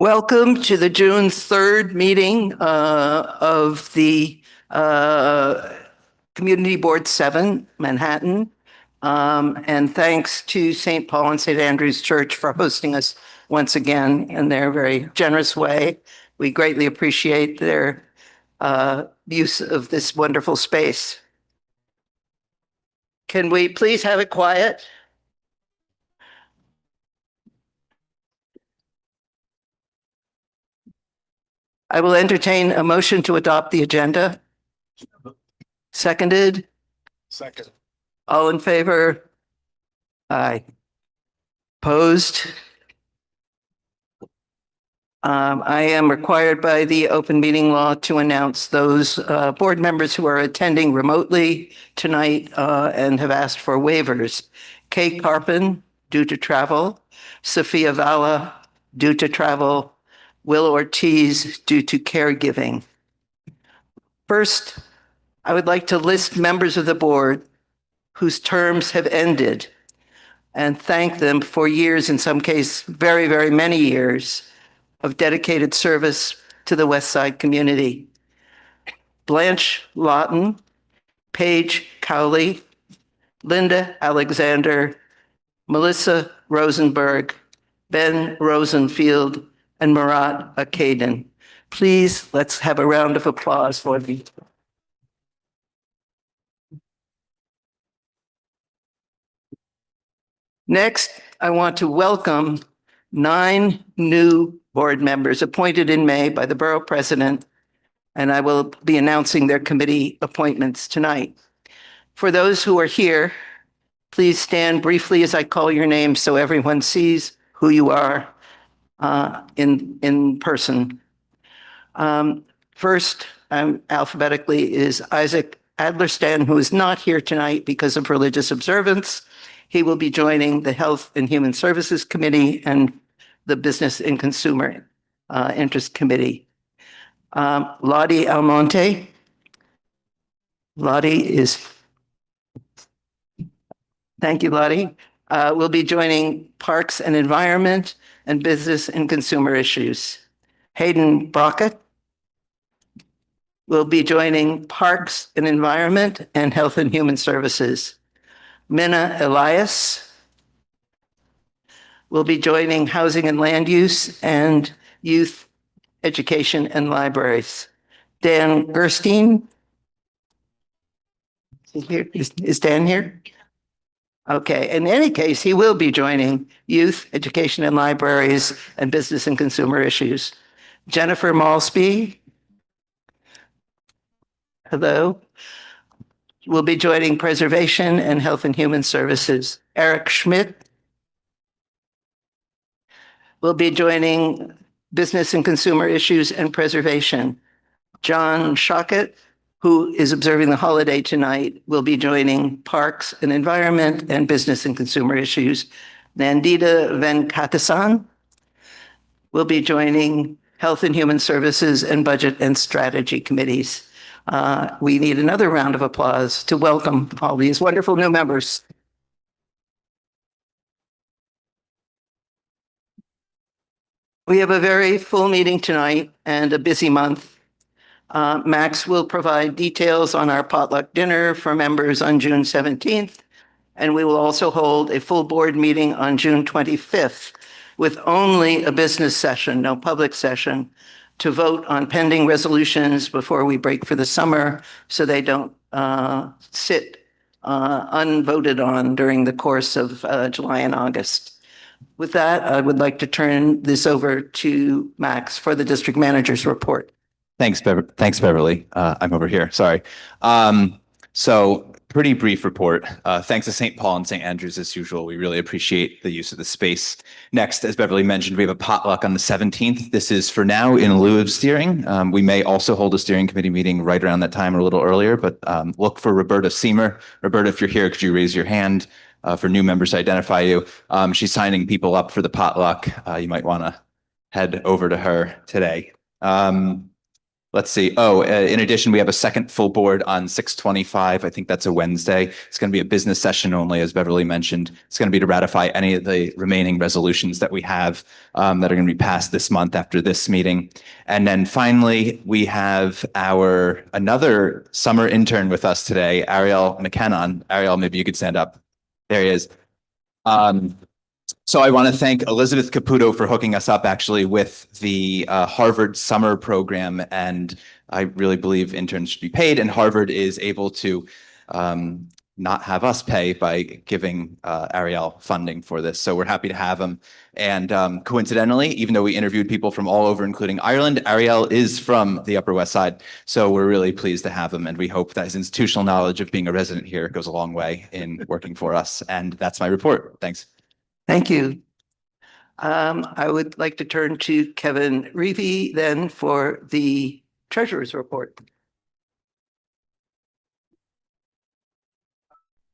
Welcome to the June 3rd meeting of the Community Board 7, Manhattan. And thanks to St. Paul and St. Andrew's Church for hosting us once again in their very generous way. We greatly appreciate their use of this wonderful space. Can we please have it quiet? I will entertain a motion to adopt the agenda. Seconded? Second. All in favor? Aye. Opposed? I am required by the open meeting law to announce those board members who are attending remotely tonight and have asked for waivers. Kate Carpin, due to travel. Sophia Valla, due to travel. Will Ortiz, due to caregiving. First, I would like to list members of the board whose terms have ended and thank them for years, in some cases, very, very many years, of dedicated service to the West Side community. Blanche Lawton, Paige Cowley, Linda Alexander, Melissa Rosenberg, Ben Rosenfield, and Murat Akaden. Please, let's have a round of applause for them. Next, I want to welcome 9 new board members appointed in May by the borough president, and I will be announcing their committee appointments tonight. For those who are here, please stand briefly as I call your name so everyone sees who you are in person. First, alphabetically, is Isaac Adlerstan, who is not here tonight because of religious observance. He will be joining the Health and Human Services Committee and the Business and Consumer Interest Committee. Lottie Almonte. Lottie is, thank you, Lottie. Will be joining Parks and Environment and Business and Consumer Issues. Hayden Brockett will be joining Parks and Environment and Health and Human Services. Minna Elias will be joining Housing and Land Use and Youth Education and Libraries. Dan Gerstein. Is Dan here? Okay, in any case, he will be joining Youth, Education and Libraries, and Business and Consumer Issues. Jennifer Malsby. Hello. Will be joining Preservation and Health and Human Services. Eric Schmidt will be joining Business and Consumer Issues and Preservation. John Shockett, who is observing the holiday tonight, will be joining Parks and Environment and Business and Consumer Issues. Nandita Venkatasan will be joining Health and Human Services and Budget and Strategy Committees. We need another round of applause to welcome all these wonderful new members. We have a very full meeting tonight and a busy month. Max will provide details on our potluck dinner for members on June 17th, and we will also hold a full board meeting on June 25th with only a business session, no public session, to vote on pending resolutions before we break for the summer so they don't sit unvoted on during the course of July and August. With that, I would like to turn this over to Max for the district manager's report. Thanks, Beverly. I'm over here. Sorry. So pretty brief report. Thanks to St. Paul and St. Andrews as usual. We really appreciate the use of the space. Next, as Beverly mentioned, we have a potluck on the 17th. This is for now in lieu of steering. We may also hold a steering committee meeting right around that time or a little earlier, but look for Roberta Seamer. Roberta, if you're here, could you raise your hand for new members to identify you? She's signing people up for the potluck. You might want to head over to her today. Let's see. Oh, in addition, we have a second full board on 6/25. I think that's a Wednesday. It's going to be a business session only, as Beverly mentioned. It's going to be to ratify any of the remaining resolutions that we have that are going to be passed this month after this meeting. And then finally, we have another summer intern with us today, Ariel McKenna. Ariel, maybe you could stand up. There he is. So I want to thank Elizabeth Caputo for hooking us up actually with the Harvard summer program. And I really believe interns should be paid, and Harvard is able to not have us pay by giving Ariel funding for this. So we're happy to have him. And coincidentally, even though we interviewed people from all over, including Ireland, Ariel is from the Upper West Side. So we're really pleased to have him. And we hope that his institutional knowledge of being a resident here goes a long way in working for us. And that's my report. Thanks. Thank you. I would like to turn to Kevin Reevey then for the treasurer's report.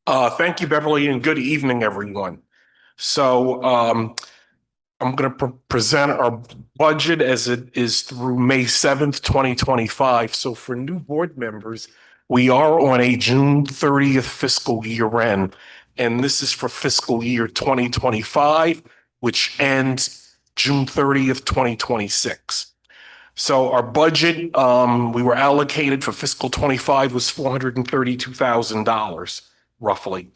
Thank you, Beverly, and good evening, everyone. So I'm going to present our budget as it is through May 7th, 2025. So for new board members, we are on a June 30th fiscal year end, and this is for fiscal year 2025, which ends June 30th, 2026. So our budget, we were allocated for fiscal 25 was $432,000, roughly.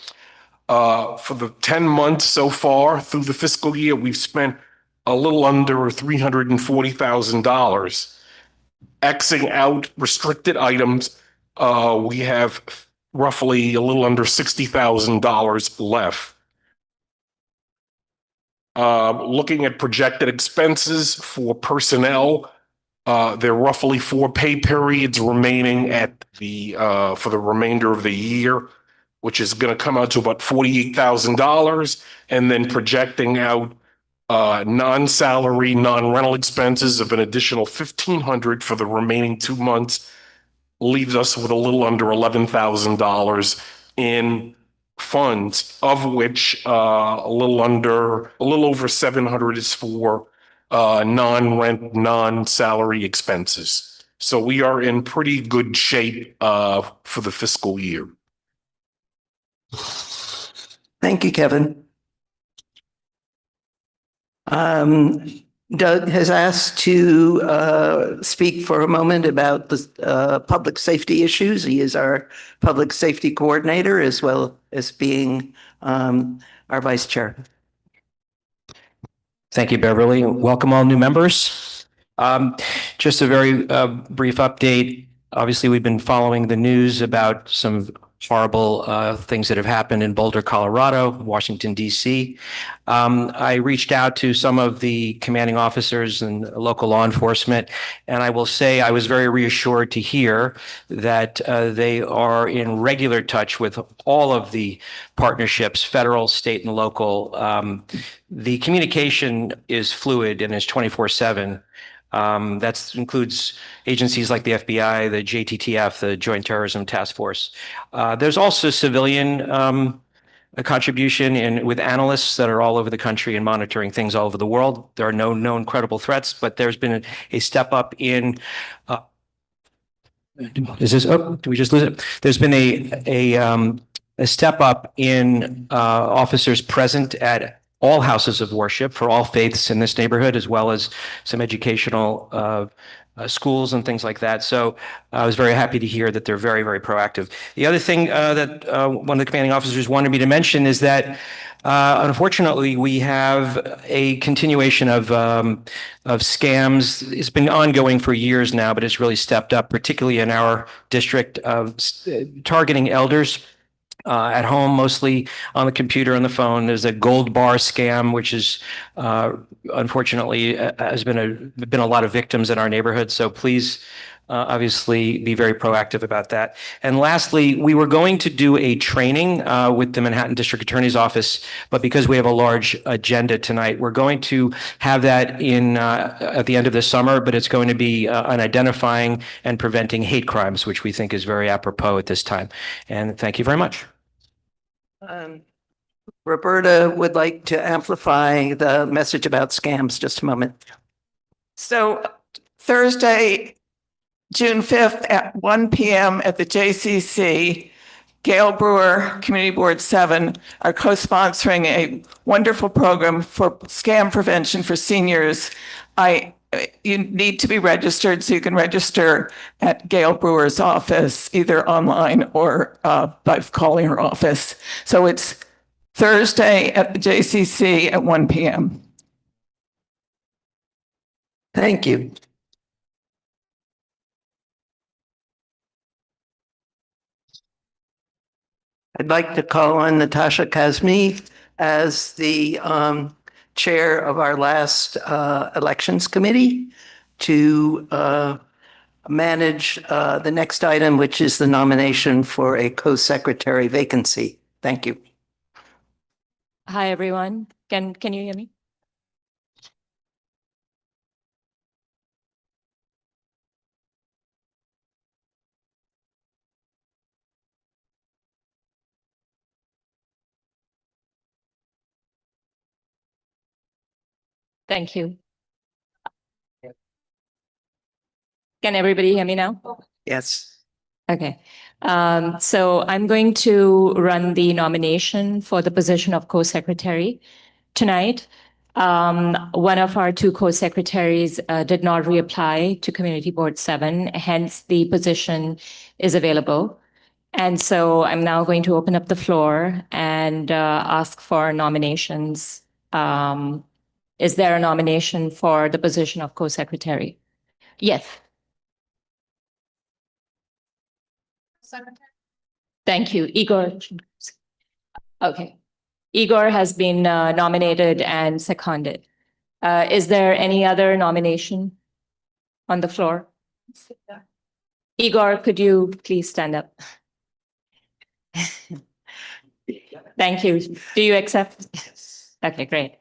For the 10 months so far through the fiscal year, we've spent a little under $340,000. Xing out restricted items, we have roughly a little under $60,000 left. Looking at projected expenses for personnel, there are roughly 4 pay periods remaining at the for the remainder of the year, which is going to come out to about $48,000, and then projecting out non-salary, non-rental expenses of an additional $1,500 for the remaining 2 months, leaves us with a little under $11,000 in funds, of which a little over $700 is for non-rent, non-salary expenses. So we are in pretty good shape for the fiscal year. Thank you, Kevin. Doug has asked to speak for a moment about the public safety issues. He is our public safety coordinator as well as being our vice chair. Thank you, Beverly. Welcome all new members. Just a very brief update. Obviously, we've been following the news about some horrible things that have happened in Boulder, Colorado, Washington, D.C. I reached out to some of the commanding officers and local law enforcement, and I will say I was very reassured to hear that they are in regular touch with all of the partnerships, federal, state, and local. The communication is fluid and is 24/7. That includes agencies like the FBI, the JTTF, the Joint Terrorism Task Force. There's also civilian contribution with analysts that are all over the country and monitoring things all over the world. There are no known credible threats, but there's been a step up in. Did we just lose it? There's been a step up in officers present at all houses of worship for all faiths in this neighborhood, as well as some educational schools and things like that. So I was very happy to hear that they're very, very proactive. The other thing that one of the commanding officers wanted me to mention is that unfortunately, we have a continuation of scams. It's been ongoing for years now, but it's really stepped up, particularly in our district, of targeting elders. At home, mostly on the computer and the phone. There's a gold bar scam, which is unfortunately has been a lot of victims in our neighborhood. So please, obviously, be very proactive about that. And lastly, we were going to do a training with the Manhattan District Attorney's Office, but because we have a large agenda tonight, we're going to have that in at the end of the summer. But it's going to be on identifying and preventing hate crimes, which we think is very apropos at this time. And thank you very much. Roberta would like to amplify the message about scams. Just a moment. So Thursday, June 5th at 1 p.m. at the JCC. Gail Brewer, Community Board 7, are co-sponsoring a wonderful program for scam prevention for seniors. You need to be registered, so you can register at Gail Brewer's office, either online or by calling her office. So it's Thursday at the JCC at 1 p.m. Thank you. I'd like to call on Natasha Kazmi as the chair of our last elections committee to manage the next item, which is the nomination for a co-secretary vacancy. Thank you. Hi, everyone. Can you hear me? Thank you. Can everybody hear me now? Yes. Okay. So I'm going to run the nomination for the position of co-secretary tonight. One of our two co-secretaries did not reapply to Community Board 7, hence the position is available. And so I'm now going to open up the floor and ask for nominations. Is there a nomination for the position of co-secretary? Yes. Thank you. Igor. Okay. Igor has been nominated and seconded. Is there any other nomination on the floor? Igor, could you please stand up? Thank you. Do you accept? Okay, great.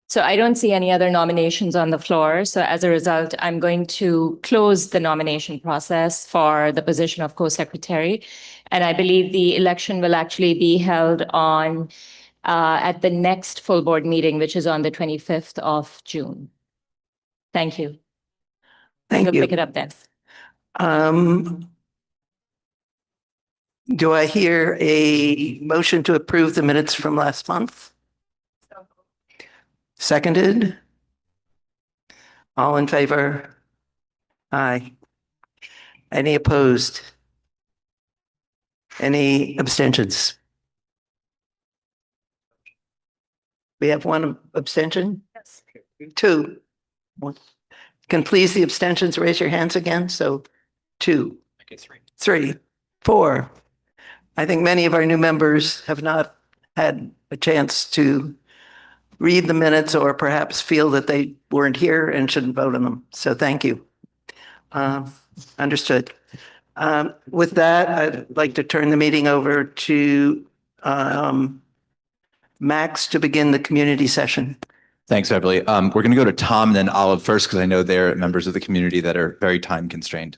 So I don't see any other nominations on the floor. So as a result, I'm going to close the nomination process for the position of co-secretary. And I believe the election will actually be held on at the next full board meeting, which is on the 25th of June. Thank you. Thank We'll you. pick it up then. Do I hear a motion to approve the minutes from last month? Seconded? All in favor? Aye. Any opposed? Any abstentions? We have one abstention? Yes. Two. Can please the abstentions raise your hands again? So 2, 3, 4. I think many of our new members have not had a chance to read the minutes or perhaps feel that they weren't here and shouldn't vote on them. So thank you. Understood. With that, I'd like to turn the meeting over to Max to begin the community session. Thanks, Beverly. We're going to go to Tom and then Olive first because I know they're members of the community that are very time constrained.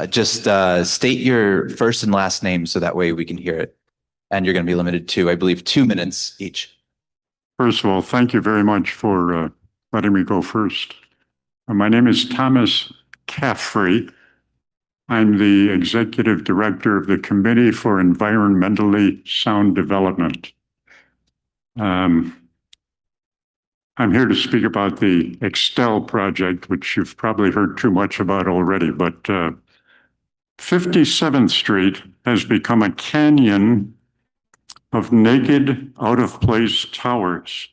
Just state your first and last name so that way we can hear it. And you're going to be limited to, I believe, 2 minutes each. First of all, thank you very much for letting me go first. My name is Thomas Caffrey. I'm the Executive Director of the Committee for Environmentally Sound Development. I'm here to speak about the Extell project, which you've probably heard too much about already, but 57th Street has become a canyon of naked, out-of-place towers.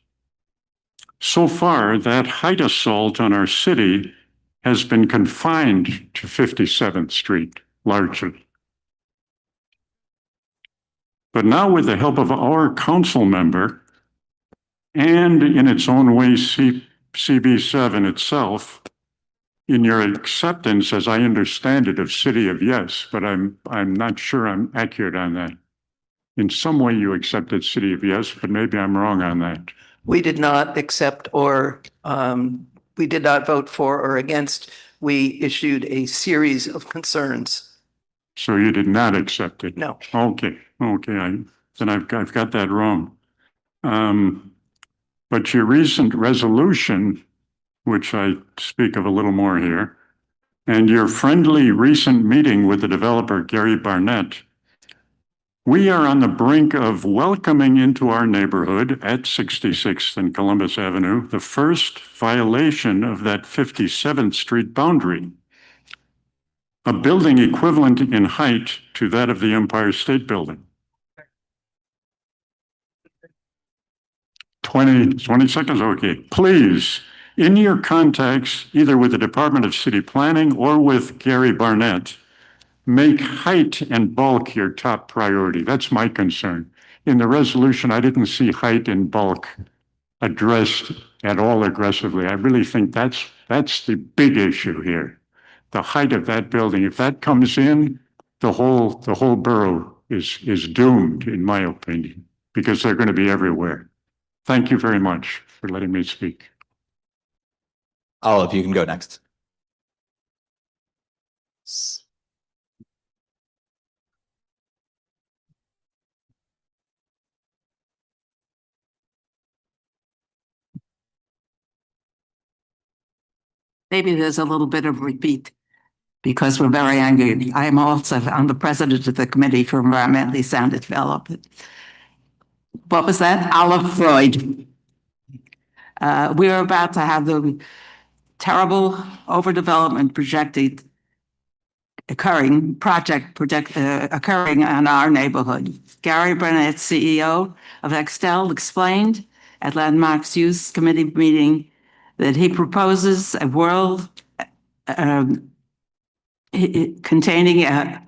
So far, that height assault on our city has been confined to 57th Street, largely. But now with the help of our council member, and in its own way, MCB7 itself, in your acceptance, as I understand it, of City of Yes, but I'm not sure I'm accurate on that. In some way you accepted City of Yes, but maybe I'm wrong on that. We did not accept or we did not vote for or against. We issued a series of concerns. So you did not accept it? No. Okay, then I've got that wrong. But your recent resolution, which I speak of a little more here, and your friendly recent meeting with the developer, Gary Barnett, we are on the brink of welcoming into our neighborhood at 66th and Columbus Avenue the first violation of that 57th Street boundary, a building equivalent in height to that of the Empire State Building. 20 seconds, okay. Please, in your contacts, either with the Department of City Planning or with Gary Barnett, make height and bulk your top priority. That's my concern. In the resolution, I didn't see height and bulk addressed at all aggressively. I really think that's the big issue here. The height of that building, if that comes in, the whole borough is doomed, in my opinion, because they're going to be everywhere. Thank you very much for letting me speak. Olive, you can go next. Maybe there's a little bit of repeat because we're very angry. I'm the president of the Committee for Environmentally Sound Development. What was that? Olive Freud. We are about to have the terrible overdevelopment occurring in our neighborhood. Gary Barnett, CEO of Extel, explained at Landmarks Use Committee meeting that he proposes a world containing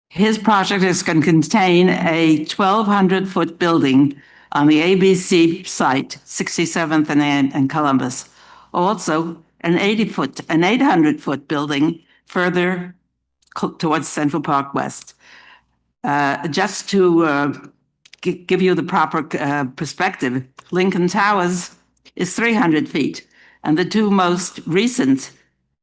his project is going to contain a 1,200-foot building on the ABC site, 67th and Columbus. Also, an 800-foot building further towards Central Park West. Just to give you the proper perspective, Lincoln Towers is 300 feet, and the two most recent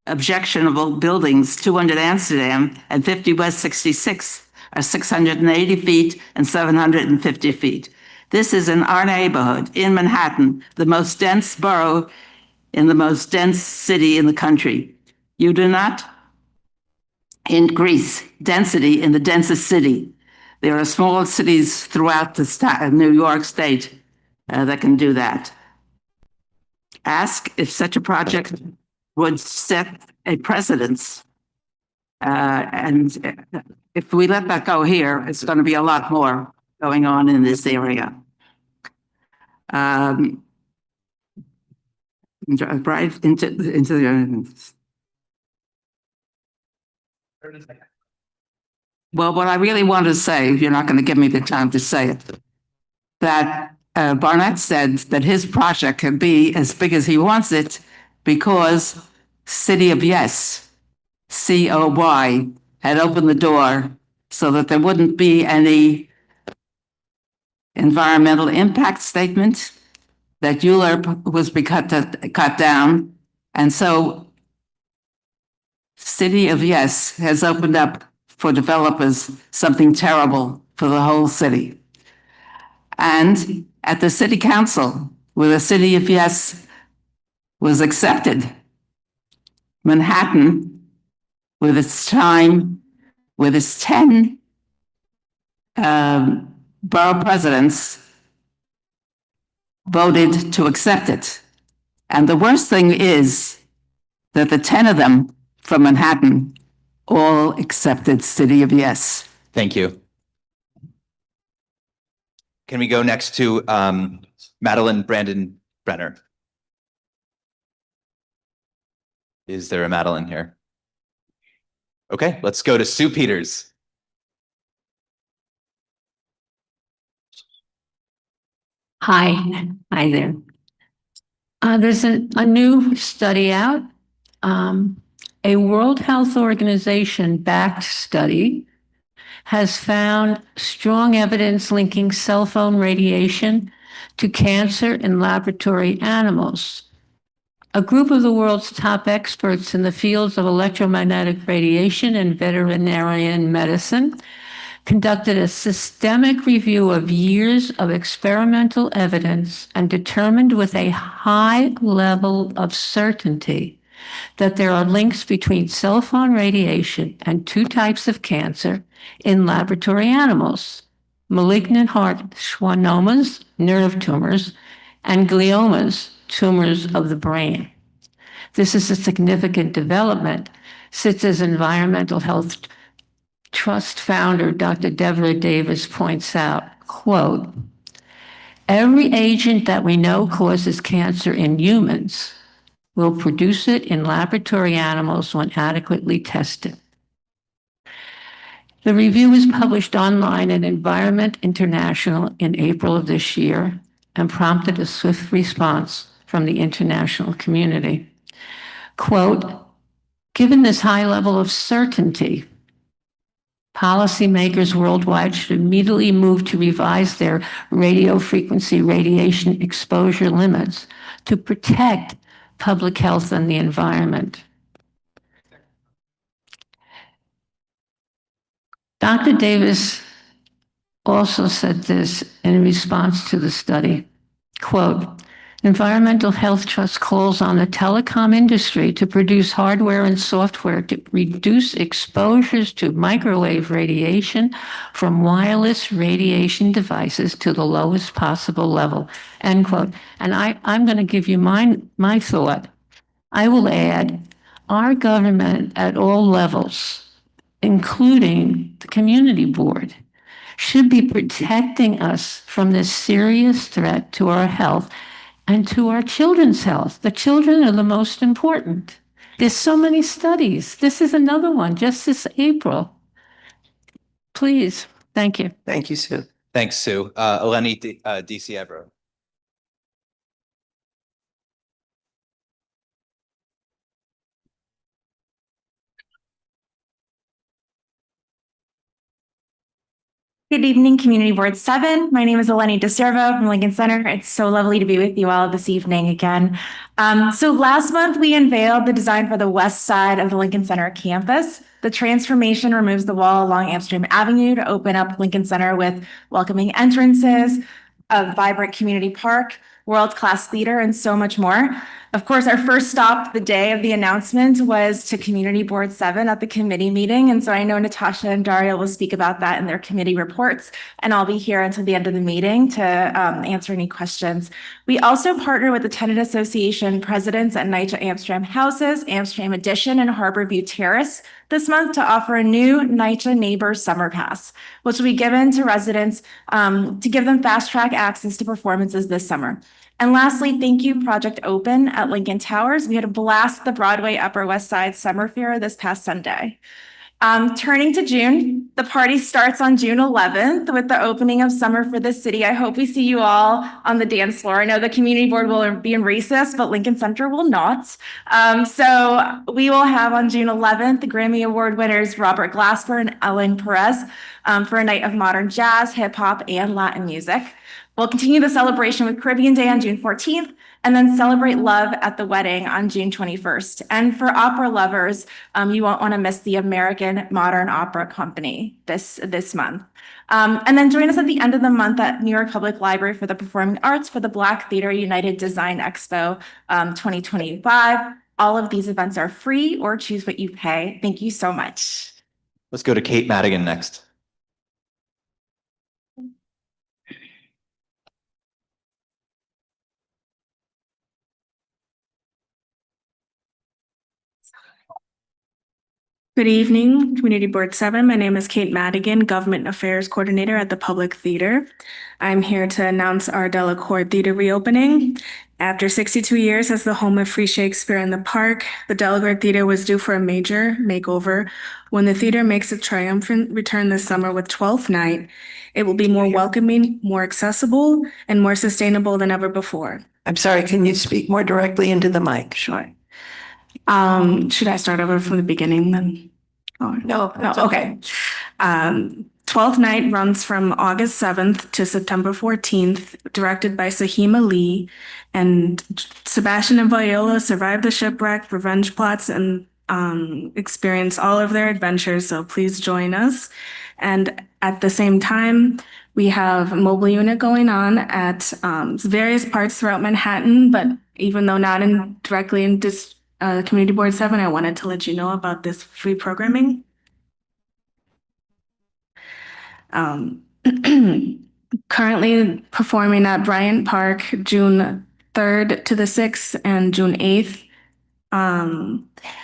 objectionable buildings, 200 Amsterdam and 50 West 66th, are 680 feet and 750 feet. This is in our neighborhood in Manhattan, the most dense borough in the most dense city in the country. You do not increase density in the densest city. There are small cities throughout the New York State that can do that. Ask if such a project would set a precedence. And if we let that go here, it's going to be a lot more going on in this area. Right into the. Well, what I really want to say, you're not going to give me the time to say it, that Barnett said that his project can be as big as he wants it because City of Yes, COY, had opened the door so that there wouldn't be any environmental impact statement, that ULERP was cut down. And so City of Yes has opened up for developers something terrible for the whole city. And at the city council, where the City of Yes was accepted, Manhattan, with its 10 borough presidents, voted to accept it. And the worst thing is that the 10 of them from Manhattan all accepted City of Yes. Thank you. Can we go next to Madeline Brandon Brenner? Is there a Madeline here? Okay, let's go to Sue Peters. Hi there. There's a new study out, a World Health Organization backed study has found strong evidence linking cell phone radiation to cancer in laboratory animals. A group of the world's top experts in the fields of electromagnetic radiation and veterinarian medicine conducted a systemic review of years of experimental evidence and determined with a high level of certainty that there are links between cell phone radiation and two types of cancer in laboratory animals: malignant heart schwannomas, nerve tumors, and gliomas, tumors of the brain. This is a significant development, since as Environmental Health Trust founder Dr. Deborah Davis points out, quote, "Every agent that we know causes cancer in humans will produce it in laboratory animals when adequately tested." The review was published online in Environment International in April of this year and prompted a swift response from the international community. Quote, "Given this high level of certainty, policymakers worldwide should immediately move to revise their radio frequency radiation exposure limits to protect public health and the environment." Dr. Davis also said this in response to the study, quote, "Environmental Health Trust calls on the telecom industry to produce hardware and software to reduce exposures to microwave radiation from wireless radiation devices to the lowest possible level," end quote. And I'm going to give you my thought. I will add, our government at all levels, including the community board, should be protecting us from this serious threat to our health and to our children's health. The children are the most important. There's so many studies. This is another one just this April. Please, thank you. Thank you, Sue. Thanks, Sue. Eleni DiCievro. Good evening, Community Board 7. My name is Eleni DiCievro from Lincoln Center. It's so lovely to be with you all this evening again. So last month, we unveiled the design for the west side of the Lincoln Center campus. The transformation removes the wall along Amsterdam Avenue to open up Lincoln Center with welcoming entrances, a vibrant community park, world-class theater, and so much more. Of course, our first stop the day of the announcement was to Community Board 7 at the committee meeting. And so I know Natasha and Daria will speak about that in their committee reports, and I'll be here until the end of the meeting to answer any questions. We also partner with the Tenant Association presidents at NYCHA Amsterdam Houses, Amsterdam Edition, and Harborview Terrace this month to offer a new NYCHA Neighbors Summer Pass, which will be given to residents to give them fast-track access to performances this summer. And lastly, thank you, Project Open at Lincoln Towers. We had a blast at the Broadway Upper West Side Summer Fair this past Sunday. Turning to June, the party starts on June 11th with the opening of Summer for the City. I hope we see you all on the dance floor. I know the community board will be in recess, but Lincoln Center will not. So we will have on June 11th, the Grammy Award winners Robert Glasper and Ellen Perez for a night of modern jazz, hip hop, and Latin music. We'll continue the celebration with Caribbean Day on June 14th, and then celebrate love at the wedding on June 21st. And for opera lovers, you won't want to miss the American Modern Opera Company this month. And then join us at the end of the month at New York Public Library for the Performing Arts for the Black Theater United Design Expo 2025. All of these events are free or choose what you pay. Thank you so much. Let's go to Kate Madigan next. Good evening, Community Board 7. My name is Kate Madigan, Government Affairs Coordinator at the Public Theater. I'm here to announce our Delacorte Theater reopening. After 62 years as the home of free Shakespeare in the Park, the Delacorte Theater was due for a major makeover. When the theater makes a triumphant return this summer with 12th Night, it will be more welcoming, more accessible, and more sustainable than ever before. I'm sorry, can you speak more directly into the mic? Sure. Should I start over from the beginning then? Oh, No, okay. 12th Night runs from August 7th to September 14th, directed by Sahima Lee. And Sebastian and Viola survive the shipwreck, revenge plots, and experience all of their adventures. So please join us. And at the same time, we have a mobile unit going on at various parts throughout Manhattan, but even though not directly in Community Board 7, I wanted to let you know about this free programming. Currently performing at Bryant Park, June 3rd to the 6th and June 8th.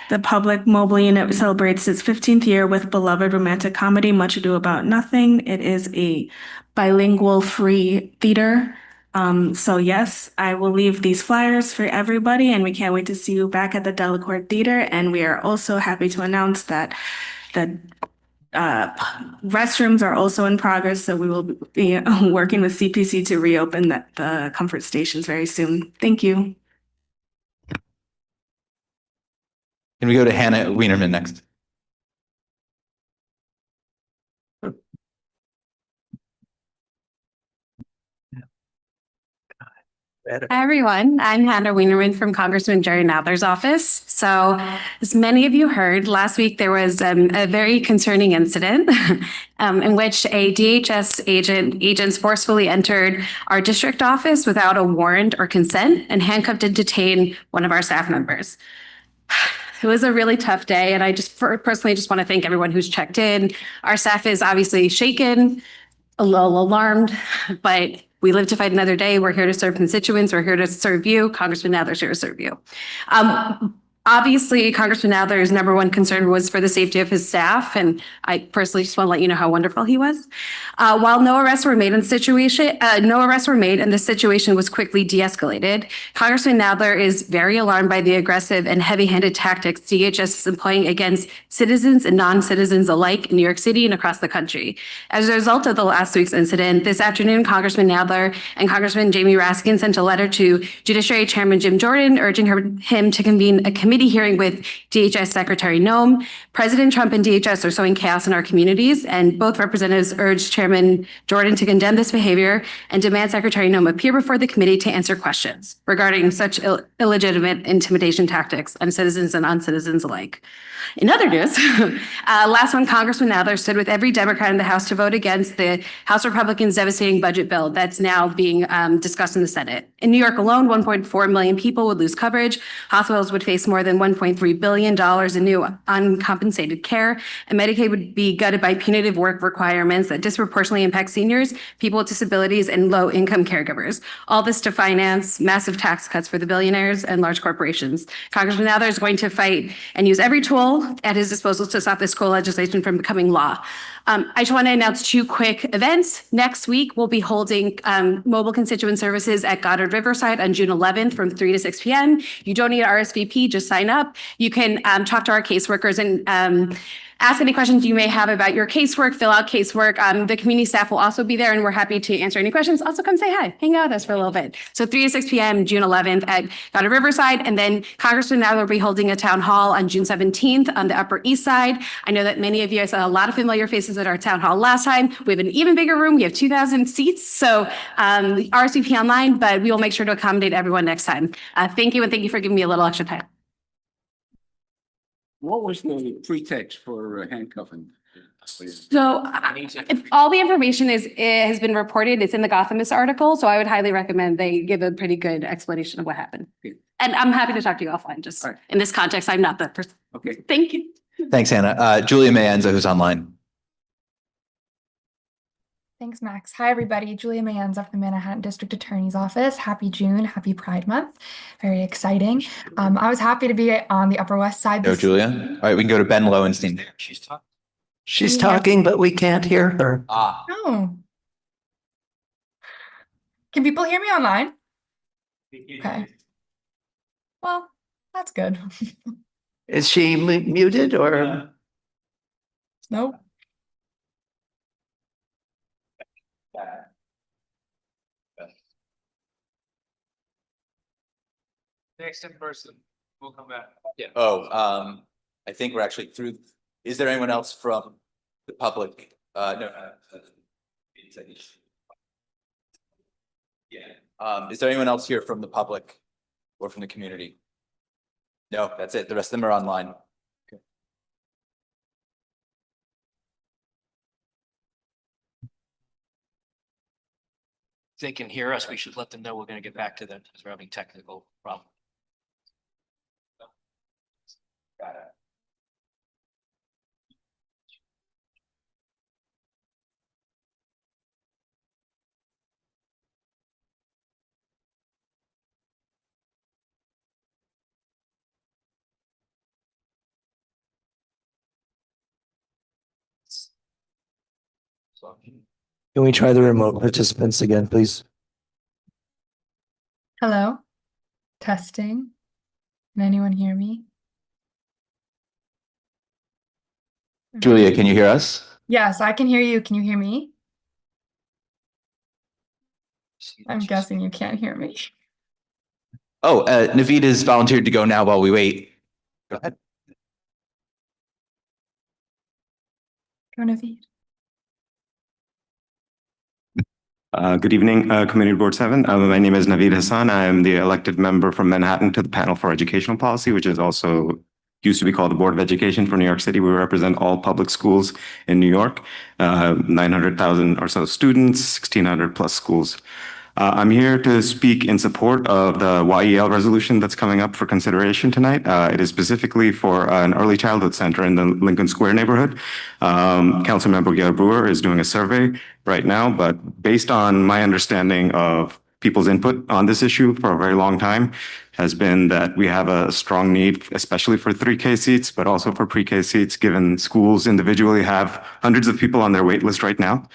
The Public Mobile Unit celebrates its 15th year with beloved romantic comedy, Much Ado About Nothing. It is a bilingual free theater. So yes, I will leave these flyers for everybody, and we can't wait to see you back at the Delacorte Theater. And we are also happy to announce that the restrooms are also in progress, so we will be working with CPC to reopen the comfort stations very soon. Thank you. Can we go to Hannah Wienerman next? Hi, everyone. I'm Hannah Wienerman from Congressman Jerry Nadler's office. So as many of you heard, last week there was a very concerning incident in which a DHS agents forcefully entered our district office without a warrant or consent and handcuffed and detained one of our staff members. It was a really tough day, and I just personally just want to thank everyone who's checked in. Our staff is obviously shaken, a little alarmed, but we live to fight another day. We're here to serve constituents. We're here to serve you. Congressman Nadler's here to serve you. Obviously, Congressman Nadler's number one concern was for the safety of his staff, and I personally just want to let you know how wonderful he was. While no arrests were made and the situation was quickly de-escalated, Congressman Nadler is very alarmed by the aggressive and heavy-handed tactics DHS is employing against citizens and non-citizens alike in New York City and across the country. As a result of the last week's incident, this afternoon, Congressman Nadler and Congressman Jamie Raskin sent a letter to Judiciary Chairman Jim Jordan urging him to convene a committee hearing with DHS Secretary Noem. President Trump and DHS are sowing chaos in our communities, and both representatives urged Chairman Jordan to condemn this behavior and demand Secretary Noem appear before the committee to answer questions regarding such illegitimate intimidation tactics on citizens and non-citizens alike. In other news, last month, Congressman Nadler stood with every Democrat in the House to vote against the House Republicans' devastating budget bill that's now being discussed in the Senate. In New York alone, 1.4 million people would lose coverage. Hospitals would face more than $1.3 billion in new uncompensated care, and Medicaid would be gutted by punitive work requirements that disproportionately impact seniors, people with disabilities, and low-income caregivers. All this to finance massive tax cuts for the billionaires and large corporations. Congressman Nadler is going to fight and use every tool at his disposal to stop this cruel legislation from becoming law. I just want to announce two quick events. Next week, we'll be holding mobile constituent services at Goddard Riverside on June 11th from 3 to 6 p.m. You don't need an RSVP, just sign up. You can talk to our caseworkers and ask any questions you may have about your casework, fill out casework. The community staff will also be there, and we're happy to answer any questions. Also come say hi, hang out with us for a little bit. So 3 to 6 p.m., June 11th at Goddard Riverside. And then Congressman Nadler will be holding a town hall on June 17th on the Upper East Side. I know that many of you, I saw a lot of familiar faces at our town hall last time. We have an even bigger room. We have 2,000 seats. So RSVP online, but we will make sure to accommodate everyone next time. Thank you, and thank you for giving me a little extra time. What was the pretext for handcuffing? So all the information has been reported. It's in the Gothamist article. So I would highly recommend they give a pretty good explanation of what happened. Okay. And I'm happy to talk to you offline. Just All right. in this context, I'm not the person. Okay. Thank you. Thanks, Hannah. Julia Mayenza, who's online. Thanks, Max. Hi, everybody. Julia Mayenza from the Manhattan District Attorney's Office. Happy June. Happy Pride Month. Very exciting. I was happy to be on the Upper West Side. Go, Julia. All right, we can go to Ben Lowenstein. She's talking, but we can't hear her. Oh. Can people hear me online? Okay. Well, that's good. Is she muted or? Nope. Next in person, we'll come back. Yeah. Oh, I think we're actually through. Is there anyone else from the public? No. Yeah. Is there anyone else here from the public or from the community? No, that's it. The rest of them are online. Okay. If they can hear us, we should let them know we're going to get back to them because we're having technical problems. Can we try the remote participants again, please? Hello? Testing. Can anyone hear me? Julia, can you hear us? Yes, I can hear you. Can you hear me? I'm guessing you can't hear me. Oh, Naveed has volunteered to go now while we wait. Go ahead. Go, Naveed. Good evening, Community Board 7. My name is Naveed Hassan. I am the elected member from Manhattan to the Panel for Educational Policy, which is also used to be called the Board of Education for New York City. We represent all public schools in New York, 900,000 or so students, 1,600 plus schools. I'm here to speak in support of the YEL resolution that's coming up for consideration tonight. It is specifically for an early childhood center in the Lincoln Square neighborhood. Councilmember Gail Brewer is doing a survey right now, but based on my understanding of people's input on this issue for a very long time has been that we have a strong need, especially for 3K seats, but also for pre-K seats, given schools individually have hundreds of people on their wait list right now.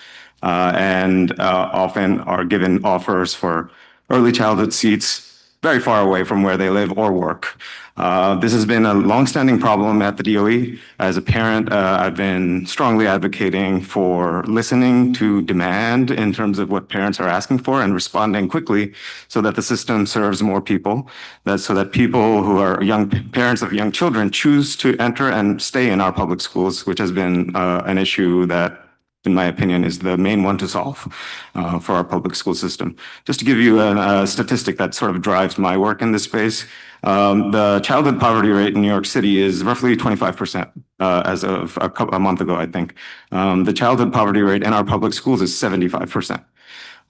And often are given offers for early childhood seats very far away from where they live or work. This has been a longstanding problem at the DOE. As a parent, I've been strongly advocating for listening to demand in terms of what parents are asking for and responding quickly so that the system serves more people, so that people who are young parents of young children choose to enter and stay in our public schools, which has been an issue that, in my opinion, is the main one to solve for our public school system. Just to give you a statistic that sort of drives my work in this space, the childhood poverty rate in New York City is roughly 25% as of a month ago, I think. The childhood poverty rate in our public schools is 75%.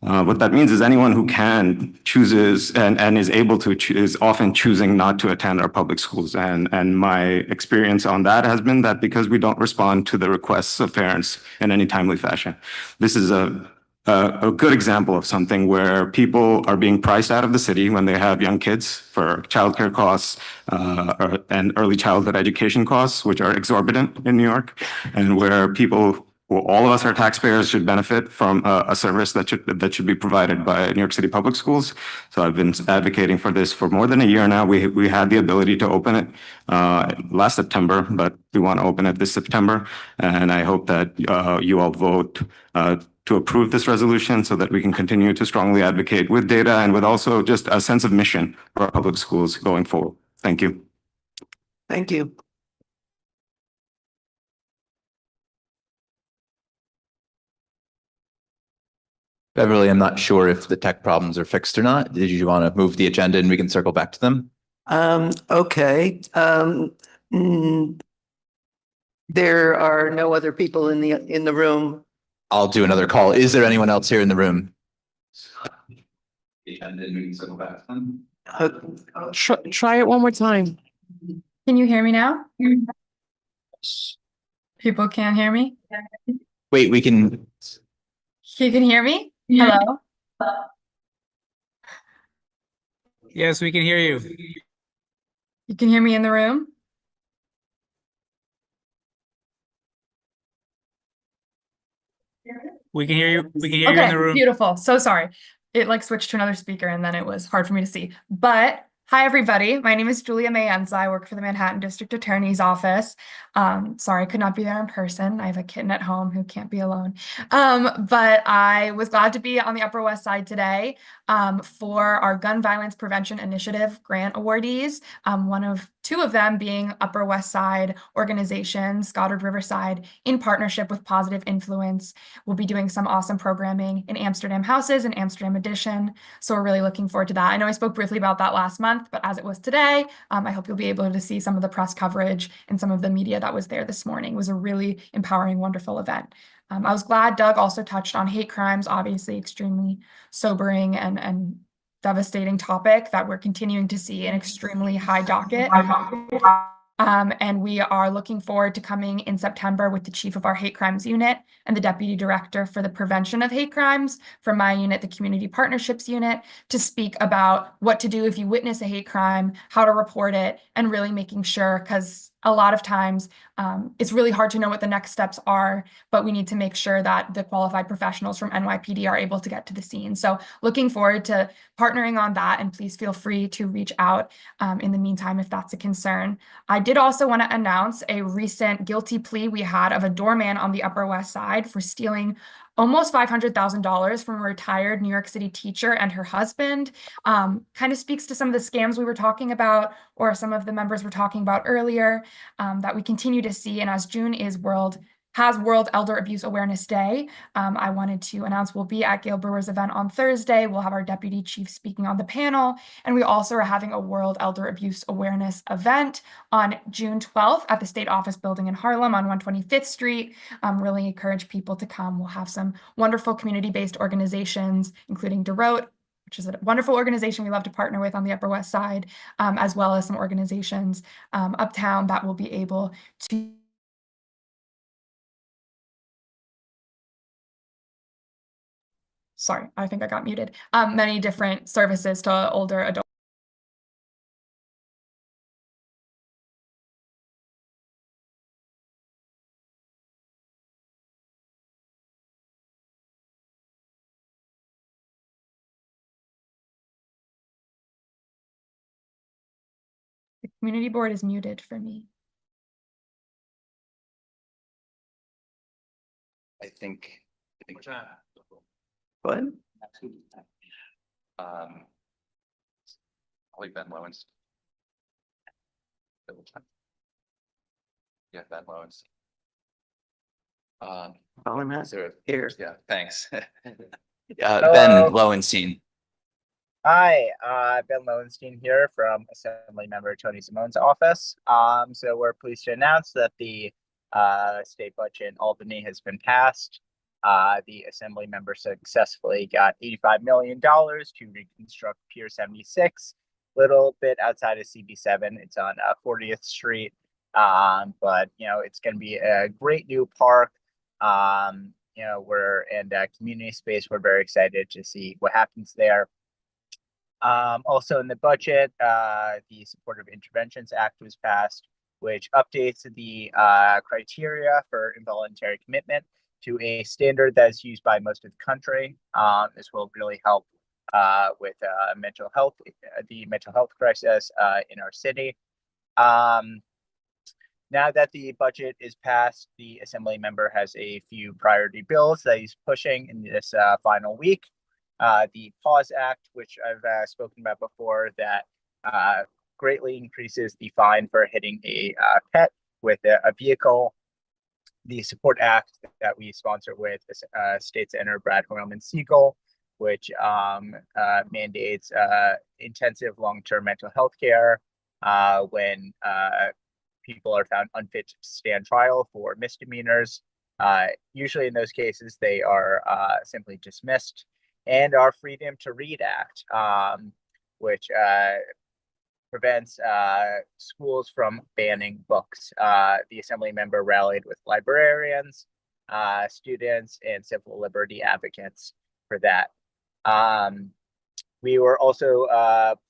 What that means is anyone who can chooses and is able to is often choosing not to attend our public schools. And my experience on that has been that because we don't respond to the requests of parents in any timely fashion. This is a good example of something where people are being priced out of the city when they have young kids for childcare costs and early childhood education costs, which are exorbitant in New York, and where people, well, all of us, our taxpayers, should benefit from a service that should be provided by New York City Public Schools. So I've been advocating for this for more than a year now. We had the ability to open it last September, but we want to open it this September. And I hope that you all vote to approve this resolution so that we can continue to strongly advocate with data and with also just a sense of mission for our public schools going forward. Thank you. Thank you. Beverly, I'm not sure if the tech problems are fixed or not. Did you want to move the agenda and we can circle back to them? Okay. There are no other people in the room. I'll do another call. Is there anyone else here in the room? The agenda and we can circle back to them. Try it one more time. Can you hear me now? People can't hear me? Wait, we can. You can hear me? Hello? Yes, we can hear you. You can hear me in the room? We can hear you. We can hear you in the room. Beautiful. So sorry. It like switched to another speaker and then it was hard for me to see. But hi, everybody. My name is Julia Mayenza. I work for the Manhattan District Attorney's Office. Sorry, I could not be there in person. I have a kitten at home who can't be alone. But I was glad to be on the Upper West Side today for our Gun Violence Prevention Initiative grant awardees. Two of them being Upper West Side organizations, Goddard Riverside, in partnership with Positive Influence. We'll be doing some awesome programming in Amsterdam Houses and Amsterdam Edition. So we're really looking forward to that. I know I spoke briefly about that last month, but as it was today, I hope you'll be able to see some of the press coverage and some of the media that was there this morning. It was a really empowering, wonderful event. I was glad Doug also touched on hate crimes, obviously extremely sobering and devastating topic that we're continuing to see an extremely high docket. And we are looking forward to coming in September with the chief of our hate crimes unit and the deputy director for the prevention of hate crimes from my unit, the community partnerships unit, to speak about what to do if you witness a hate crime, how to report it, and really making sure, because a lot of times it's really hard to know what the next steps are, but we need to make sure that the qualified professionals from NYPD are able to get to the scene. So looking forward to partnering on that, and please feel free to reach out in the meantime if that's a concern. I did also want to announce a recent guilty plea we had of a doorman on the Upper West Side for stealing almost $500,000 from a retired New York City teacher and her husband. Kind of speaks to some of the scams we were talking about, or some of the members were talking about earlier, that we continue to see. And as June is World Elder Abuse Awareness Day, I wanted to announce we'll be at Gail Brewer's event on Thursday. We'll have our deputy chief speaking on the panel, and we also are having a World Elder Abuse Awareness event on June 12th at the State Office Building in Harlem on 125th Street. Really encourage people to come. We'll have some wonderful community-based organizations, including DeRote, which is a wonderful organization we love to partner with on the Upper West Side, as well as some organizations uptown that will be able to sorry, I think I got muted. Many different services to older adults. The community board is muted for me. I think. What? Probably Ben Lowenstein. Yeah, Ben Lowenstein. Call him out. Here. Yeah, thanks. Hello. Ben Lowenstein. Hi, Ben Lowenstein here from Assemblymember Tony Simone's office. So we're pleased to announce that the state budget in Albany has been passed. The Assembly member successfully got $85 million to reconstruct Pier 76, little bit outside of CB7. It's on 40th Street, but it's going to be a great new park. Community space. We're very excited to see what happens there. Also in the budget, the Supportive Interventions Act was passed, which updates the criteria for involuntary commitment to a standard that's used by most of the country. This will really help with the mental health crisis in our city. Now that the budget is passed, the Assembly member has a few priority bills that he's pushing in this final week. The Pause Act, which I've spoken about before, that greatly increases the fine for hitting a pet with a vehicle. The Support Act that we sponsor with State Senator Brad Hoylman-Siegel, which mandates intensive long-term mental health care when people are found unfit to stand trial for misdemeanors. Usually in those cases, they are simply dismissed. And our Freedom to Read Act, which prevents schools from banning books. The Assembly member rallied with librarians, students, and civil liberty advocates for that. We were also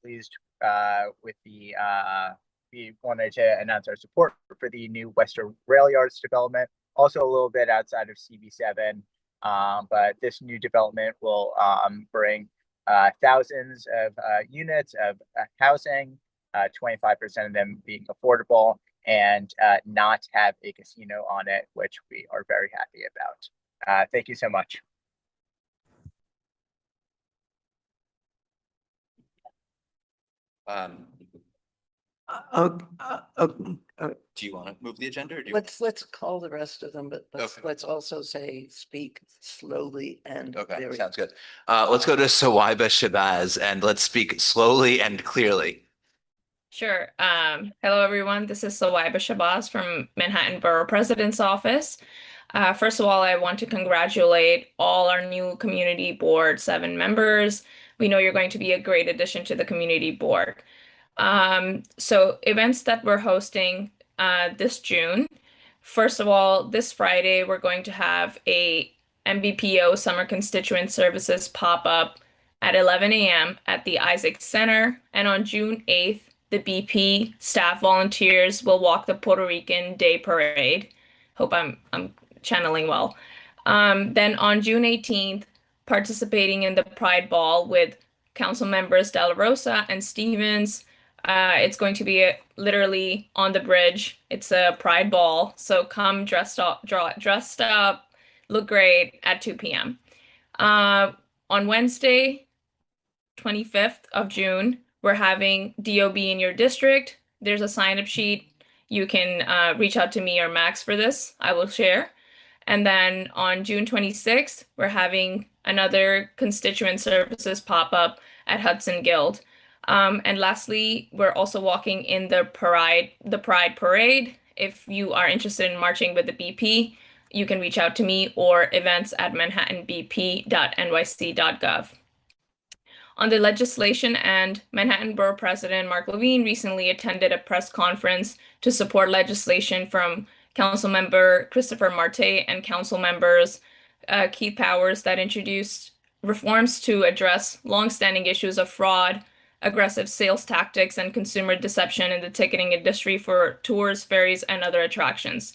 pleased with we wanted to announce our support for the new Western Rail Yards development, also a little bit outside of CB7. But this new development will bring thousands of units of housing, 25% of them being affordable, and not have a casino on it, which we are very happy about. Thank you so much. Do you want to move the agenda? Or do you Let's call the rest of them, but let's also say speak slowly and Okay, very. sounds good. Let's go to Sawaiba Shabazz and let's speak slowly and clearly. Sure. Hello, everyone. This is Sawaiba Shabazz from Manhattan Borough President's Office. First of all, I want to congratulate all our new Community Board 7 members. We know you're going to be a great addition to the Community Board. So events that we're hosting this June. First of all, this Friday, we're going to have a MBPO Summer Constituent Services pop-up at 11 a.m. at the Isaac Center. And on June 8th, the BP staff volunteers will walk the Puerto Rican Day Parade. Hope I'm channeling well. Then on June 18th, participating in the Pride Ball with council members De La Rosa and Stevens. It's going to be literally on the bridge. It's a Pride Ball, so come dressed up, look great at 2 p.m. On Wednesday, 25th of June, we're having DOB in your district. There's a sign-up sheet. You can reach out to me or Max for this. I will share. And then on June 26th, we're having another constituent services pop-up at Hudson Guild. And lastly, we're also walking in the Pride Parade. If you are interested in marching with the BP, you can reach out to me or events@manhattanbp.nyc.gov. On the legislation end, Manhattan Borough President Mark Levine recently attended a press conference to support legislation from Councilmember Christopher Marte and Council members Keith Powers that introduced reforms to address longstanding issues of fraud, aggressive sales tactics, and consumer deception in the ticketing industry for tours, ferries, and other attractions.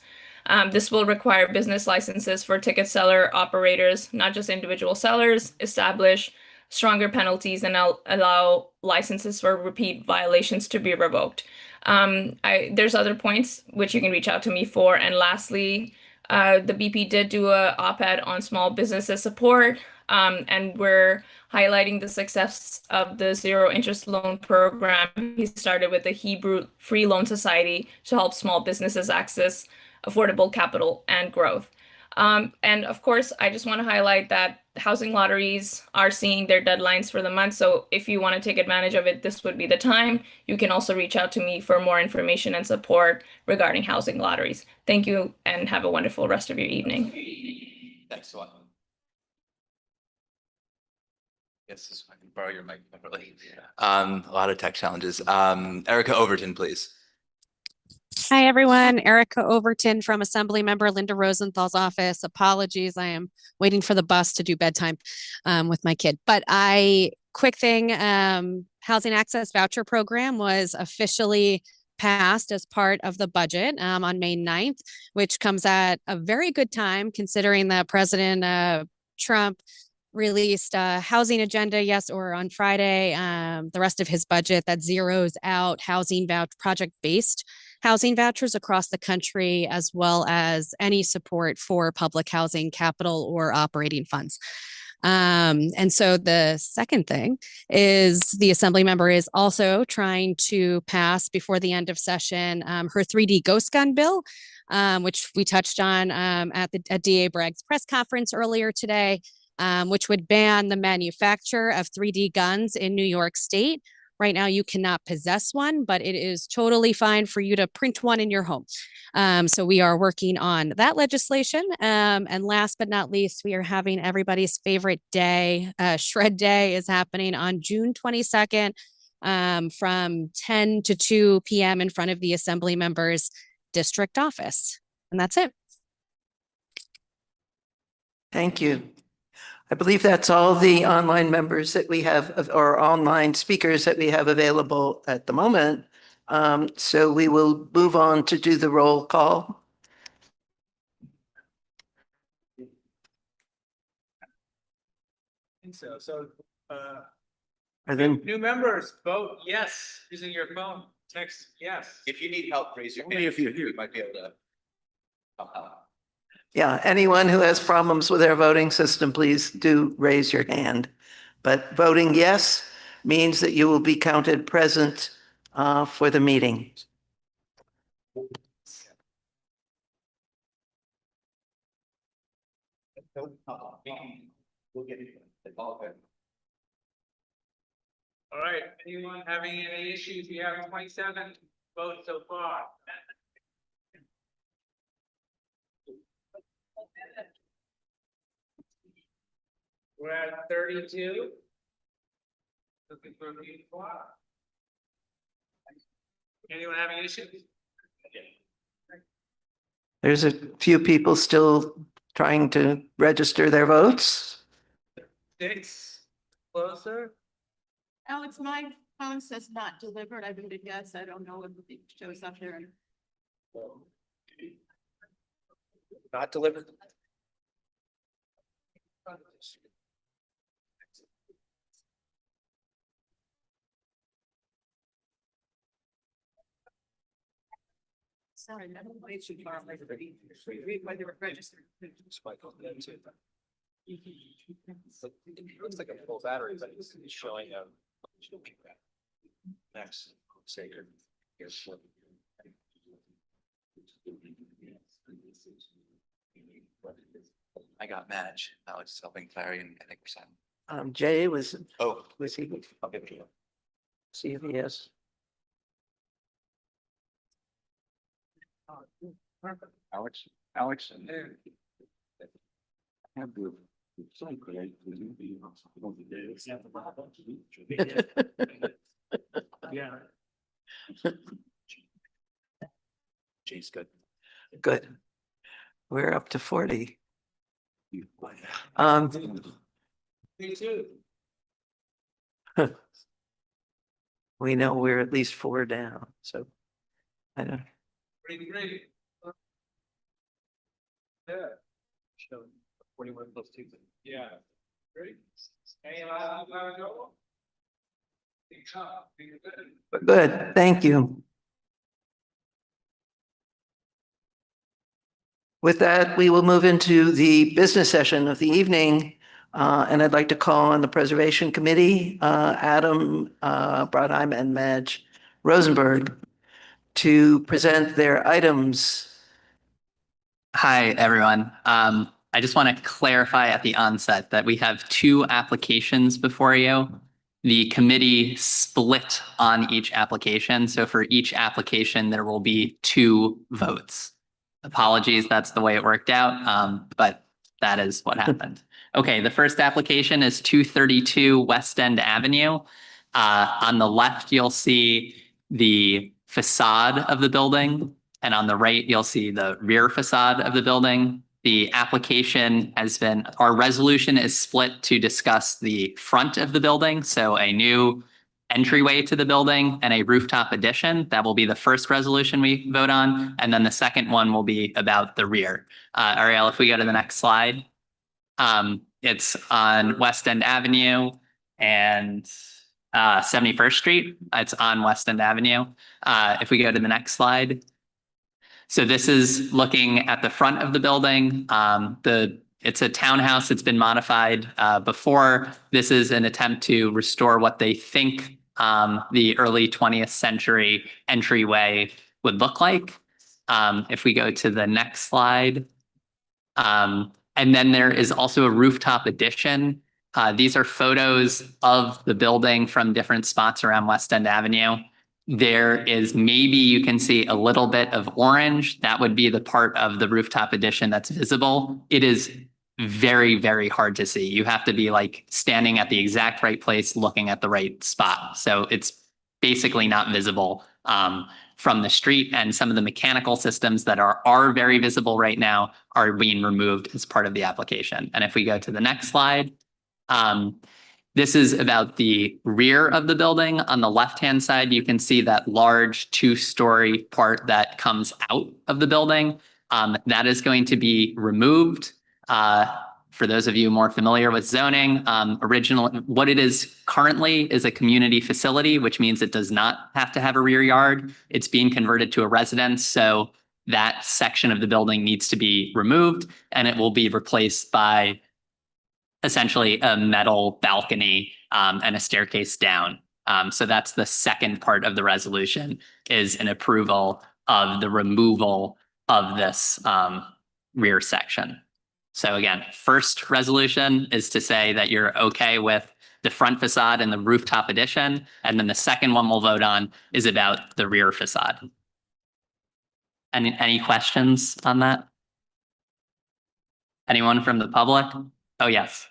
This will require business licenses for ticket seller operators, not just individual sellers, establish stronger penalties, and allow licenses for repeat violations to be revoked. There's other points which you can reach out to me for. And lastly, the BP did do a op-ed on small businesses support, and we're highlighting the success of the zero interest loan program he started with the Hebrew Free Loan Society to help small businesses access affordable capital and growth. And of course, I just want to highlight that housing lotteries are seeing their deadlines for the month. So if you want to take advantage of it, this would be the time. You can also reach out to me for more information and support regarding housing lotteries. Thank you and have a wonderful rest of your evening. Thanks a lot. Yes, I can borrow your mic, Beverly. A lot of tech challenges. Erica Overton, please. Hi, everyone. Erica Overton from Assemblymember Linda Rosenthal's office. Apologies, I am waiting for the bus to do bedtime with my kid. But quick thing, Housing Access Voucher Program was officially passed as part of the budget on May 9th, which comes at a very good time considering that President Trump released a housing agenda, on Friday, the rest of his budget that zeroes out housing project-based housing vouchers across the country, as well as any support for public housing capital or operating funds. And so the second thing is the assembly member is also trying to pass before the end of session her 3D ghost gun bill, which we touched on at DA Bragg's press conference earlier today, which would ban the manufacture of 3D guns in New York State. Right now, you cannot possess one, but it is totally fine for you to print one in your home. So we are working on that legislation. And last but not least, we are having everybody's favorite day. Shred Day is happening on June 22nd from 10 to 2 p.m. in front of the Assembly Members District Office. And that's it. Thank you. I believe that's all the online members that we have, or online speakers that we have available at the moment. So we will move on to do the roll call. New members, vote yes using your phone. Text yes. If you need help, raise your hand. Only if you're here. You might be able to help out. Yeah, anyone who has problems with their voting system, please do raise your hand. But voting yes means that you will be counted present for the meeting. We'll get it. All right, anyone having any issues? We have 27 votes so far. We're at 32. Looking for a few more. Anyone having issues? There's a few people still trying to register their votes. 6 closer. Oh, it's my Phone says not delivered. I would guess. I don't know if it shows up there. Not delivered. Sorry, I don't way too far away from read why they were registered. It looks like a full battery, but it's showing a next sacred. I got Madge. Alex is helping Clary and I think Kristen. Jay was he? I'll give it to you. See if he is. Alex. Have the. Yeah. Jay's good. Good. We're up to 40. Me too. We know we're at least 4 down, so I don't. Great. Yeah. 41 plus 2. Yeah. Great. Hey, I go. Good, thank you. With that, we will move into the business session of the evening. And I'd like to call on the Preservation Committee, Adam Brodheim and Madge Rosenberg, to present their items. Hi, everyone. I just want to clarify at the onset that we have 2 applications before you. The committee split on each application. So for each application, there will be 2 votes. Apologies, that's the way it worked out, but that is what happened. Okay, the first application is 232 West End Avenue. On the left, you'll see the facade of the building, and on the right, you'll see the rear facade of the building. The application has been, our resolution is split to discuss the front of the building, so a new entryway to the building and a rooftop addition. That will be the first resolution we vote on, and then the second one will be about the rear. Ariel, if we go to the next slide. It's on West End Avenue and 71st Street. It's on West End Avenue. If we go to the next slide. So this is looking at the front of the building. It's a townhouse. It's been modified before. This is an attempt to restore what they think the early 20th century entryway would look like. If we go to the next slide. And then there is also a rooftop addition. These are photos of the building from different spots around West End Avenue. There is, maybe you can see a little bit of orange. That would be the part of the rooftop addition that's visible. It is very, very hard to see. You have to be like standing at the exact right place, looking at the right spot. So it's basically not visible from the street, and some of the mechanical systems that are very visible right now are being removed as part of the application. And if we go to the next slide, this is about the rear of the building. On the left-hand side, you can see that large 2-story part that comes out of the building. That is going to be removed. For those of you more familiar with zoning, what it is currently is a community facility, which means it does not have to have a rear yard. It's being converted to a residence, so that section of the building needs to be removed, and it will be replaced by essentially a metal balcony and a staircase down. So that's the second part of the resolution, is an approval of the removal of this rear section. So again, first resolution is to say that you're okay with the front facade and the rooftop addition. And then the second one we'll vote on is about the rear facade. Any questions on that? Anyone from the public? Oh, yes.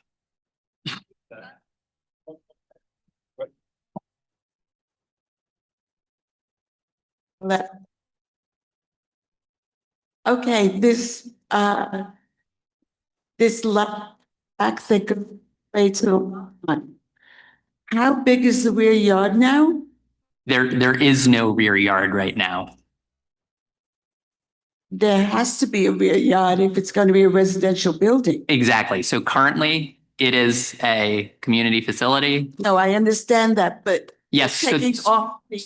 Okay, this left back second way to one. How big is the rear yard now? There is no rear yard right now. There has to be a rear yard if it's going to be a residential building. Exactly. So currently it is a community facility. No, I understand that, but Yes. So, taking off the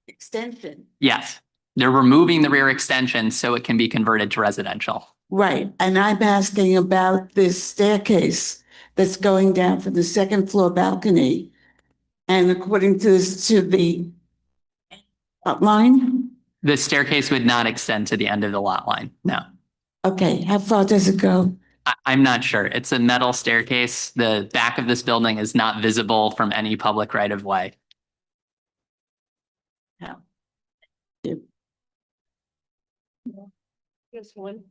extension. yes, they're removing the rear extension so it can be converted to residential. Right, and I'm asking about this staircase that's going down from the second floor balcony. And according to the outline, The staircase would not extend to the end of the lot line. No. okay, how far does it go? I'm not sure. It's a metal staircase. The back of this building is not visible from any public right of way. Just one.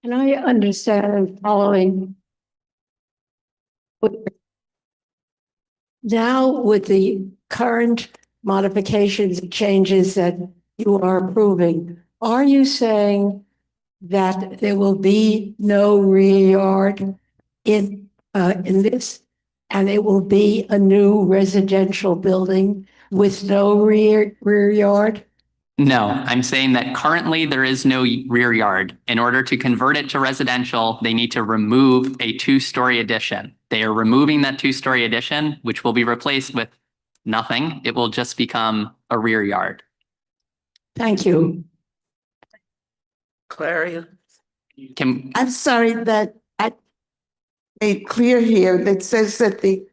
Can I understand following? Now with the current modifications and changes that you are approving, are you saying that there will be no rear yard in this? And it will be a new residential building with no rear yard? No, I'm saying that currently there is no rear yard. In order to convert it to residential, they need to remove a two-story addition. They are removing that two-story addition, which will be replaced with nothing. It will just become a rear yard. Thank you. Clary. I'm sorry that I made clear here that says that the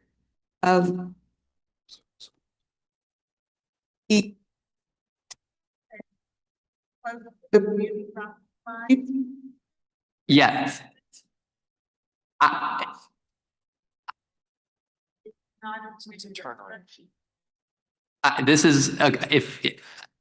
Yes. This is, if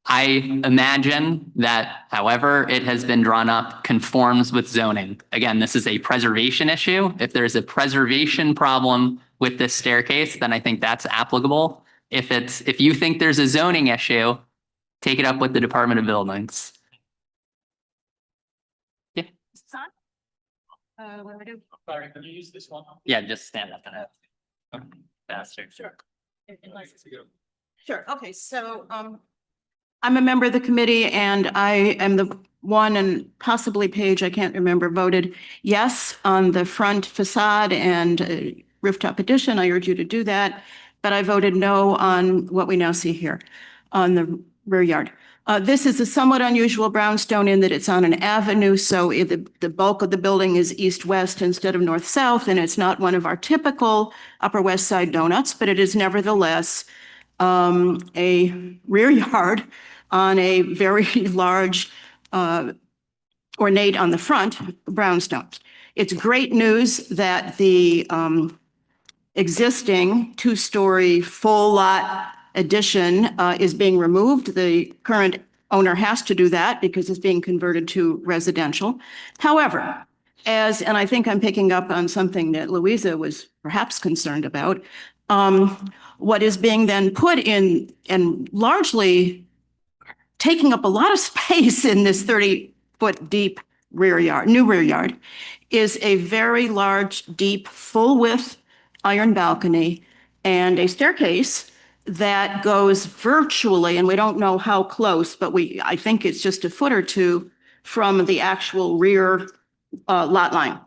I imagine that however it has been drawn up conforms with zoning. Again, this is a preservation issue. If there's a preservation problem with this staircase, then I think that's applicable. If you think there's a zoning issue, take it up with the Department of Buildings. Yeah. Sorry, can you use this one? Yeah, just stand up and faster. Sure. Sure. Okay, so I'm a member of the committee and I am the one and possibly Paige, I can't remember, voted yes on the front facade and rooftop addition. I urge you to do that. But I voted no on what we now see here on the rear yard. This is a somewhat unusual brownstone in that it's on an avenue, so the bulk of the building is east-west instead of north-south, and it's not one of our typical Upper West Side donuts, but it is nevertheless a rear yard on a very large ornate on the front brownstones. It's great news that the existing two-story full lot addition is being removed. The current owner has to do that because it's being converted to residential. However, and I think I'm picking up on something that Louisa was perhaps concerned about, what is being then put in and largely taking up a lot of space in this 30-foot deep new rear yard, is a very large, deep, full-width iron balcony and a staircase that goes virtually, and we don't know how close, but I think it's just a foot or two from the actual rear lot line.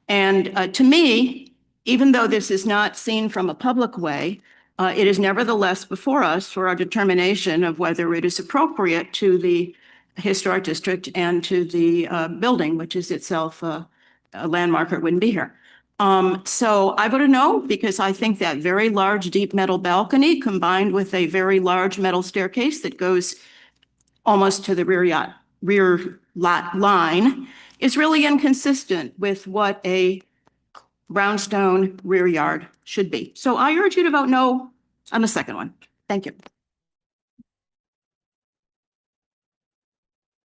And to me, even though this is not seen from a public way, it is nevertheless before us for our determination of whether it is appropriate to the historic district and to the building, which is itself a landmark or it wouldn't be here. So I voted no because I think that very large, deep metal balcony combined with a very large metal staircase that goes almost to the rear lot line is really inconsistent with what a brownstone rear yard should be. So I urge you to vote no on the second one. Thank you.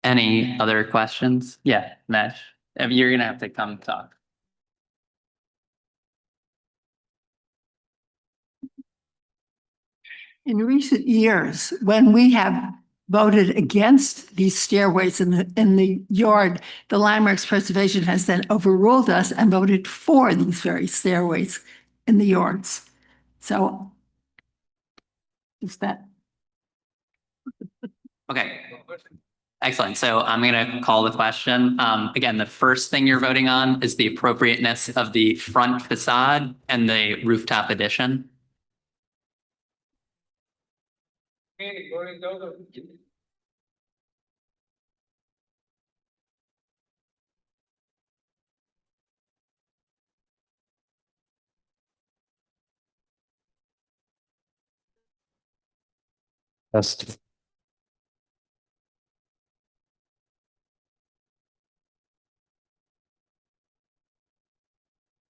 Any other questions? Yeah, Mesh, you're gonna have to come talk. In recent years, when we have voted against these stairways in the yard, the Landmarks Preservation has then overruled us and voted for these very stairways in the yards. So Is that? Okay. Excellent. So I'm going to call the question. Again, the first thing you're voting on is the appropriateness of the front facade and the rooftop addition. Okay, voting over. Test.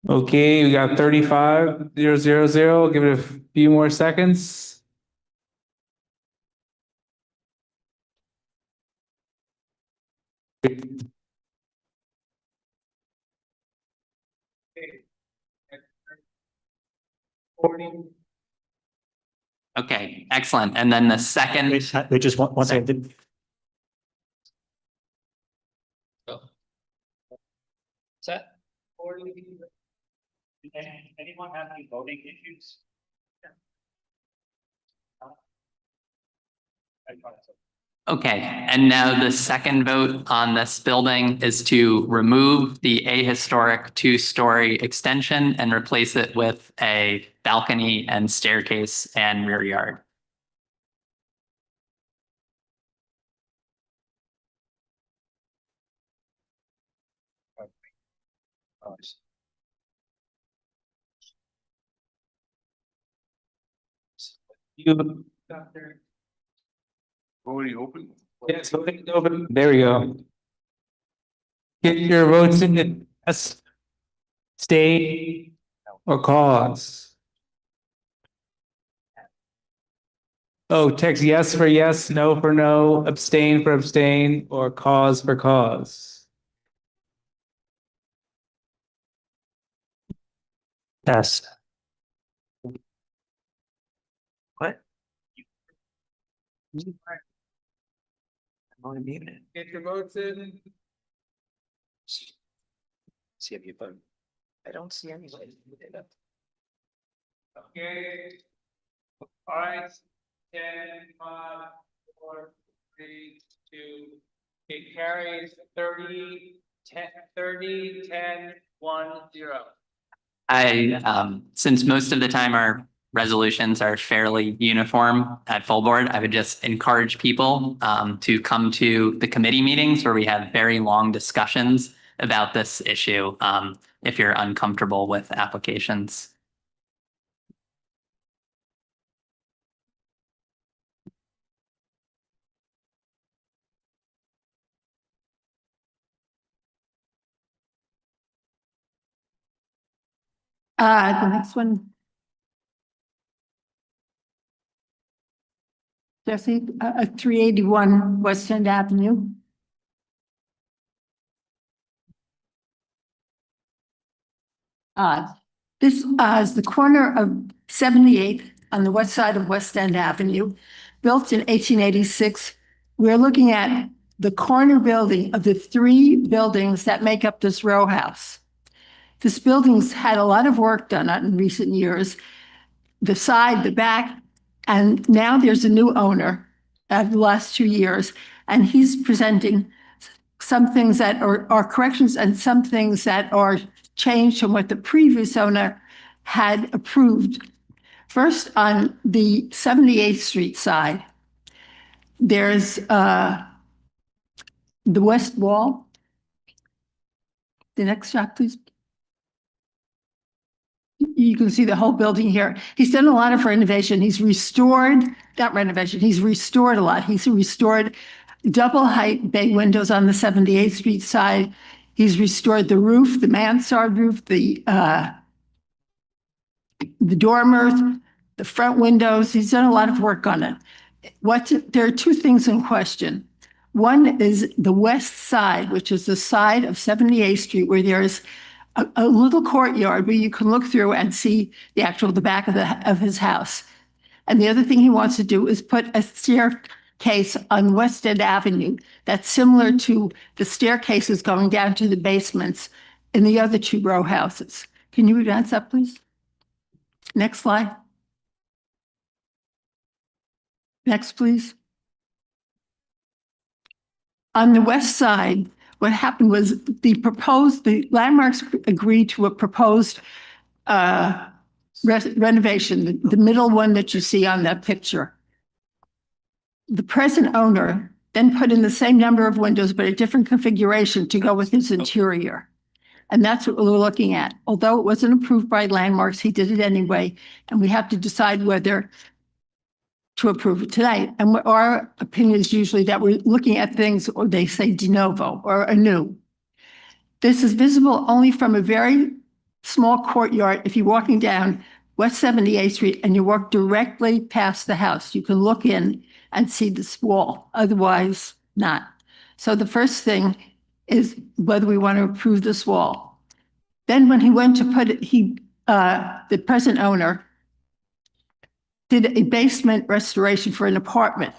Okay, we got 35,000. Give it a few more seconds. Okay, excellent. And then the second. Wait, just one second. Set. Anyone have any voting issues? Okay, and now the second vote on this building is to remove the ahistoric two-story extension and replace it with a balcony and staircase and rear yard. Voting open. Yes, voting open. There we go. Get your votes in the yes, stay, or cause. Oh, text yes for yes, no for no, abstain for abstain, or cause for cause. Test. What? I'm only muted. Get your votes in. See if you vote. I don't see anybody. Okay. 5, 10, 5, 4, 3, 2. It carries 30, 10, 30, 10, 1, 0. Since most of the time our resolutions are fairly uniform at full board, I would just encourage people to come to the committee meetings where we have very long discussions about this issue if you're uncomfortable with applications. The next one. Jesse, 381 West End Avenue. This is the corner of 78th on the west side of West End Avenue, built in 1886. We're looking at the corner building of the 3 buildings that make up this row house. This building's had a lot of work done on it in recent years, the side, the back, and now there's a new owner the last 2 years, and he's presenting some things that are corrections and some things that are changed from what the previous owner had approved. First, on the 78th Street side, there's the west wall. The next shot, please. You can see the whole building here. He's done a lot of renovation. He's restored, not renovation, he's restored a lot. He's restored double height bay windows on the 78th Street side. He's restored the roof, the mansard roof, the dormers, the front windows. He's done a lot of work on it. There are 2 things in question. One is the west side, which is the side of 78th Street, where there's a little courtyard where you can look through and see the back of his house. And the other thing he wants to do is put a staircase on West End Avenue that's similar to the staircases going down to the basements in the other 2 row houses. Can you advance up, please? Next slide. Next, please. On the west side, what happened was the landmarks agreed to a proposed renovation, the middle one that you see on that picture. The present owner then put in the same number of windows, but a different configuration to go with his interior. And that's what we're looking at. Although it wasn't approved by landmarks, he did it anyway. And we have to decide whether to approve it tonight. And our opinion is usually that we're looking at things, or they say de novo or anew. This is visible only from a very small courtyard. If you're walking down West 78th Street and you walk directly past the house, you can look in and see this wall, otherwise not. So the first thing is whether we want to approve this wall. Then when he went to put it, the present owner did a basement restoration for an apartment.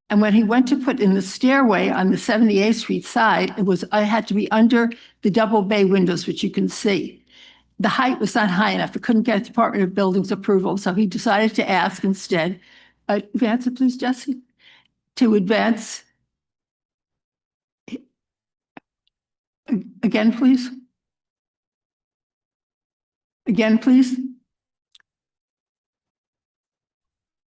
And when he went to put in the stairway on the 78th Street side, I had to be under the double bay windows, which you can see. The height was not high enough. It couldn't get Department of Buildings approval. So he decided to ask instead, advance it, please, Jesse, to advance. Again, please. Again, please.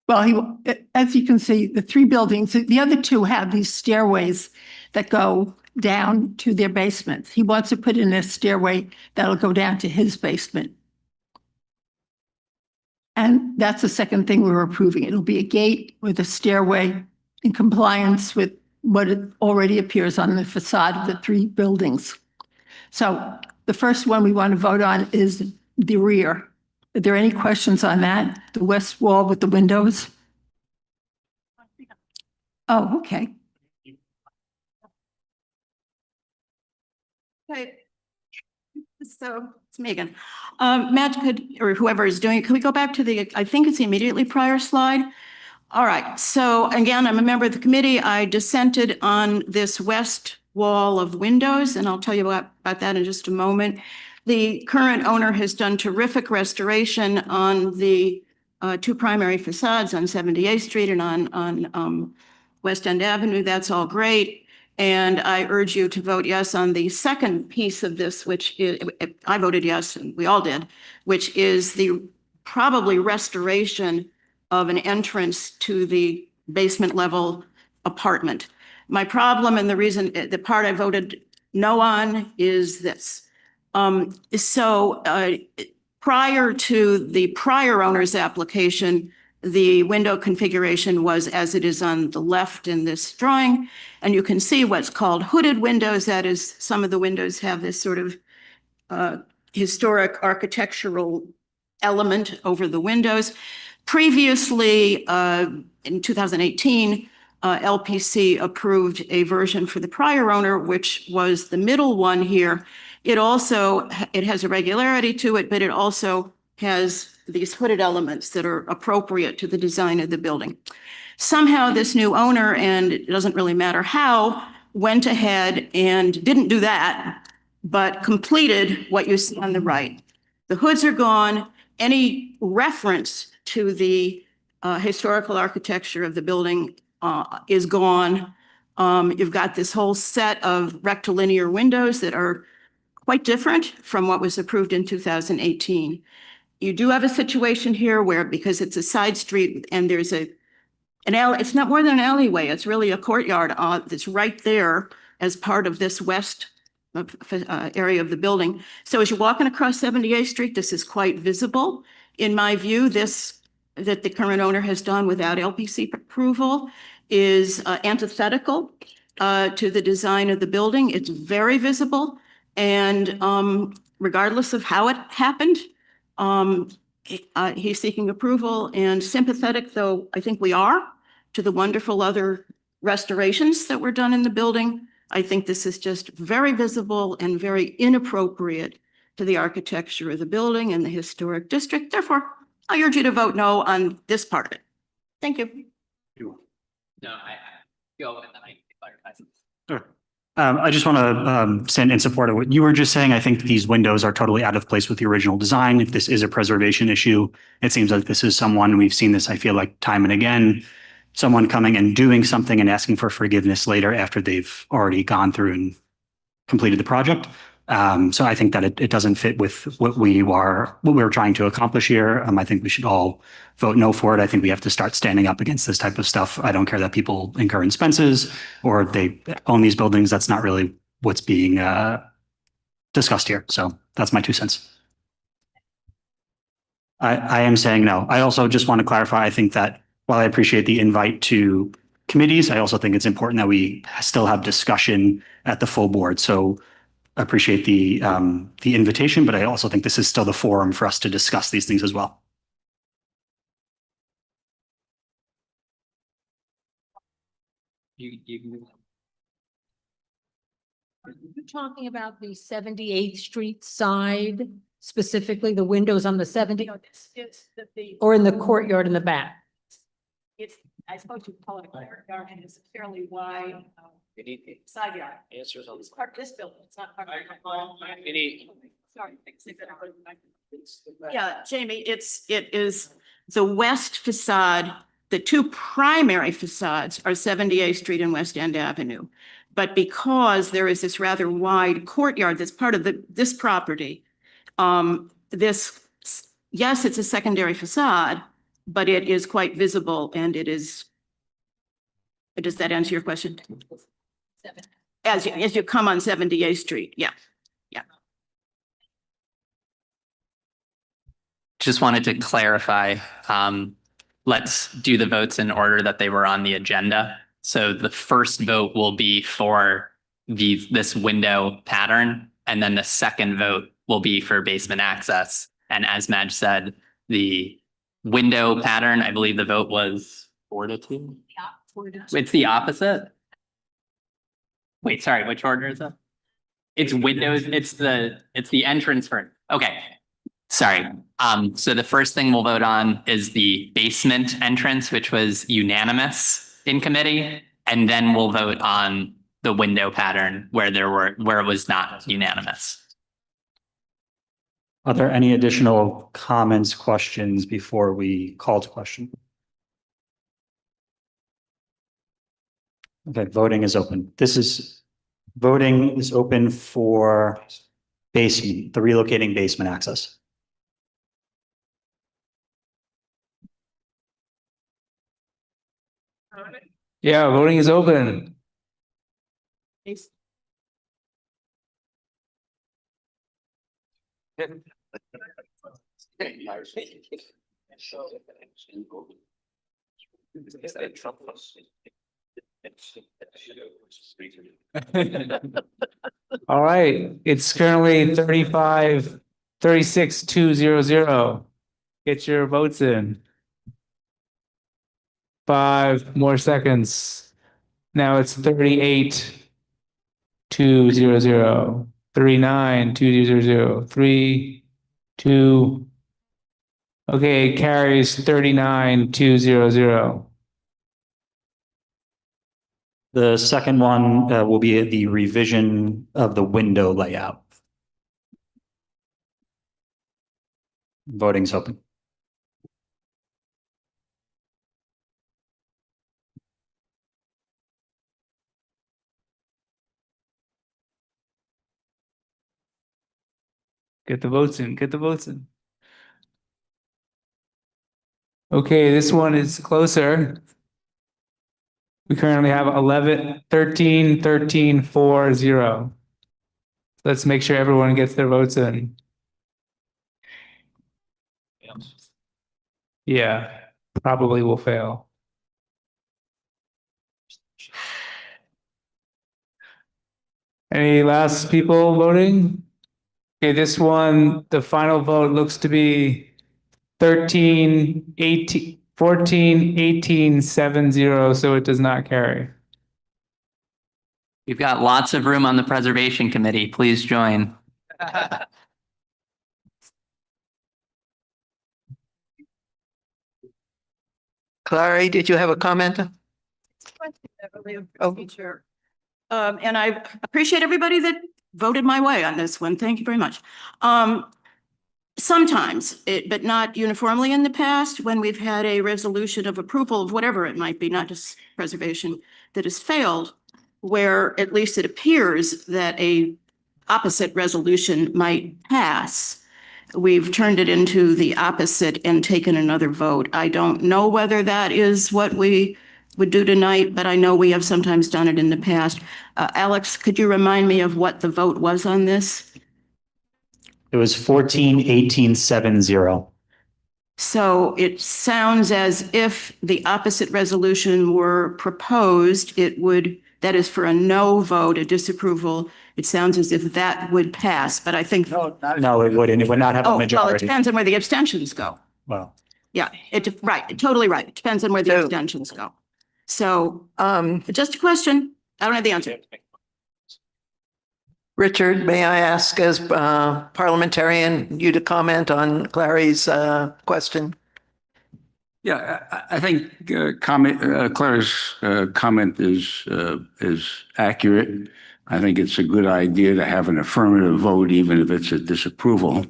Well, as you can see, the three buildings, the other two have these stairways that go down to their basements. He wants to put in a stairway that'll go down to his basement. And that's the second thing we're approving. It'll be a gate with a stairway in compliance with what it already appears on the facade of the three buildings. So the first one we want to vote on is the rear. Are there any questions on that? The west wall with the windows? Oh, okay. Okay. So it's Megan. Matt, or whoever is doing it, could we go back to I think it's the immediately prior slide? All right. So again, I'm a member of the committee. I dissented on this west wall of windows, and I'll tell you about that in just a moment. The current owner has done terrific restoration on the two primary facades on 78th Street and on West End Avenue. That's all great. And I urge you to vote yes on the second piece of this, which is, I voted yes, and we all did, which is the probably restoration of an entrance to the basement level apartment. My problem, and the reason, the part I voted no on, is this. Prior to the prior owner's application, the window configuration was as it is on the left in this drawing. And you can see what's called hooded windows. That is, some of the windows have this sort of historic architectural element over the windows. Previously, in 2018, LPC approved a version for the prior owner, which was the middle one here. It has irregularity to it, but it also has these hooded elements that are appropriate to the design of the building. Somehow this new owner, and it doesn't really matter how, went ahead and didn't do that, but completed what you see on the right. The hoods are gone. Any reference to the historical architecture of the building is gone. You've got this whole set of rectilinear windows that are quite different from what was approved in 2018. You do have a situation here where, because it's a side street and there's an alley, it's not more than an alleyway, it's really a courtyard that's right there as part of this west area of the building. So as you're walking across 78th Street, this is quite visible. In my view, this that the current owner has done without LPC approval is antithetical to the design of the building. It's very visible. And regardless of how it happened, he's seeking approval, and sympathetic though I think we are to the wonderful other restorations that were done in the building. I think this is just very visible and very inappropriate to the architecture of the building and the historic district. Therefore, I urge you to vote no on this part of it. Thank you. No, I go and then I clarify. Sure. I just want to stand in support of what you were just saying. I think these windows are totally out of place with the original design. If this is a preservation issue, it seems like this is someone, we've seen this, I feel like, time and again. someone coming and doing something and asking for forgiveness later after they've already gone through and completed the project. So I think that it doesn't fit with what we're trying to accomplish here. I think we should all vote no for it. I think we have to start standing up against this type of stuff. I don't care that people incur expenses or they own these buildings. That's not really what's being discussed here. So that's my 2 cents. I am saying no. I also just want to clarify, I think that while I appreciate the invite to committees, I also think it's important that we still have discussion at the full board. So I appreciate the invitation, but I also think this is still the forum for us to discuss these things as well. You're talking about the 78th Street side, specifically the windows on the 70, or in the courtyard in the back? It's, I suppose you call it a courtyard, and it's a fairly wide side yard. Answers on It's part of this building, it's not part of Sorry. Yeah, Jamie, it is the west facade. The 2 primary facades are 78th Street and West End Avenue. But because there is this rather wide courtyard that's part of this property, yes, it's a secondary facade, but it is quite visible and it is, does that answer your question? As you come on 78th Street, yeah. Just wanted to clarify, let's do the votes in order that they were on the agenda. So the first vote will be for this window pattern, and then the second vote will be for basement access. And as Madge said, the window pattern, I believe the vote was 4-2. It's the opposite. Wait, sorry, which order is it? It's windows, it's the entrance for, okay. Sorry. So the first thing we'll vote on is the basement entrance, which was unanimous in committee. And then we'll vote on the window pattern where it was not unanimous. Are there any additional comments, questions before we call to question? Okay, voting is open. Voting is open for basement, the relocating basement access. Yeah, voting is open. All right, it's currently 36,200. Get your votes in. 5 more seconds. Now it's 38,200. 39,200. 3, 2. Okay, carries 39,200. The second one will be the revision of the window layout. Voting's open. Get the votes in. Get the votes in. Okay, this one is closer. We currently have 13, 4, 0. Let's make sure everyone gets their votes in. Yeah, probably will fail. Any last people voting? Okay, this one, the final vote looks to be 13, 18, 14, 18, 7, 0, so it does not carry. You've got lots of room on the preservation committee. Please join. Clary, did you have a comment? And I appreciate everybody that voted my way on this one. Thank you very much. sometimes, but not uniformly in the past, when we've had a resolution of approval of whatever it might be, not just preservation, that has failed, where at least it appears that a opposite resolution might pass, we've turned it into the opposite and taken another vote. I don't know whether that is what we would do tonight, but I know we have sometimes done it in the past. Alex, could you remind me of what the vote was on this? It was 14-18-7-0. So it sounds as if the opposite resolution were proposed, it would, that is for a no vote, a disapproval. It sounds as if that would pass, but I think. No, it wouldn't. It would not have a majority. Well, it depends on where the abstentions go. Well, Yeah, right, totally right. It depends on where the abstentions go. So, just a question. I don't have the answer. Richard, may I ask as parliamentarian, you to comment on Clary's question? Yeah, I think Clara's comment is accurate. I think it's a good idea to have an affirmative vote, even if it's a disapproval.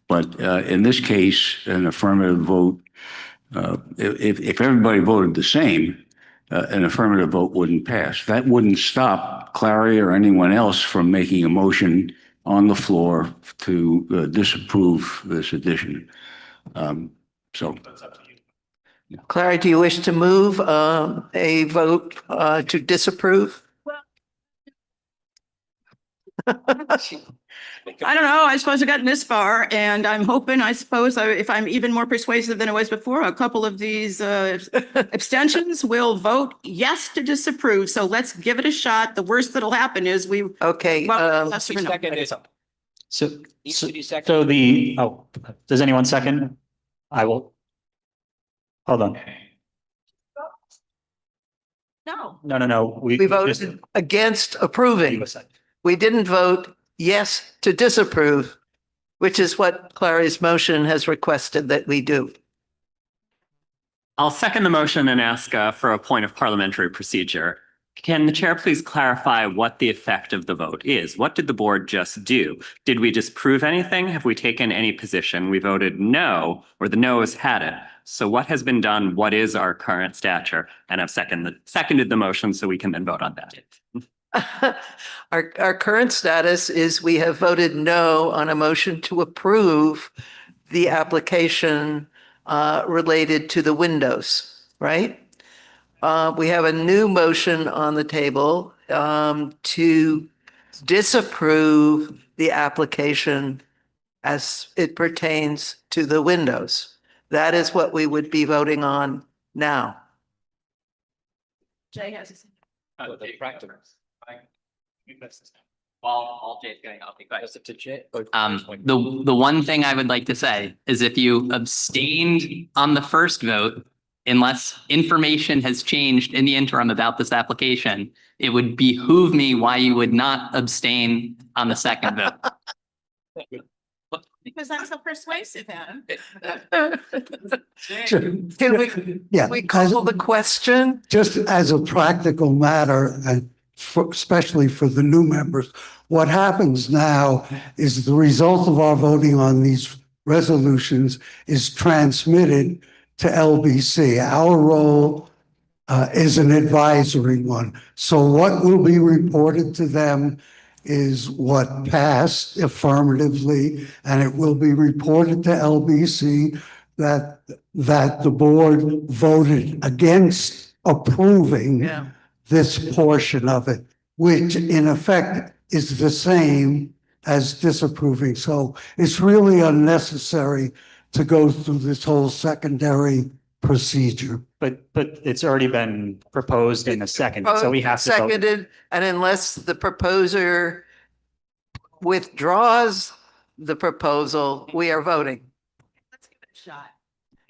But in this case, an affirmative vote, if everybody voted the same, an affirmative vote wouldn't pass. That wouldn't stop Clary or anyone else from making a motion on the floor to disapprove this addition. So. Clary, do you wish to move a vote to disapprove? I don't know. I suppose I've gotten this far, and I'm hoping, I suppose, if I'm even more persuasive than I was before, a couple of these abstentions will vote yes to disapprove. So let's give it a shot. The worst that'll happen is we. Okay. Yes or no. So does anyone second? I will. Hold on. No. No. We voted against approving. We didn't vote yes to disapprove, which is what Clary's motion has requested that we do. I'll second the motion and ask for a point of parliamentary procedure. Can the chair please clarify what the effect of the vote is? What did the board just do? Did we disapprove anything? Have we taken any position? We voted no, or the no's had it. So what has been done? What is our current stature? And I've seconded the motion so we can then vote on that. Our current status is we have voted no on a motion to approve the application related to the windows, right? We have a new motion on the table to disapprove the application as it pertains to the windows. That is what we would be voting on now. Jay has his. While Jay's getting out, the one thing I would like to say is if you abstained on the first vote, unless information has changed in the interim about this application, it would behoove me why you would not abstain on the second vote. Because I'm so persuasive, Adam. Can we call the question? Just as a practical matter, and especially for the new members, what happens now is the result of our voting on these resolutions is transmitted to LBC. Our role is an advisory one. So what will be reported to them is what passed affirmatively, and it will be reported to LBC that the board voted against approving this portion of it, which in effect is the same as disapproving. So it's really unnecessary to go through this whole secondary procedure. But it's already been proposed in a second, so we have to vote. Seconded, and unless the proposer withdraws the proposal, we are voting. Let's give it a shot.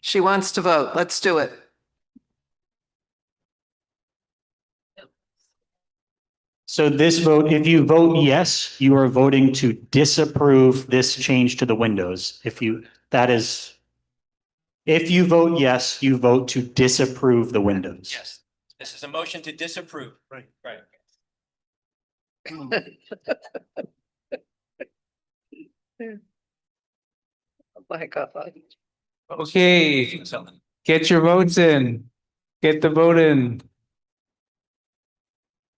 She wants to vote. Let's do it. So this vote, if you vote yes, you are voting to disapprove this change to the windows. If you vote yes, you vote to disapprove the windows. Yes, this is a motion to disapprove. Right. my God. Okay, get your votes in. Get the vote in.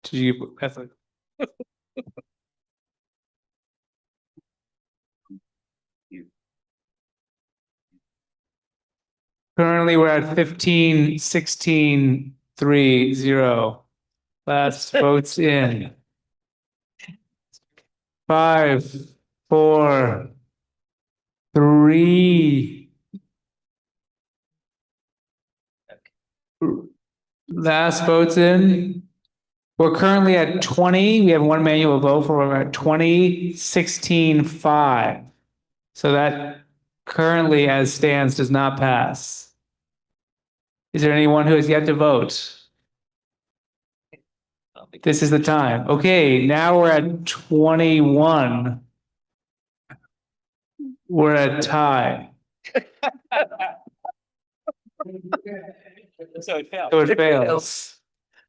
Did you? Currently, we're at 15, 16, 3, 0. Last votes in. 5, 4, 3. Last votes in. We're currently at 20. We have one manual vote for, we're at 20, 16, 5. So that currently as stands does not pass. Is there anyone who has yet to vote? This is the time. Okay, now we're at 21. We're at tie. So it fails. So it fails.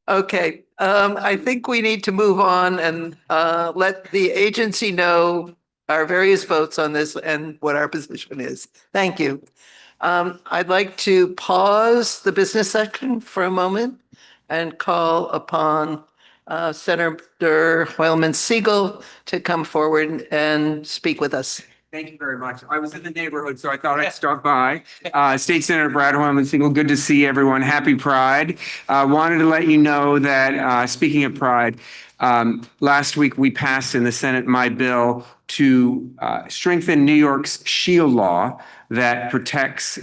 Okay, I think we need to move on and let the agency know our various votes on this and what our position is. Thank you. I'd like to pause the business section for a moment and call upon Senator Hoylman-Siegel to come forward and speak with us. Thank you very much. I was in the neighborhood, so I thought I'd stop by. State Senator Brad Hoylman-Siegel, good to see everyone. Happy Pride. Wanted to let you know that, speaking of Pride, last week we passed in the Senate my bill to strengthen New York's SHIELD law that protects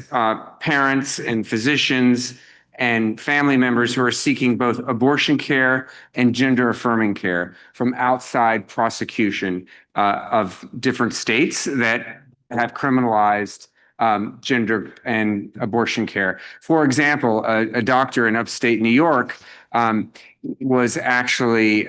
parents and physicians and family members who are seeking both abortion care and gender affirming care from outside prosecution of different states that have criminalized gender and abortion care. For example, a doctor in upstate New York was actually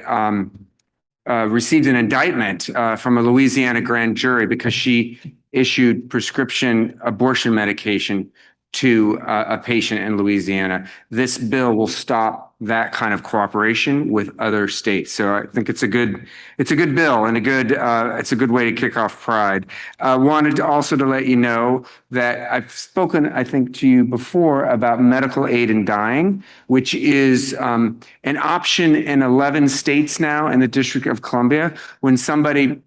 received an indictment from a Louisiana grand jury because she issued prescription abortion medication to a patient in Louisiana. This bill will stop that kind of cooperation with other states. So I think it's a good bill and it's a good way to kick off Pride. Wanted to also to let you know that I've spoken, I think, to you before about medical aid in dying, which is an option in 11 states now in the District of Columbia. When somebody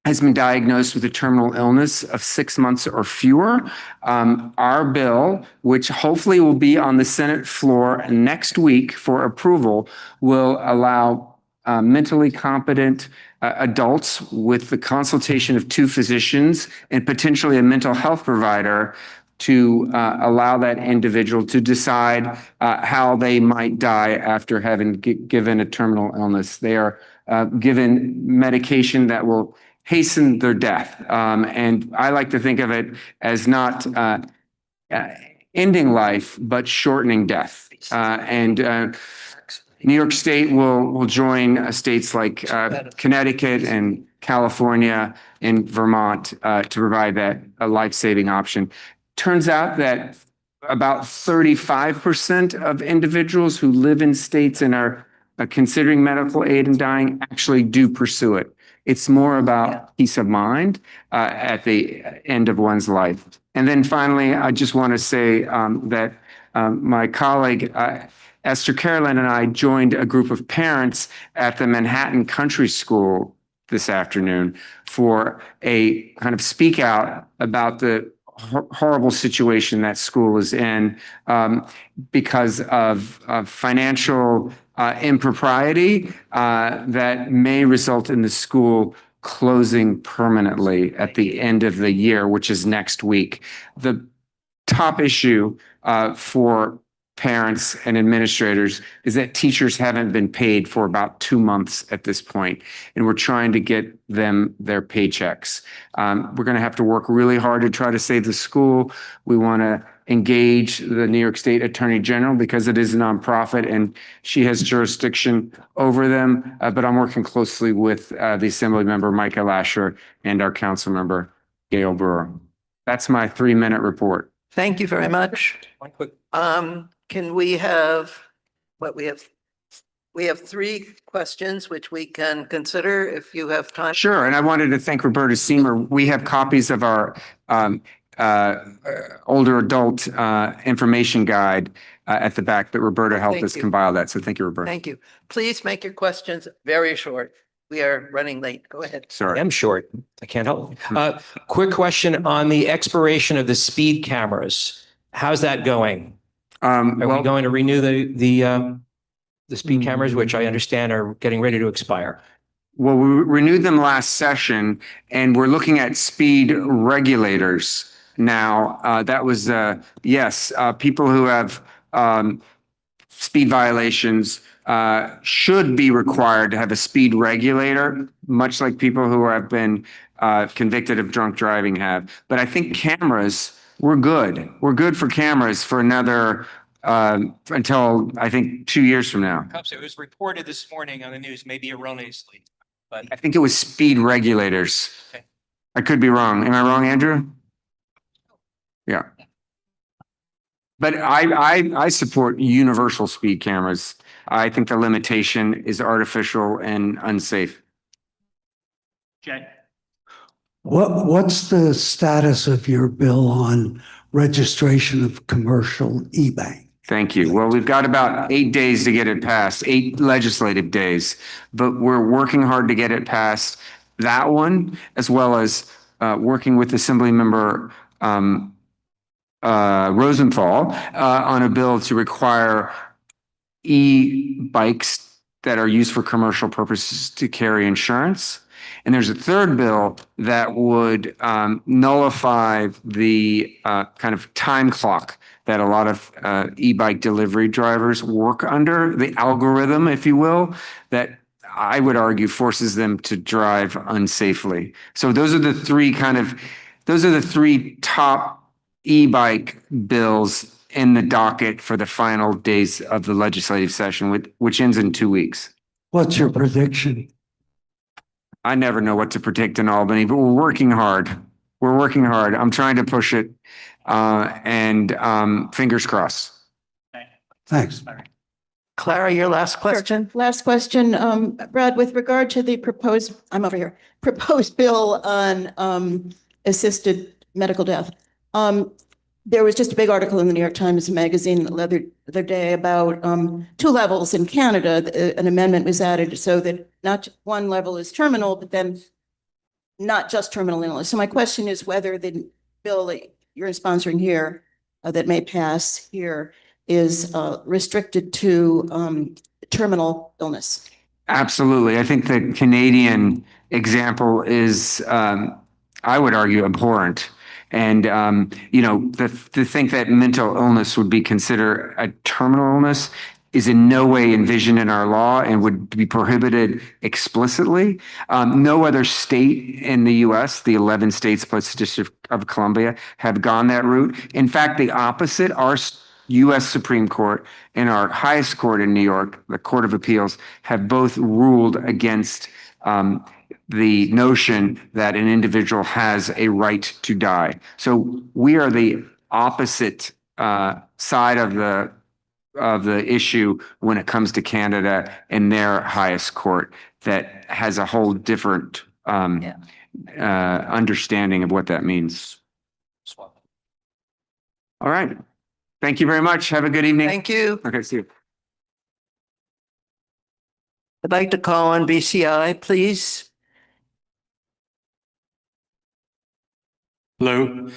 has been diagnosed with a terminal illness of 6 months or fewer. Our bill, which hopefully will be on the Senate floor next week for approval, will allow mentally competent adults with the consultation of 2 physicians and potentially a mental health provider to allow that individual to decide how they might die after having given a terminal illness. They are given medication that will hasten their death. And I like to think of it as not ending life, but shortening death. And New York State will join states like Connecticut and California and Vermont to provide that a life-saving option. Turns out that about 35% of individuals who live in states and are considering medical aid in dying actually do pursue it. It's more about peace of mind at the end of one's life. And then finally, I just want to say that my colleague, Esther Carolyn, and I joined a group of parents at the Manhattan Country School this afternoon for a kind of speak out about the horrible situation that school is in because of financial impropriety that may result in the school closing permanently at the end of the year, which is next week. The top issue for parents and administrators is that teachers haven't been paid for about 2 months at this point, and we're trying to get them their paychecks. We're going to have to work really hard to try to save the school. We want to engage the New York State Attorney General because it is a nonprofit and she has jurisdiction over them. But I'm working closely with the Assembly member, Michael Asche, and our council member, Gail Brewer. That's my 3-minute report. Thank you very much. One quick. Can we have, we have 3 questions which we can consider if you have time. Sure, and I wanted to thank Roberta Seamer. We have copies of our older adult information guide at the back, but Roberta helped Thank us you. compile that. So thank you, Roberta. Thank you. Please make your questions very short. We are running late. Go ahead. Sorry. I am short. I can't help. Quick question on the expiration of the speed cameras. How's that going? Are we going to renew the speed cameras, which I understand are getting ready to expire? Well, we renewed them last session, and we're looking at speed regulators now. That was, yes, people who have speed violations should be required to have a speed regulator, much like people who have been convicted of drunk driving have. But I think cameras, we're good. We're good for cameras for another, until I think 2 years from now. It was reported this morning on the news, maybe erroneously, but I think it was speed regulators. Okay. I could be wrong. Am I wrong, Andrew? Yeah. But I support universal speed cameras. I think the limitation is artificial and unsafe. Jay? What's the status of your bill on registration of commercial e-bank? Thank you. Well, we've got about 8 days to get it passed, 8 legislative days, but we're working hard to get it passed. That one, as well as working with Assemblymember Rosenthal on a bill to require e-bikes that are used for commercial purposes to carry insurance. And there's a third bill that would nullify the kind of time clock that a lot of e-bike delivery drivers work under, the algorithm, if you will, that I would argue forces them to drive unsafely. So those are the three top e-bike bills in the docket for the final days of the legislative session, which ends in 2 weeks. What's your prediction? I never know what to predict in Albany, but we're working hard. We're working hard. I'm trying to push it, and fingers crossed. Thanks. Clara, your last question? Last question, Brad, with regard to the proposed bill on assisted medical death. There was just a big article in the New York Times Magazine the other day about 2 levels in Canada. An amendment was added so that not one level is terminal, but then not just terminal illness. So my question is whether the bill that you're sponsoring here that may pass here is restricted to terminal illness. Absolutely. I think the Canadian example is, I would argue, abhorrent. And, to think that mental illness would be considered a terminal illness is in no way envisioned in our law and would be prohibited explicitly. No other state in the U.S., the 11 states plus the District of Columbia, have gone that route. In fact, the opposite, our U.S. Supreme Court and our highest court in New York, the Court of Appeals, have both ruled against the notion that an individual has a right to die. So we are the opposite side of the issue when it comes to Canada and their highest court that has a whole different understanding of what that means. All right. Thank you very much. Have a good evening. Thank you. Okay, see you. I'd like to call on BCI, please. Hello.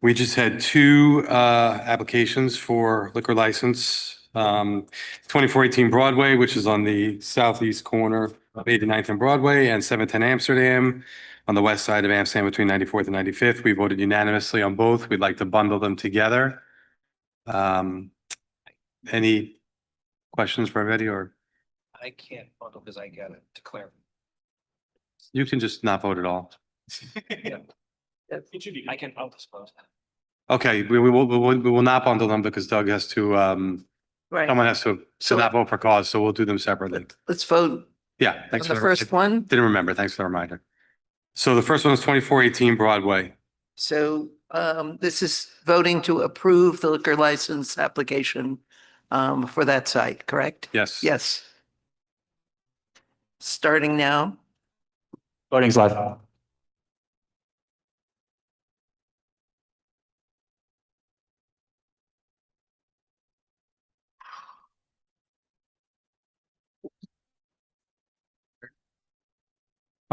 We just had 2 applications for liquor license. 2418 Broadway, which is on the southeast corner of 89th and Broadway, and 710 Amsterdam on the west side of Amsterdam between 94th and 95th. We voted unanimously on both. We'd like to bundle them together. Any questions for everybody, or? I can't bundle because I got to declare. You can just not vote at all. I can, I'll disclose that. Okay, we will not bundle them because Doug has to, Right. someone has to not vote for cause, so we'll do them separately. Let's vote Yeah, thanks on for the first one. Didn't remember. Thanks for the reminder. So the first one is 2418 Broadway. So this is voting to approve the liquor license application for that site, correct? Yes. Yes. Starting now. Voting's live.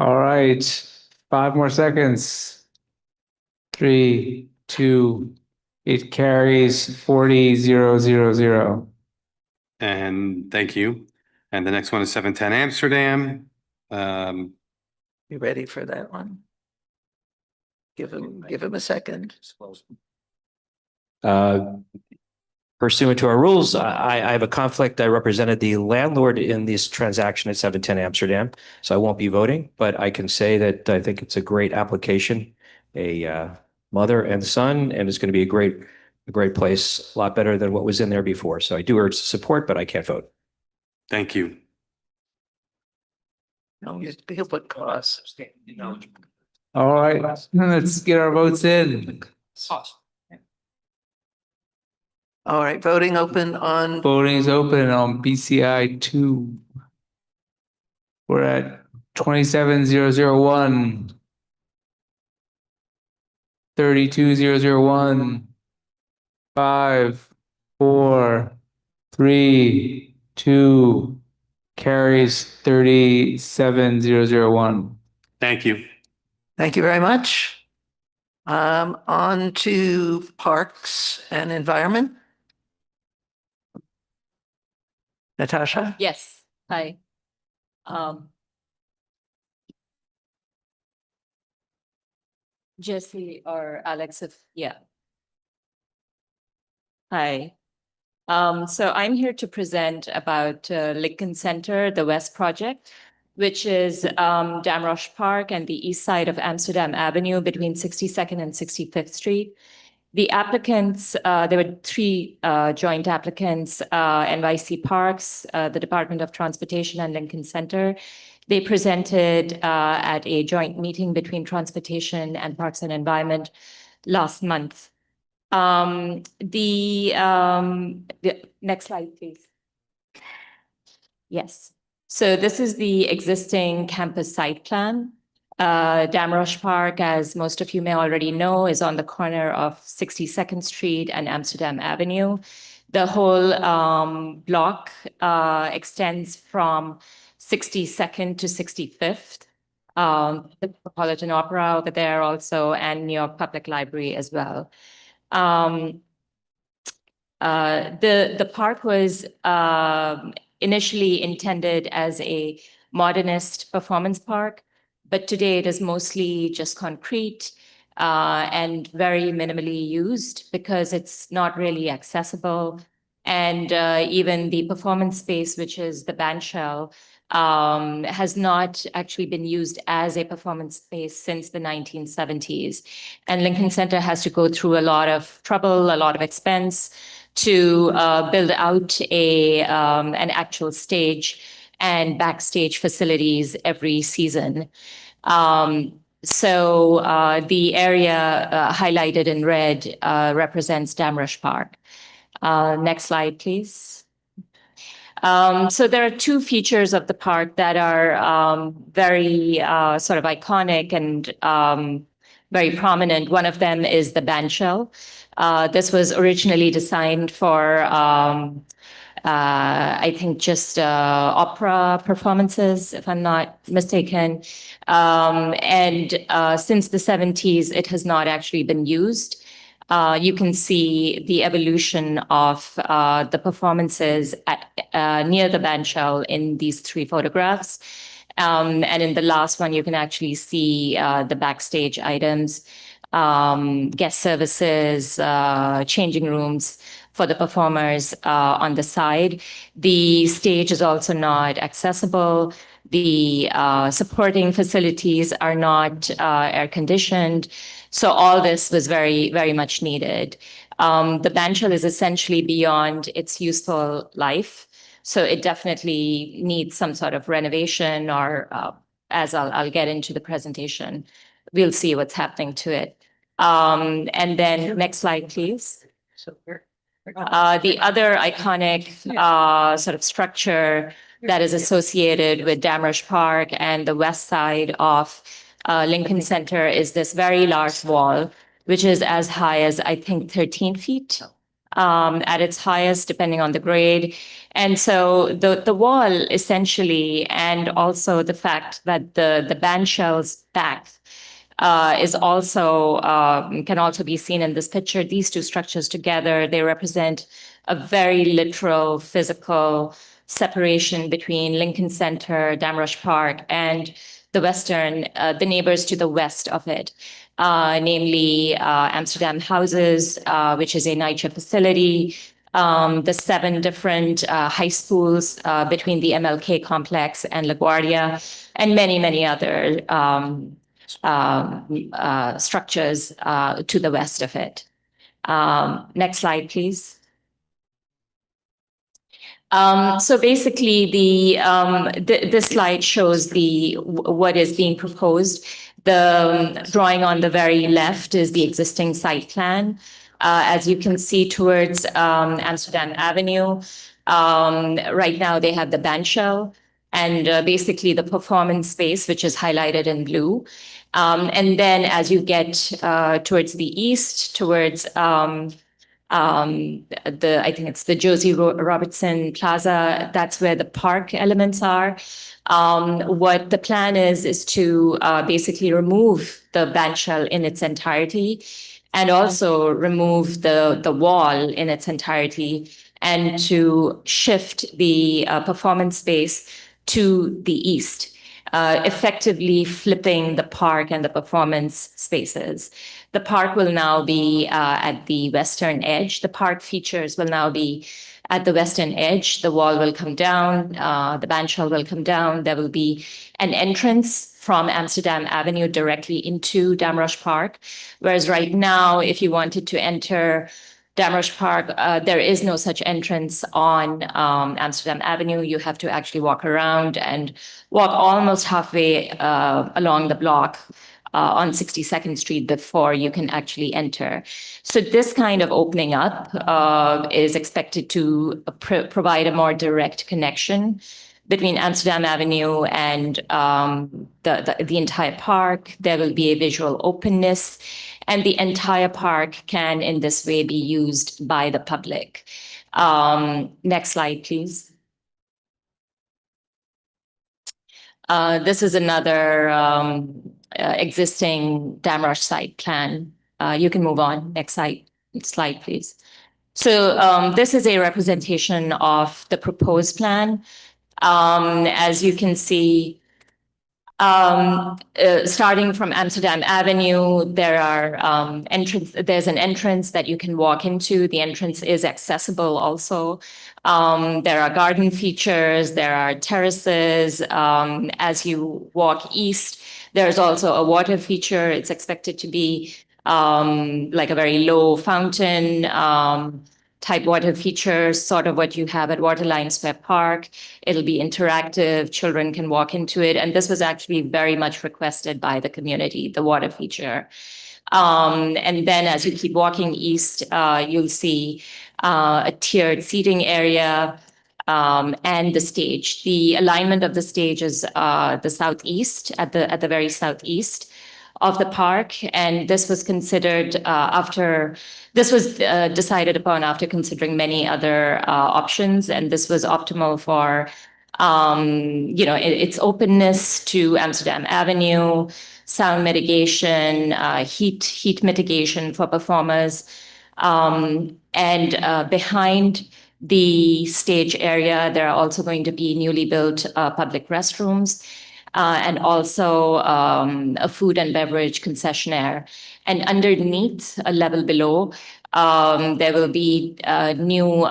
All right, 5 more seconds. 3, 2, it carries 40-0-0-0. And thank you. And the next one is 710 Amsterdam. You ready for that one? Give him a second. Pursuant to our rules, I have a conflict. I represented the landlord in this transaction at 710 Amsterdam, so I won't be voting, but I can say that I think it's a great application, a mother and son, and it's going to be a great place, a lot better than what was in there before. So I do urge support, but I can't vote. Thank you. No, he'll put costs. All right, let's get our votes in. All right, voting open on. Voting is open on BCI 2. We're at 27-0-0-1. 32-0-0-1. 5, 4, 3, 2, carries 37-0-0-1. Thank you. Thank you very much. On to Parks and Environment. Natasha? Yes, hi. Jesse or Alex, yeah. Hi. So I'm here to present about Lincoln Center, the West Project, which is Damrosch Park and the east side of Amsterdam Avenue between 62nd and 65th Street. The applicants, there were 3 joint applicants, NYC Parks, the Department of Transportation, and Lincoln Center. They presented at a joint meeting between Transportation and Parks and Environment last month. The next slide, please. Yes. So this is the existing campus site plan. Damrosch Park, as most of you may already know, is on the corner of 62nd Street and Amsterdam Avenue. The whole block extends from 62nd to 65th. The Metropolitan Opera over there also, and New York Public Library as well. The park was initially intended as a modernist performance park, but today it is mostly just concrete and very minimally used because it's not really accessible. And even the performance space, which is the bandshell, has not actually been used as a performance space since the 1970s. And Lincoln Center has to go through a lot of trouble, a lot of expense to build out an actual stage and backstage facilities every season. So the area highlighted in red represents Damrosch Park. Next slide, please. So there are 2 features of the park that are very sort of iconic and very prominent. One of them is the bandshell. This was originally designed for I think just opera performances, if I'm not mistaken. And since the 70s, it has not actually been used. You can see the evolution of the performances near the bandshell in these 3 photographs. And in the last one, you can actually see the backstage items, guest services, changing rooms for the performers on the side. The stage is also not accessible. The supporting facilities are not air conditioned. So all this was very, very much needed. The bandshell is essentially beyond its useful life. So it definitely needs some sort of renovation, or as I'll get into the presentation, we'll see what's happening to it. And then next slide, please. The other iconic sort of structure that is associated with Damrosch Park and the west side of Lincoln Center is this very large wall, which is as high as, I think, 13 feet. at its highest, depending on the grade. And so the wall essentially, and also the fact that the band shell's back is also can also be seen in this picture. These two structures together, they represent a very literal physical separation between Lincoln Center, Damrosch Park, and the the neighbors to the west of it, namely Amsterdam Houses, which is a night shift facility, the 7 different high schools between the MLK complex and LaGuardia, and many, many other structures to the west of it. Next slide, please. So basically, this slide shows what is being proposed. The drawing on the very left is the existing site plan. As you can see towards Amsterdam Avenue, right now they have the band shell and basically the performance space, which is highlighted in blue. And then as you get towards the east, towards I think it's the Josie Robertson Plaza, that's where the park elements are. What the plan is to basically remove the band shell in its entirety and also remove the wall in its entirety and to shift the performance space to the east, effectively flipping the park and the performance spaces. The park will now be at the western edge. The park features will now be at the western edge. The wall will come down, the band shell will come down. There will be an entrance from Amsterdam Avenue directly into Damrosch Park. Whereas right now, if you wanted to enter Damrosch Park, there is no such entrance on Amsterdam Avenue. You have to actually walk around and walk almost halfway along the block on 62nd Street before you can actually enter. So this kind of opening up is expected to provide a more direct connection between Amsterdam Avenue and the entire park. There will be a visual openness, and the entire park can in this way be used by the public. Next slide, please. This is another existing Damrosch site plan. You can move on. Next slide, please. So this is a representation of the proposed plan. As you can see, starting from Amsterdam Avenue, there's an entrance that you can walk into. The entrance is accessible also. There are garden features, there are terraces. As you walk east, there's also a water feature. It's expected to be like a very low fountain type water feature, sort of what you have at Waterline Square Park. It'll be interactive, children can walk into it. And this was actually very much requested by the community, the water feature. And then as you keep walking east, you'll see a tiered seating area and the stage. The alignment of the stage is the southeast, at the very southeast of the park. And this was considered decided upon after considering many other options. And this was optimal for, its openness to Amsterdam Avenue, sound mitigation, heat mitigation for performers. And behind the stage area, there are also going to be newly built public restrooms. And also a food and beverage concessionaire. And underneath, a level below, there will be new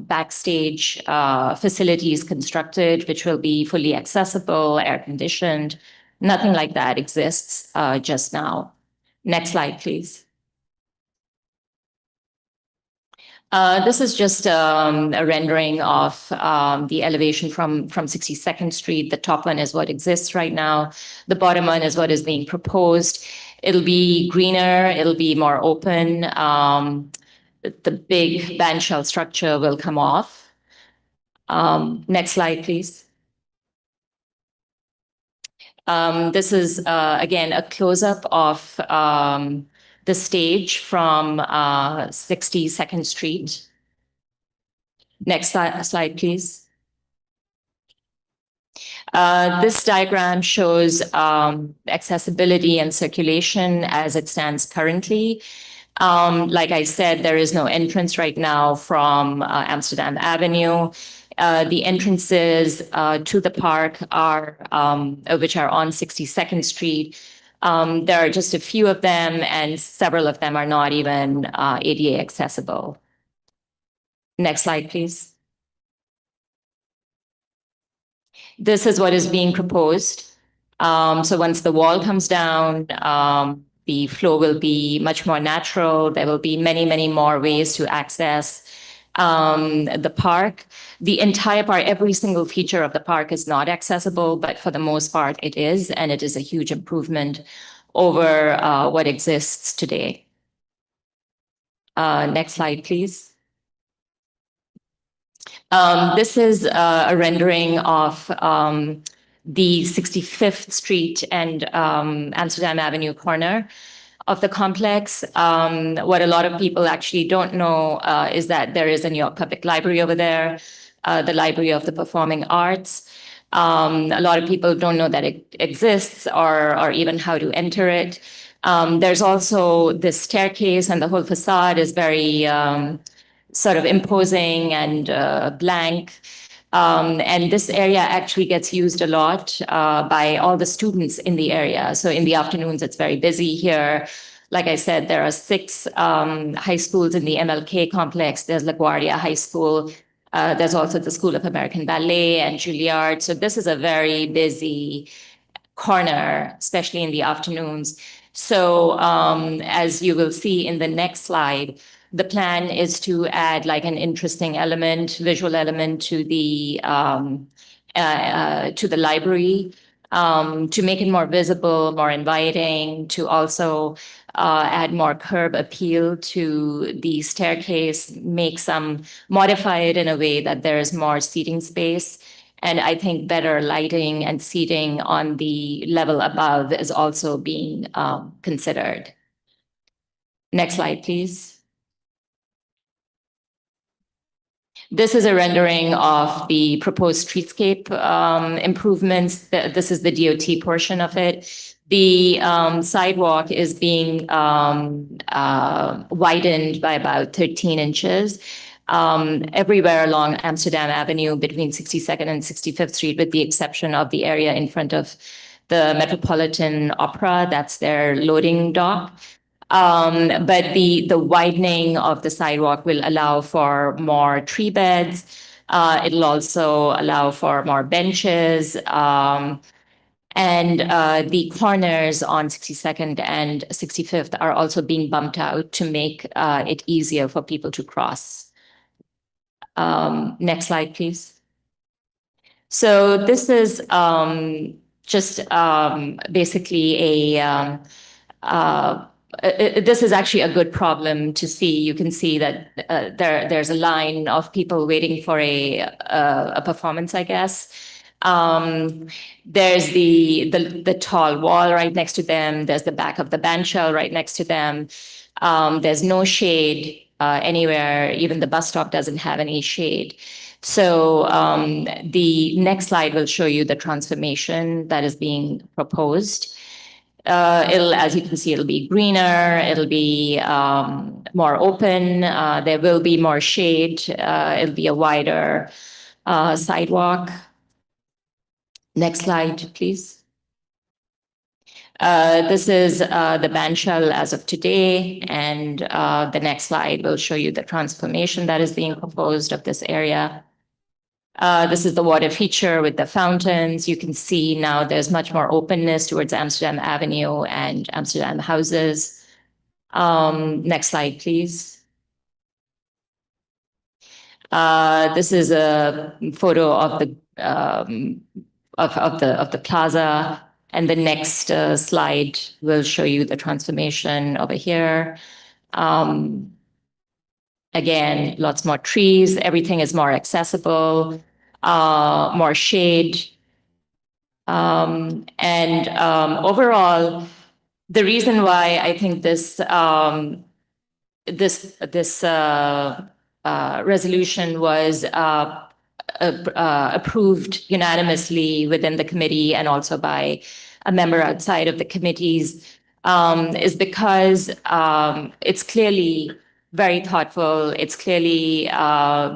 backstage facilities constructed, which will be fully accessible, air-conditioned. Nothing like that exists just now. Next slide, please. This is just a rendering of the elevation from 62nd Street. The top one is what exists right now. The bottom one is what is being proposed. It'll be greener. It'll be more open. The big band shell structure will come off. Next slide, please. This is, again, a close-up of the stage from 62nd Street. Next slide, please. This diagram shows accessibility and circulation as it stands currently. Like I said, there is no entrance right now from Amsterdam Avenue. The entrances to the park are, which are on 62nd Street. There are just a few of them, and several of them are not even ADA accessible. Next slide, please. This is what is being proposed. So once the wall comes down, the flow will be much more natural. There will be many, many more ways to access the park. The entire park, every single feature of the park is not accessible, but for the most part it is, and it is a huge improvement over what exists today. Next slide, please. This is a rendering of the 65th Street and Amsterdam Avenue corner of the complex. What a lot of people actually don't know is that there is a New York Public Library over there, the Library of the Performing Arts. A lot of people don't know that it exists or even how to enter it. There's also this staircase, and the whole facade is very sort of imposing and blank. And this area actually gets used a lot by all the students in the area. So in the afternoons, it's very busy here. Like I said, there are 6 high schools in the MLK complex. There's LaGuardia High School. There's also the School of American Ballet and Juilliard. So this is a very busy corner, especially in the afternoons. So as you will see in the next slide, the plan is to add like an interesting element, visual element to the library, to make it more visible, more inviting, to also add more curb appeal to the staircase, modify it in a way that there is more seating space. And I think better lighting and seating on the level above is also being considered. Next slide, please. This is a rendering of the proposed streetscape improvements. This is the DOT portion of it. The sidewalk is being widened by about 13 inches everywhere along Amsterdam Avenue between 62nd and 65th Street, with the exception of the area in front of the Metropolitan Opera. That's their loading dock. But the widening of the sidewalk will allow for more tree beds. It'll also allow for more benches. And the corners on 62nd and 65th are also being bumped out to make it easier for people to cross. Next slide, please. So this is just basically this is actually a good problem to see. You can see that there's a line of people waiting for a performance, I guess. There's the tall wall right next to them. There's the back of the bandshell right next to them. There's no shade anywhere. Even the bus stop doesn't have any shade. So the next slide will show you the transformation that is being proposed. As you can see, it'll be greener, it'll be more open, there will be more shade, it'll be a wider sidewalk. Next slide, please. This is the bandshell as of today, and the next slide will show you the transformation that is being proposed of this area. This is the water feature with the fountains. You can see now there's much more openness towards Amsterdam Avenue and Amsterdam houses. Next slide, please. This is a photo of the plaza, and the next slide will show you the transformation over here. Again, lots more trees, everything is more accessible, more shade. And overall, the reason why I think this resolution was approved unanimously within the committee and also by a member outside of the committees is because it's clearly very thoughtful. It's clearly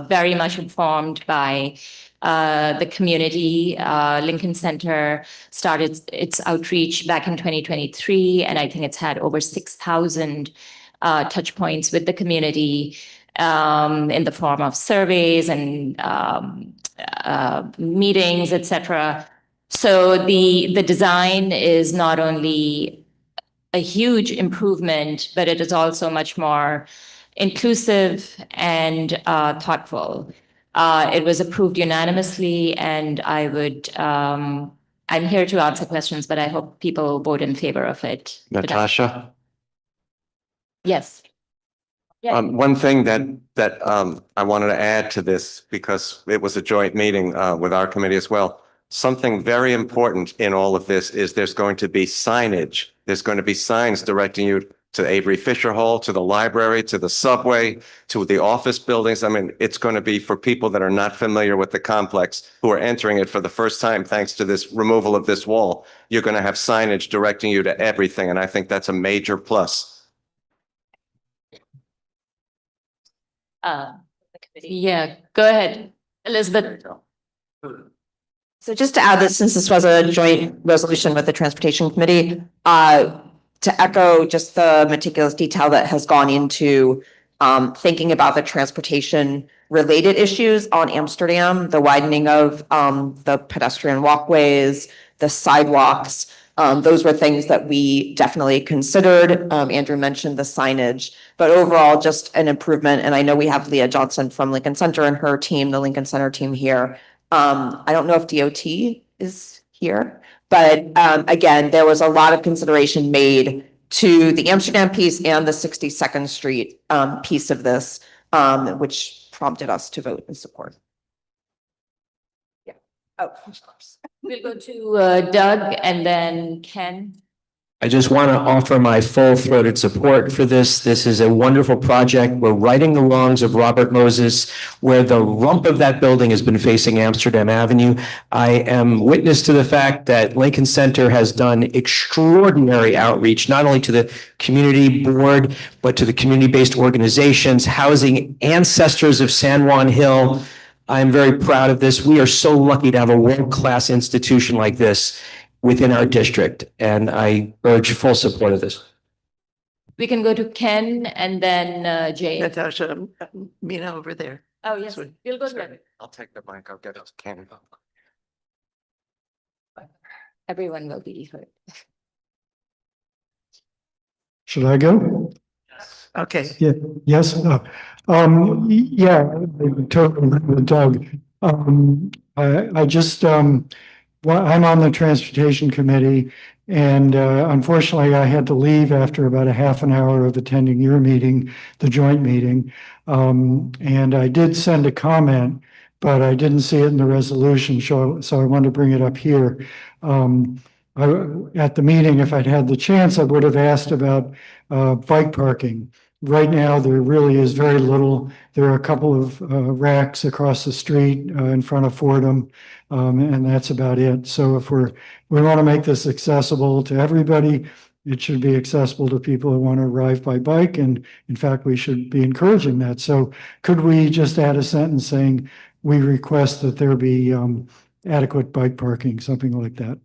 very much informed by the community. Lincoln Center started its outreach back in 2023, and I think it's had over 6,000 touch points with the community in the form of surveys and meetings, etc. So the design is not only a huge improvement, but it is also much more inclusive and thoughtful. It was approved unanimously, and I'm here to answer questions, but I hope people vote in favor of it. Natasha? Yes. Yeah. One thing that I wanted to add to this, because it was a joint meeting with our committee as well. Something very important in all of this is there's going to be signage. There's going to be signs directing you to Avery Fisher Hall, to the library, to the subway, to the office buildings. I mean, it's going to be for people that are not familiar with the complex, who are entering it for the first time, thanks to this removal of this wall. You're going to have signage directing you to everything, and I think that's a major plus. Yeah, go ahead, Elizabeth. So just to add that since this was a joint resolution with the Transportation Committee, to echo just the meticulous detail that has gone into thinking about the transportation related issues on Amsterdam, the widening of the pedestrian walkways, the sidewalks. Those were things that we definitely considered. Andrew mentioned the signage, but overall just an improvement. And I know we have Leah Johnson from Lincoln Center and her team, the Lincoln Center team here. I don't know if DOT is here, but again, there was a lot of consideration made to the Amsterdam piece and the 62nd Street piece of this, which prompted us to vote in support. Yeah. Oh, of course. We'll go to Doug and then Ken. I just want to offer my full-throated support for this. This is a wonderful project. We're righting the wrongs of Robert Moses, where the rump of that building has been facing Amsterdam Avenue. I am witness to the fact that Lincoln Center has done extraordinary outreach, not only to the community board, but to the community-based organizations, housing ancestors of San Juan Hill. I'm very proud of this. We are so lucky to have a world-class institution like this within our district, and I urge full support of this. We can go to Ken and then Jay. Natasha, Minna over there. Oh, yes, we'll go there. I'll take the mic. I'll get it to Ken. Everyone will be heard. Should I go? Okay. Yeah, yes. Yeah, I totally agree with Doug. I just, well, I'm on the Transportation Committee, and unfortunately, I had to leave after about a half an hour of attending your meeting, the joint meeting. And I did send a comment, but I didn't see it in the resolution, so I wanted to bring it up here. At the meeting, if I'd had the chance, I would have asked about bike parking. Right now, there really is very little. There are a couple of racks across the street in front of Fordham, and that's about it. So if we want to make this accessible to everybody, it should be accessible to people who want to arrive by bike. And in fact, we should be encouraging that. So could we just add a sentence saying we request that there be adequate bike parking, something like that?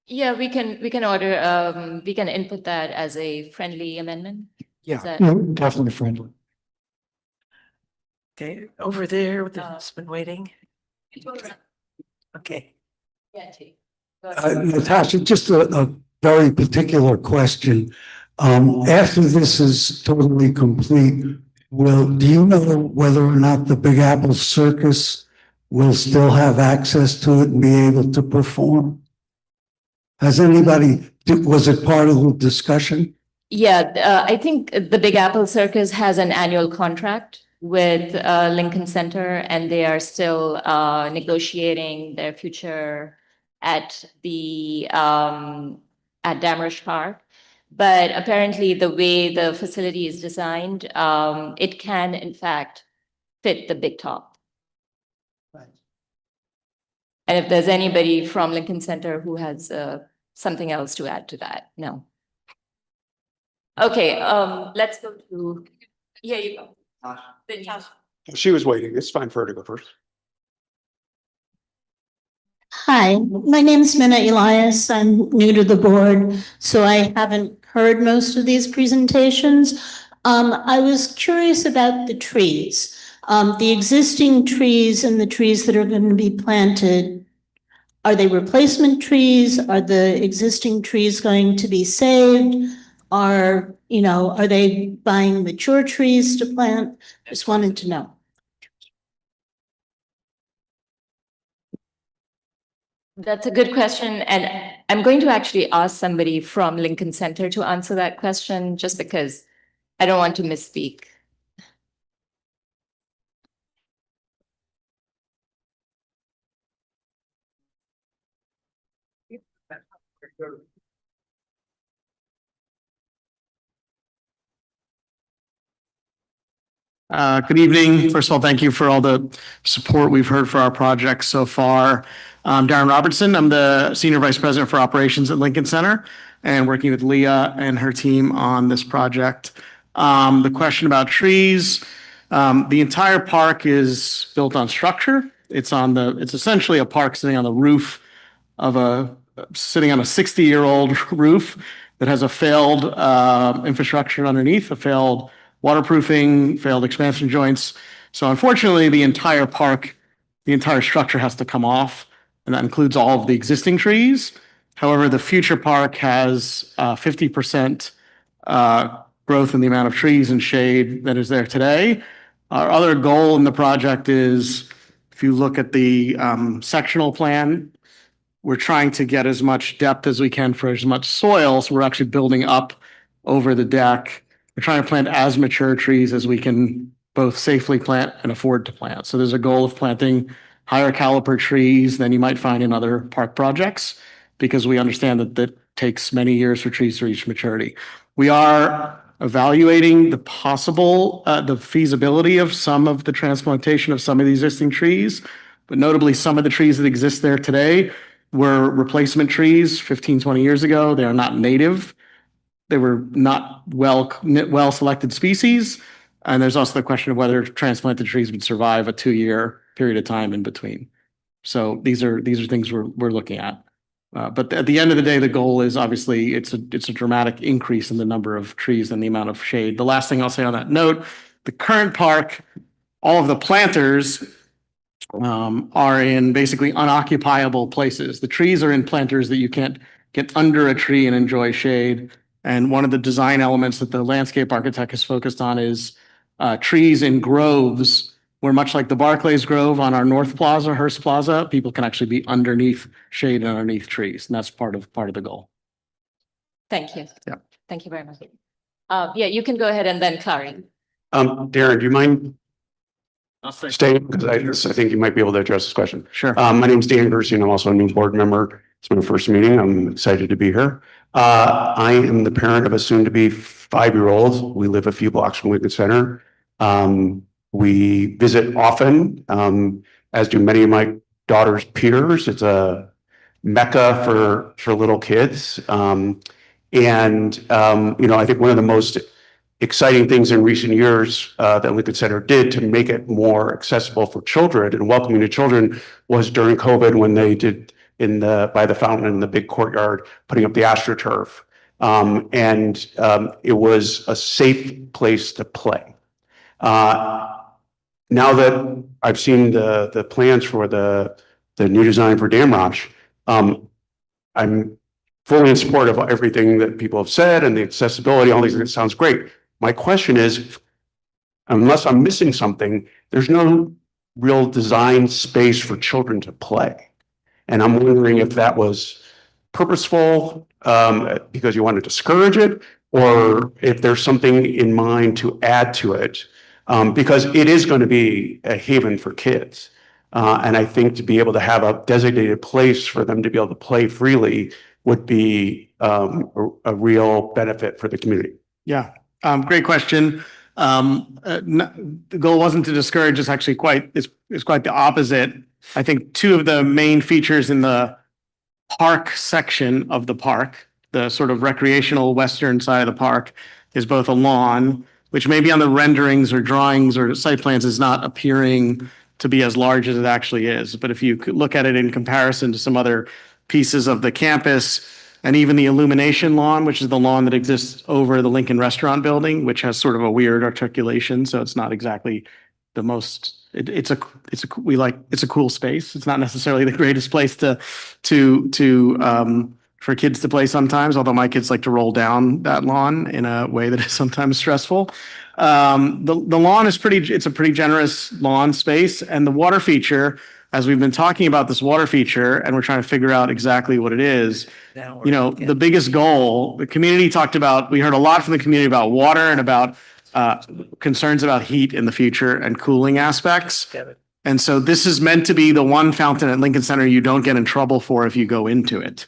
Yeah, we can input that as a friendly amendment. Yeah, definitely friendly. Okay, over there with the husband waiting. Okay. Yeah, Natasha, just a very particular question. After this is totally complete, do you know whether or not the Big Apple Circus will still have access to it and be able to perform? Was it part of the discussion? Yeah, I think the Big Apple Circus has an annual contract with Lincoln Center, and they are still negotiating their future at Damrush Park. But apparently the way the facility is designed, it can in fact fit the big top. And if there's anybody from Lincoln Center who has something else to add to that, no. Okay, let's go to, here you go. She was waiting. It's fine for her to go first. Hi, my name's Minna Elias. I'm new to the board, so I haven't heard most of these presentations. I was curious about the trees. The existing trees and the trees that are going to be planted, are they replacement trees? Are the existing trees going to be saved? Are they buying mature trees to plant? Just wanted to know. That's a good question. And I'm going to actually ask somebody from Lincoln Center to answer that question, just because I don't want to misspeak. Good evening. First of all, thank you for all the support we've heard for our project so far. I'm Darren Robertson. I'm the Senior Vice President for Operations at Lincoln Center and working with Leah and her team on this project. The question about trees, the entire park is built on structure. It's essentially a park sitting on the roof of sitting on a 60-year-old roof that has a failed infrastructure underneath, a failed waterproofing, failed expansion joints. So unfortunately, the entire park, the entire structure has to come off, and that includes all of the existing trees. However, the future park has 50% growth in the amount of trees and shade that is there today. Our other goal in the project is, if you look at the sectional plan, we're trying to get as much depth as we can for as much soil. So we're actually building up over the deck. We're trying to plant as mature trees as we can both safely plant and afford to plant. So there's a goal of planting higher caliber trees than you might find in other park projects, because we understand that that takes many years for trees to reach maturity. We are evaluating the feasibility of some of the transplantation of some of the existing trees, but notably some of the trees that exist there today were replacement trees 15, 20 years ago. They are not native. They were not well selected species. And there's also the question of whether transplanted trees would survive a 2-year period of time in between. So these are things we're looking at. But at the end of the day, the goal is obviously it's a dramatic increase in the number of trees and the amount of shade. The last thing I'll say on that note, the current park, all of the planters are in basically unoccupiable places. The trees are in planters that you can't get under a tree and enjoy shade. And one of the design elements that the landscape architect has focused on is trees in groves, where much like the Barclays Grove on our North Plaza, Hearst Plaza, people can actually be underneath shade and underneath trees. And that's part of the goal. Thank you. Yeah. Thank you very much. Yeah, you can go ahead and then Carey. Darren, do you mind staying? Because I think you might be able to address this question. Sure. My name's Dan Gersi, and I'm also a new board member. It's my first meeting. I'm excited to be here. I am the parent of a soon-to-be 5-year-old. We live a few blocks from Lincoln Center. We visit often, as do many of my daughter's peers. It's a mecca for little kids. I think one of the most exciting things in recent years that Lincoln Center did to make it more accessible for children and welcoming to children was during COVID, when they did by the fountain in the big courtyard, putting up the AstroTurf. It was a safe place to play. Now that I've seen the plans for the new design for Damrosch, I'm fully in support of everything that people have said, and the accessibility, all these things. It sounds great. My question is, unless I'm missing something, there's no real design space for children to play. And I'm wondering if that was purposeful because you want to discourage it, or if there's something in mind to add to it, because it is going to be a haven for kids. And I think to be able to have a designated place for them to be able to play freely would be a real benefit for the community? Yeah, great question. The goal wasn't to discourage, it's actually it's quite the opposite. I think two of the main features in the park section of the park, the sort of recreational western side of the park, is both a lawn, which maybe on the renderings or drawings or site plans is not appearing to be as large as it actually is. But if you could look at it in comparison to some other pieces of the campus, and even the illumination lawn, which is the lawn that exists over the Lincoln Restaurant Building, which has sort of a weird articulation, so it's not exactly the most. It's a cool space. It's not necessarily the greatest place for kids to play sometimes. Although my kids like to roll down that lawn in a way that is sometimes stressful. The lawn is it's a pretty generous lawn space, and the water feature. As we've been talking about this water feature and we're trying to figure out exactly what it is, the biggest goal, the community talked about, we heard a lot from the community about water and about concerns about heat in the future and cooling aspects. And so this is meant to be the one fountain at Lincoln Center you don't get in trouble for if you go into it.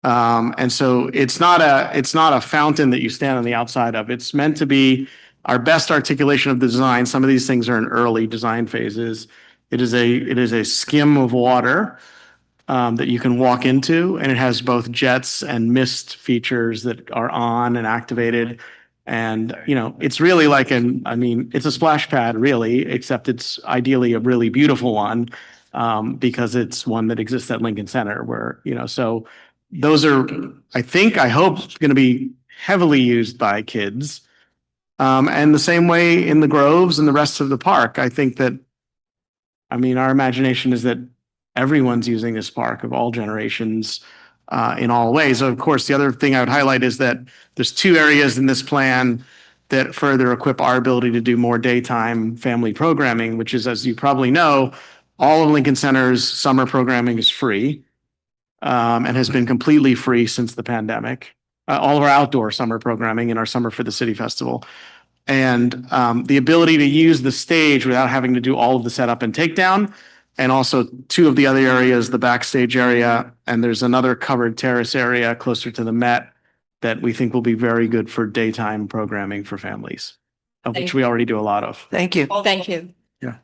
And so it's not a fountain that you stand on the outside of. It's meant to be our best articulation of the design. Some of these things are in early design phases. It is a skim of water that you can walk into, and it has both jets and mist features that are on and activated. And, it's really like it's a splash pad really, except it's ideally a really beautiful one because it's one that exists at Lincoln Center where, so those are, I hope going to be heavily used by kids. And the same way in the groves and the rest of the park. I think that our imagination is that everyone's using this park of all generations in all ways. Of course, the other thing I would highlight is that there's two areas in this plan that further equip our ability to do more daytime family programming, which is, as you probably know, all of Lincoln Center's summer programming is free and has been completely free since the pandemic. All of our outdoor summer programming and our Summer for the City Festival. And the ability to use the stage without having to do all of the setup and takedown. And also two of the other areas, the backstage area, and there's another covered terrace area closer to the Met that we think will be very good for daytime programming for families, of which we already do a lot of. Thank you. Thank you.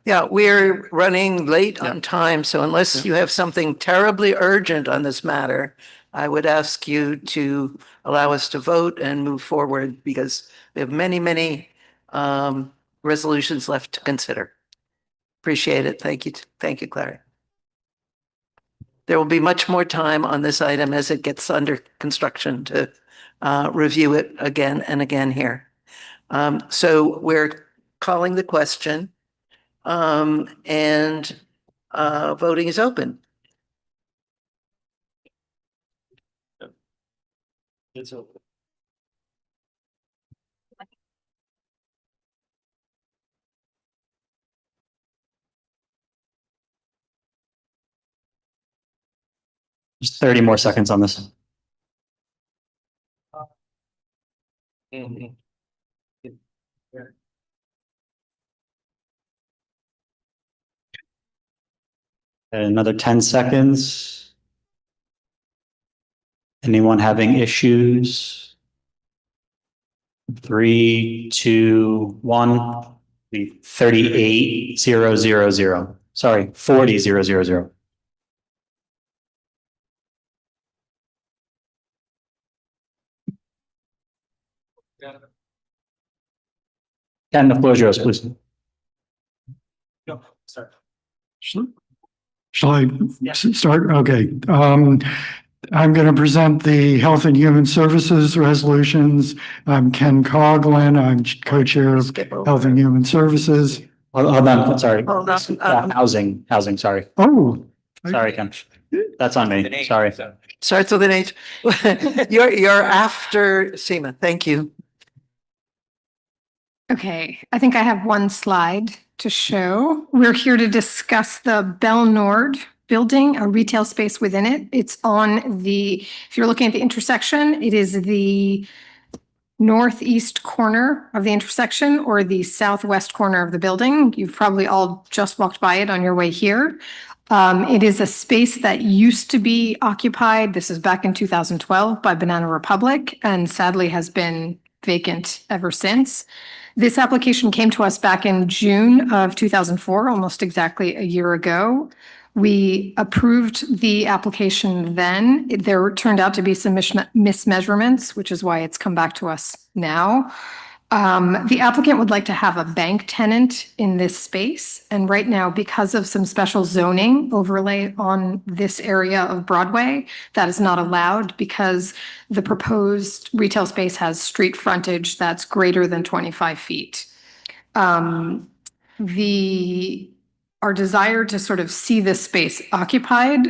Yeah, we're running late on time, so unless you have something terribly urgent on this matter, I would ask you to allow us to vote and move forward because we have many, many resolutions left to consider. Appreciate it. Thank you. Thank you, Clary. There will be much more time on this item as it gets under construction to review it again and again here. So we're calling the question and voting is open. It's open. Just 30 more seconds on this. And another 10 seconds. Anyone having issues? 3, 2, 1. 38,000. Sorry, 40,000. Ken, the floor is yours, please. Go, start. Shall I start? Okay. I'm going to present the Health and Human Services resolutions. I'm Ken Coughlin. I'm co-chair of Health and Human Services. Hold on, sorry. Hold on. Housing, sorry. Oh. Sorry, Ken. That's on me. Sorry. Starts with an H. You're after Seema. Thank you. Okay, I think I have one slide to show. We're here to discuss the Bell Nord building, a retail space within it. It's on if you're looking at the intersection, it is the northeast corner of the intersection or the southwest corner of the building. You've probably all just walked by it on your way here. It is a space that used to be occupied, this is back in 2012, by Banana Republic, and sadly has been vacant ever since. This application came to us back in June of 2004, almost exactly a year ago. We approved the application then. There turned out to be some mismeasurements, which is why it's come back to us now. The applicant would like to have a bank tenant in this space. And right now, because of some special zoning overlay on this area of Broadway, that is not allowed because the proposed retail space has street frontage that's greater than 25 feet. Our desire to sort of see this space occupied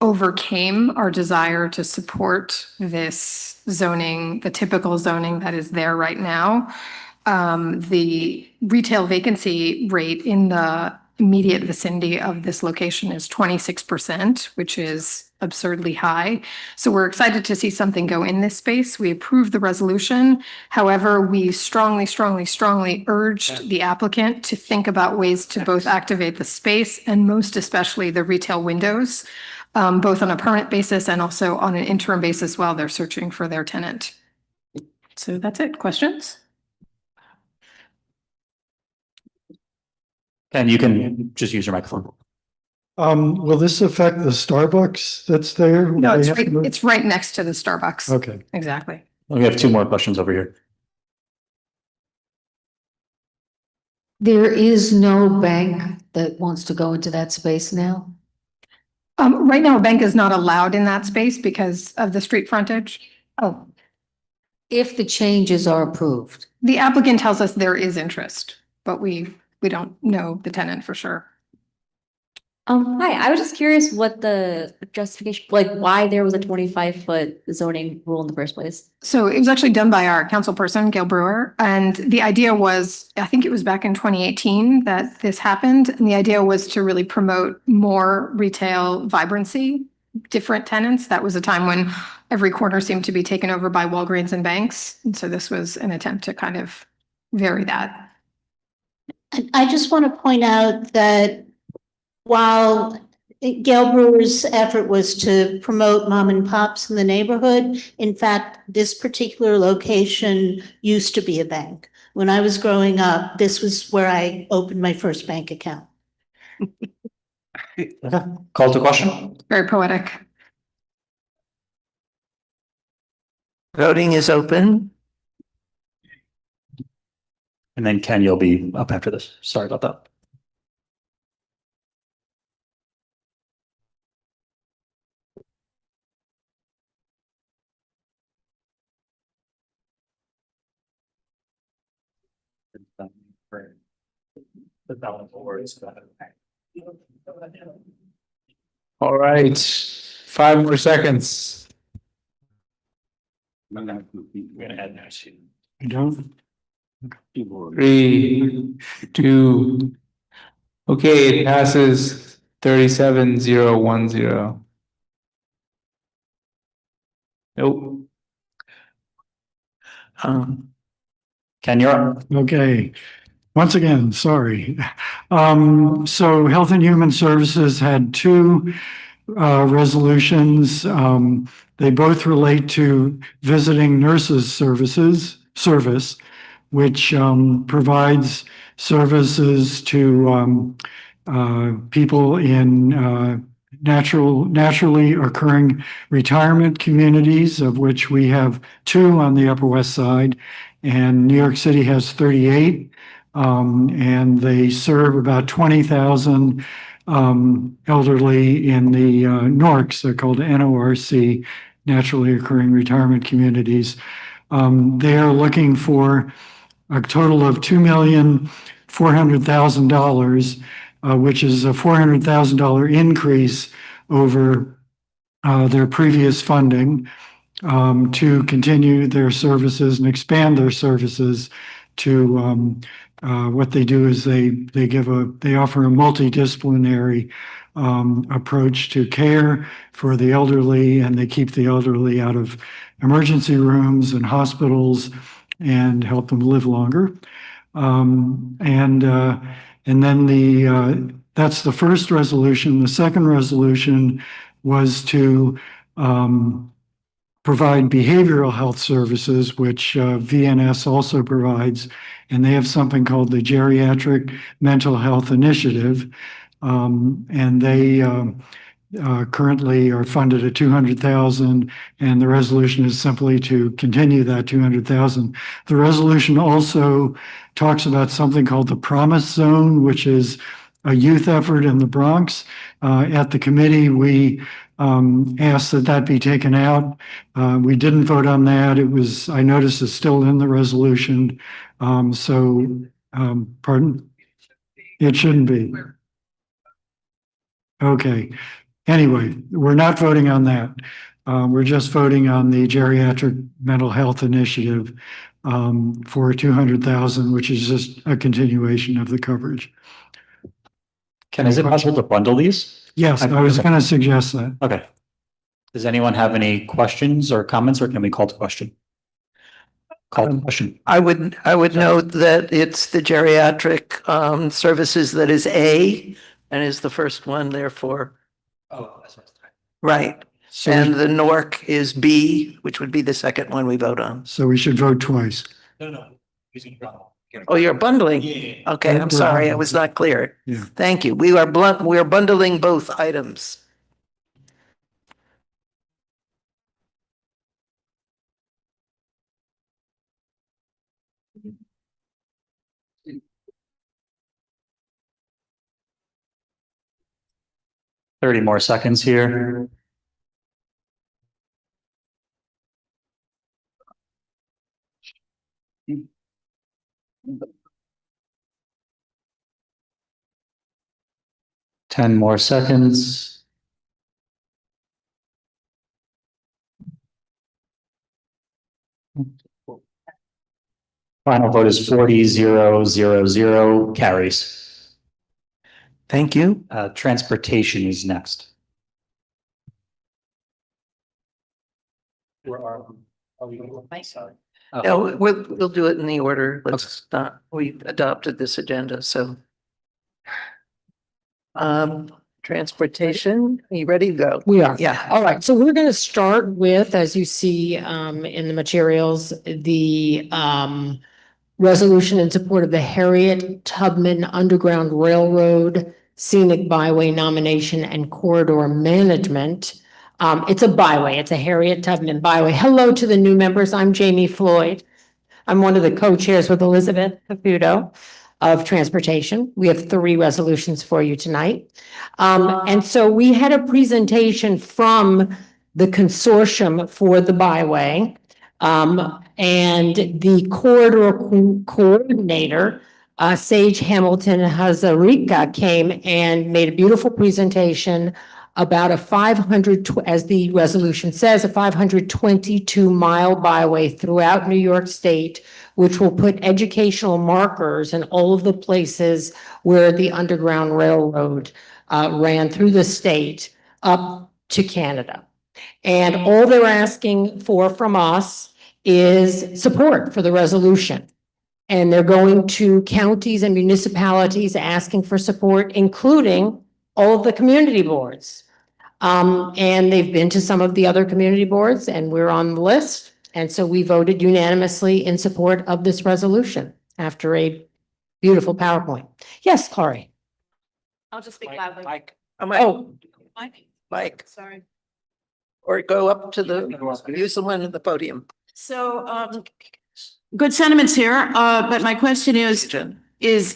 overcame our desire to support this zoning, the typical zoning that is there right now. The retail vacancy rate in the immediate vicinity of this location is 26%, which is absurdly high. So we're excited to see something go in this space. We approved the resolution. However, we strongly urged the applicant to think about ways to both activate the space and most especially the retail windows, both on a permanent basis and also on an interim basis while they're searching for their tenant. So that's it. Questions? And you can just use your microphone. Will this affect the Starbucks that's there? No, it's right next to the Starbucks. Okay. Exactly. We have two more questions over here. There is no bank that wants to go into that space now? Right now, a bank is not allowed in that space because of the street frontage. Oh. If the changes are approved. The applicant tells us there is interest, but we don't know the tenant for sure. Hi, I was just curious what the justification, like why there was a 25-foot zoning rule in the first place. So it was actually done by our council person, Gail Brewer. And the idea was, I think it was back in 2018 that this happened. And the idea was to really promote more retail vibrancy, different tenants. That was a time when every corner seemed to be taken over by Walgreens and banks. And so this was an attempt to kind of vary that. I just want to point out that while Gail Brewer's effort was to promote mom and pops in the neighborhood, in fact, this particular location used to be a bank. When I was growing up, this was where I opened my first bank account. Okay. Call to question. Very poetic. Voting is open. And then Ken, you'll be up after this. Sorry about that. All right, 5 more seconds. We're gonna add that. I don't. 3, 2. Okay, it passes 37-0-1-0. Nope. Ken, you're up. Okay. Once again, sorry. So Health and Human Services had 2 resolutions. They both relate to visiting nurses service, which provides services to people in naturally occurring retirement communities, of which we have 2 on the Upper West Side, and New York City has 38. And they serve about 20,000 elderly in the NORCs. They're called NORC, naturally occurring retirement communities. They are looking for a total of $2,400,000, which is a $400,000 increase over their previous funding, to continue their services and expand their services to what they do is they offer a multidisciplinary approach to care for the elderly, and they keep the elderly out of emergency rooms and hospitals and help them live longer. And then That's the first resolution. The second resolution was to provide behavioral health services, which VNS also provides, and they have something called the Geriatric Mental Health Initiative, and they currently are funded at 200,000, and the resolution is simply to continue that 200,000. The resolution also talks about something called the Promise Zone, which is a youth effort in the Bronx. At the committee, we asked that that be taken out. We didn't vote on that. It was, I noticed it's still in the resolution. Pardon? It shouldn't be. Okay. Anyway, we're not voting on that. We're just voting on the Geriatric Mental Health Initiative for 200,000, which is just a continuation of the coverage. Is it possible to bundle these? Yes, I was going to suggest that. Okay. Does anyone have any questions or comments, or can we call to question? Call to question. I would note that it's the geriatric services that is A and is the first one, therefore. Oh, that's right. So and the NORC is B, which would be the second one we vote on. So we should vote twice. No. Oh, you're bundling? Yeah. Okay, I'm sorry, I was not clear. Yeah. Thank you. We are bundling both items. Thirty more seconds here. Ten more seconds. Final vote is 40-0-0-0, carries. Thank you. Transportation is next. Where are we? Sorry. No, we'll do it in the order. Let's not, we adopted this agenda, so. Transportation, are you ready to go? We are. Yeah. All right. So we're going to start with, as you see in the materials, the resolution in support of the Harriet Tubman Underground Railroad Scenic Byway Nomination and Corridor Management. It's a byway. It's a Harriet Tubman byway. Hello to the new members. I'm Jamie Floyd. I'm one of the co-chairs with Elizabeth Caputo of Transportation. We have 3 resolutions for you tonight. And so we had a presentation from the consortium for the byway. And the corridor coordinator, Sage Hamilton Hazarika, came and made a beautiful presentation about a 500, as the resolution says, a 522-mile byway throughout New York State, which will put educational markers in all of the places where the Underground Railroad ran through the state up to Canada. And all they're asking for from us is support for the resolution. And they're going to counties and municipalities asking for support, including all of the community boards. And they've been to some of the other community boards, and we're on the list. And so we voted unanimously in support of this resolution after a beautiful PowerPoint. Yes, Carey. I'll just speak loudly. Mike. Sorry. Or go up to use the one at the podium. So, good sentiments here, but my question is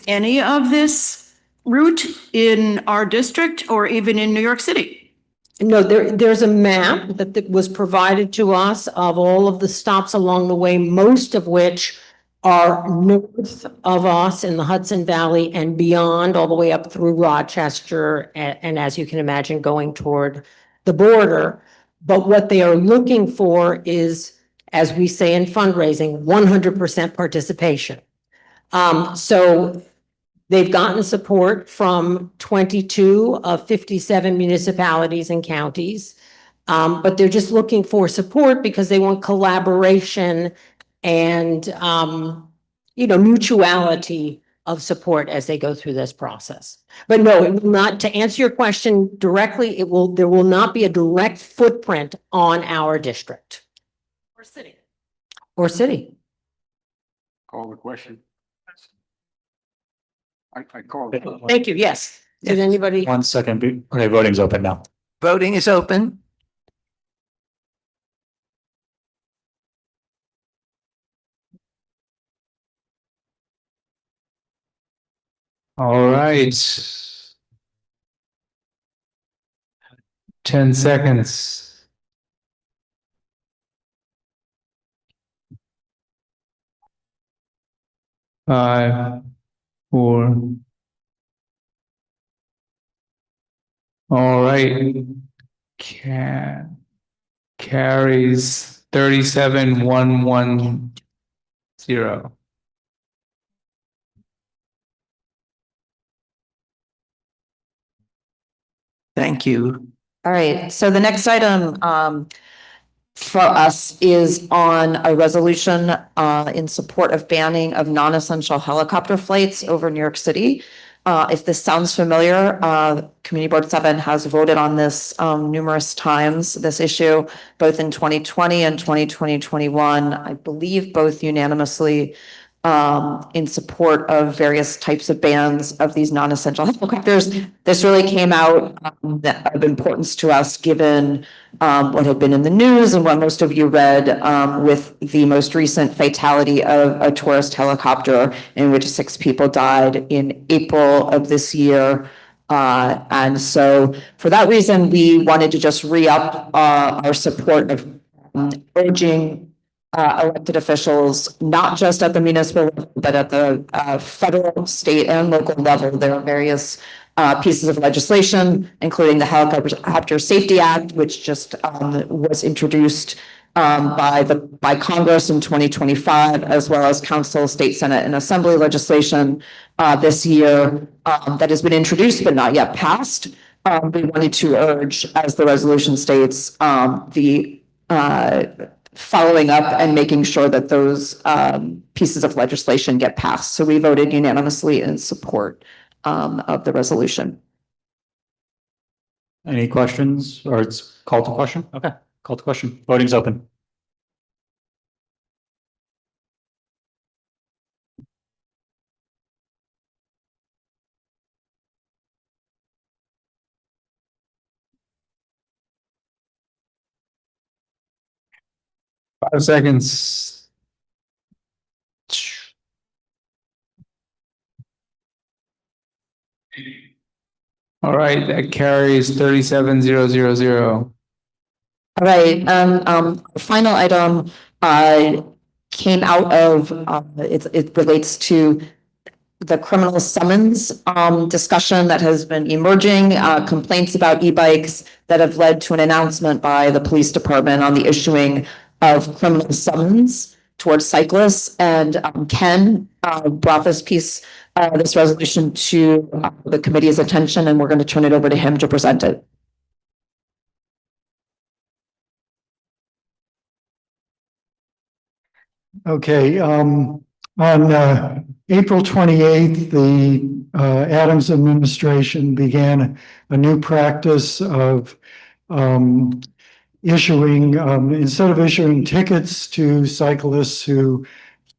any of this route in our district or even in New York City? No, there's a map that was provided to us of all of the stops along the way, most of which are north of us in the Hudson Valley and beyond, all the way up through Rochester, and as you can imagine, going toward the border. But what they are looking for is, as we say in fundraising, 100% participation. So they've gotten support from 22 of 57 municipalities and counties. But they're just looking for support because they want collaboration and, mutuality of support as they go through this process. But no, it will not, to answer your question directly, there will not be a direct footprint on our district. Or city. Or city. Call the question. I called. Thank you, yes. Did anybody? 1 second. Okay, voting's open now. Voting is open. All right. 10 seconds. Five, four. All right. Carries 37-110. Thank you. All right, so the next item for us is on a resolution in support of banning of non-essential helicopter flights over New York City. If this sounds familiar, Community Board 7 has voted on this numerous times, this issue, both in 2020 and 2021, I believe both unanimously in support of various types of bans of these non-essential helicopters. This really came out of importance to us given what had been in the news and what most of you read with the most recent fatality of a tourist helicopter in which 6 people died in April of this year. And so for that reason, we wanted to just re-up our support of urging elected officials, not just at the municipal level, but at the federal, state, and local level. There are various pieces of legislation, including the Helicopter Safety Act, which just was introduced by Congress in 2025, as well as Council, State, Senate, and Assembly legislation this year that has been introduced but not yet passed. We wanted to urge, as the resolution states, the following up and making sure that those pieces of legislation get passed. So we voted unanimously in support of the resolution. Any questions or it's called to question? Okay, call to question. Voting's open. Five seconds. All right, that carries 37-000. All right, final item came out of, it relates to the criminal summons discussion that has been emerging, complaints about e-bikes that have led to an announcement by the police department on the issuing of criminal summons towards cyclists. And Ken brought this resolution to the committee's attention, and we're going to turn it over to him to present it. Okay, on April 28th, the Adams administration began a new practice of issuing, instead of issuing tickets to cyclists who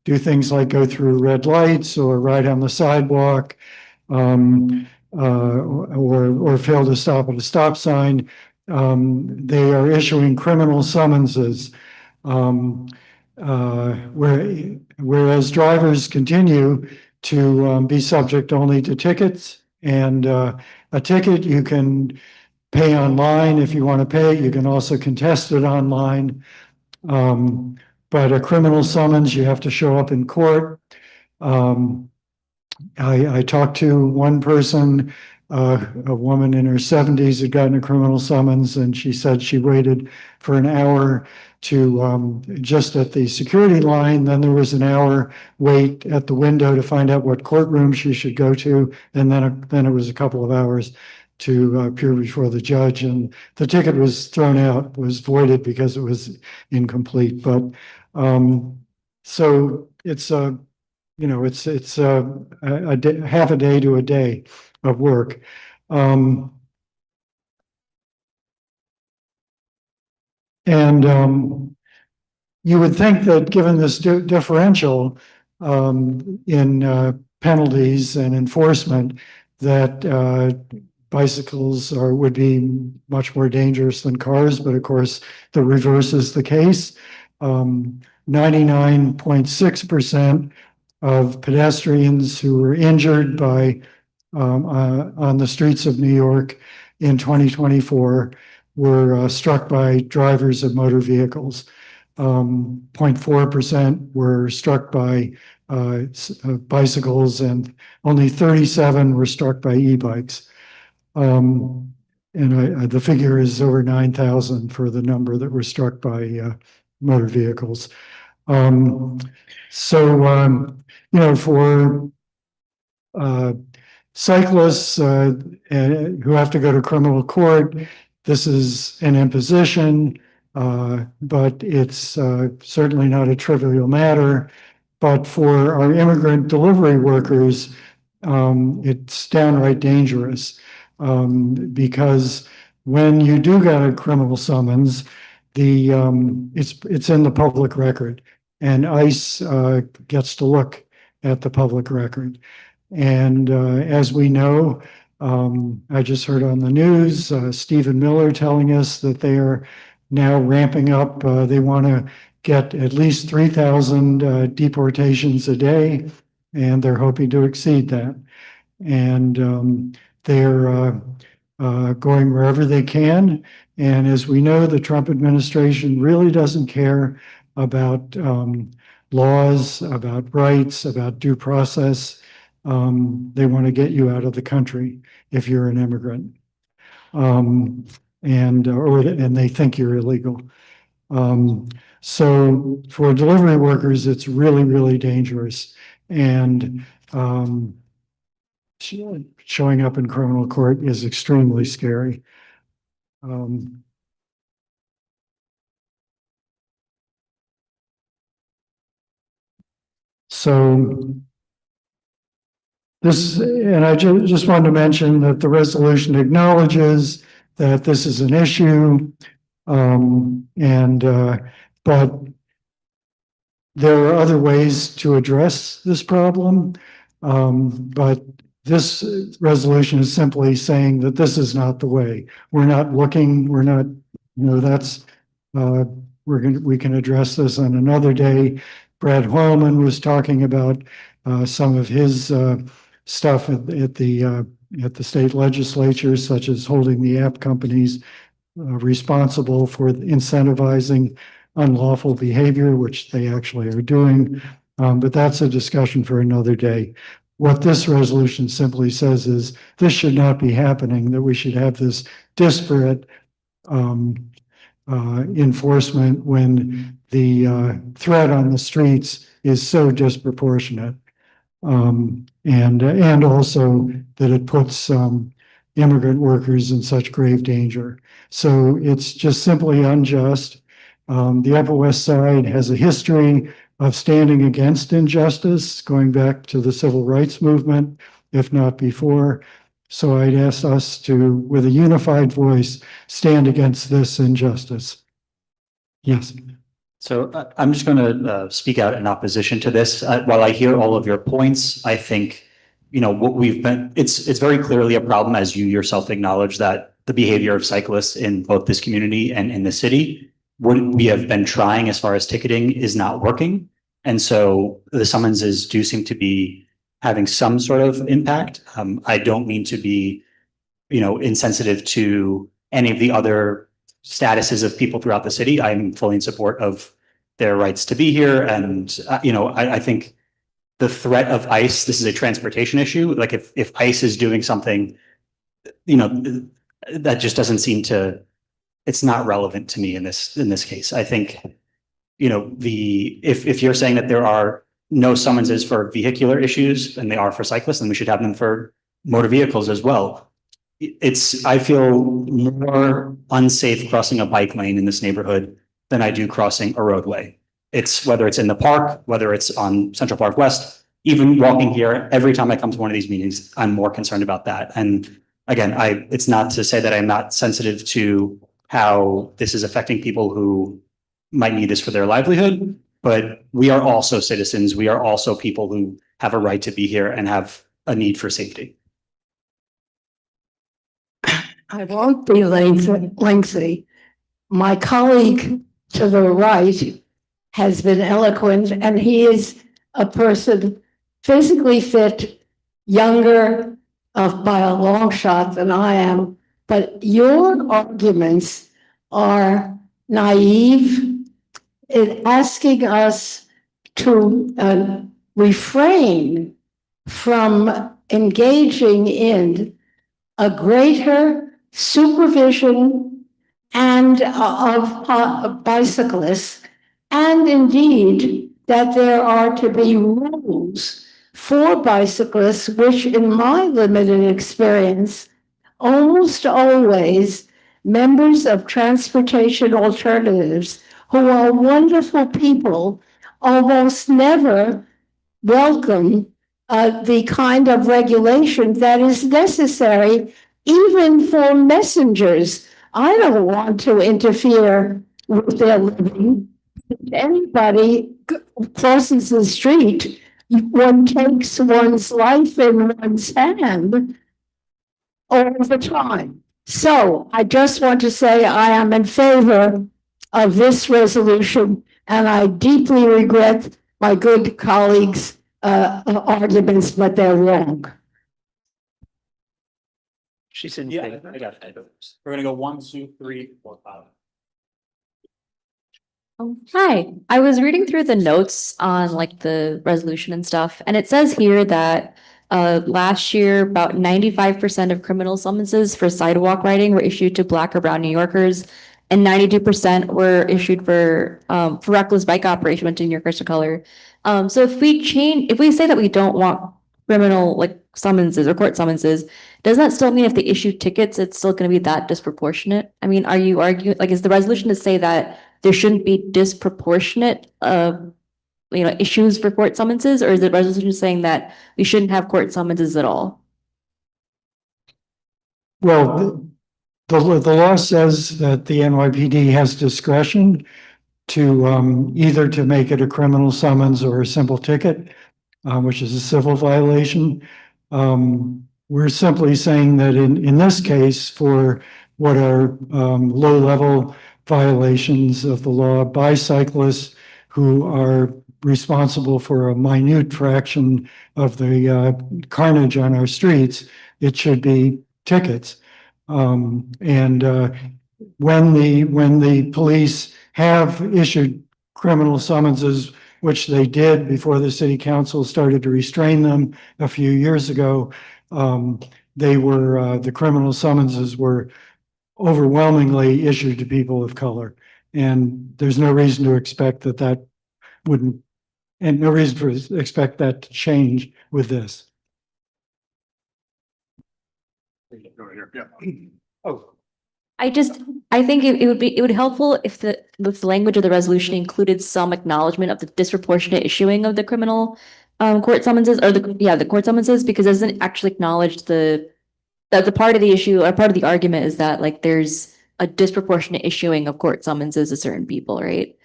do things like go through red lights or ride on the sidewalk, or fail to stop at a stop sign, they are issuing criminal summonses. Whereas drivers continue to be subject only to tickets, and a ticket you can pay online if you want to pay. You can also contest it online. But a criminal summons, you have to show up in court. I talked to one person, a woman in her 70s had gotten a criminal summons, and she said she waited for an hour to just at the security line. Then there was an hour wait at the window to find out what courtroom she should go to, and then it was a couple of hours to appear before the judge, and the ticket was thrown out, was voided because it was incomplete. But so it's it's half a day to a day of work. You would think that given this differential in penalties and enforcement, that bicycles would be much more dangerous than cars, but of course, the reverse is the case. 99.6% of pedestrians who were injured by on the streets of New York in 2024 were struck by drivers of motor vehicles. 0.4% were struck by bicycles, and only 37 were struck by e-bikes. The figure is over 9,000 for the number that were struck by motor vehicles. For cyclists who have to go to criminal court, this is an imposition, but it's certainly not a trivial matter. But for our immigrant delivery workers, it's downright dangerous because when you do get a criminal summons, it's in the public record, and ICE gets to look at the public record. And as we know, I just heard on the news, Stephen Miller telling us that they are now ramping up. They want to get at least 3,000 deportations a day, and they're hoping to exceed that. And they're going wherever they can. And as we know, the Trump administration really doesn't care about laws, about rights, about due process. They want to get you out of the country if you're an immigrant, and they think you're illegal. So for delivery workers, it's really, really dangerous, and showing up in criminal court is extremely scary. And I just wanted to mention that the resolution acknowledges that this is an issue, but there are other ways to address this problem. But this resolution is simply saying that this is not the way. We're not looking, we're not, that's, we can address this on another day. Brad Hoylman was talking about some of his stuff at the state legislature, such as holding the app companies responsible for incentivizing unlawful behavior, which they actually are doing. But that's a discussion for another day. What this resolution simply says is this should not be happening, that we should have this disparate enforcement when the threat on the streets is so disproportionate. And also that it puts immigrant workers in such grave danger. So it's just simply unjust. The Upper West Side has a history of standing against injustice, going back to the civil rights movement, if not before. So I'd ask us to, with a unified voice, stand against this injustice. Yes. So I'm just going to speak out in opposition to this. While I hear all of your points, I think, what we've been, it's very clearly a problem, as you yourself acknowledge, that the behavior of cyclists in both this community and in the city, what we have been trying as far as ticketing is not working. And so the summonses do seem to be having some sort of impact. I don't mean to be, insensitive to any of the other statuses of people throughout the city. I'm fully in support of their rights to be here. And, I think the threat of ICE, this is a transportation issue. Like if ICE is doing something, that just doesn't seem to, it's not relevant to me in this case. I think, if you're saying that there are no summonses for vehicular issues and they are for cyclists, then we should have them for motor vehicles as well. I feel more unsafe crossing a bike lane in this neighborhood than I do crossing a roadway. It's whether it's in the park, whether it's on Central Park West, even walking here, every time I come to one of these meetings, I'm more concerned about that. And again, it's not to say that I'm not sensitive to how this is affecting people who might need this for their livelihood, but we are also citizens. We are also people who have a right to be here and have a need for safety. I won't be lengthy. My colleague to the right has been eloquent, and he is a person physically fit, younger by a long shot than I am. But your arguments are naive in asking us to refrain from engaging in a greater supervision and of bicyclists, and indeed that there are to be rules for bicyclists, which in my limited experience, almost always members of transportation alternatives who are wonderful people almost never welcome the kind of regulation that is necessary even for messengers. I don't want to interfere with their living. If anybody crosses the street, one takes one's life in one's hand all the time. So I just want to say I am in favor of this resolution, and I deeply regret my good colleagues' arguments, but they're wrong. She's in Yeah, favor. I got it. We're gonna go 1, 2, 3, 4, 5. Oh, hi. I was reading through the notes on like the resolution and stuff, and it says here that last year about 95% of criminal summonses for sidewalk riding were issued to Black or brown New Yorkers, and 92% were issued for reckless bike operation when New Yorkers of color. So if we say that we don't want criminal like summonses or court summonses, does that still mean if they issue tickets, it's still going to be that disproportionate? I mean, are you arguing, like, is the resolution to say that there shouldn't be disproportionate, issues for court summonses, or is the resolution saying that we shouldn't have court summonses at all? Well, the law says that the NYPD has discretion to either to make it a criminal summons or a simple ticket, which is a civil violation. We're simply saying that in this case, for what are low-level violations of the law by cyclists who are responsible for a minute fraction of the carnage on our streets, it should be tickets. When the police have issued criminal summonses, which they did before the city council started to restrain them a few years ago, the criminal summonses were overwhelmingly issued to people of color. And there's no reason to expect that wouldn't, and no reason to expect that to change with this. Oh. I think it would be helpful if the language of the resolution included some acknowledgement of the disproportionate issuing of the criminal court summonses, or the court summonses, because it doesn't actually acknowledge that the part of the issue or part of the argument is that like there's a disproportionate issuing of court summonses to certain people, right?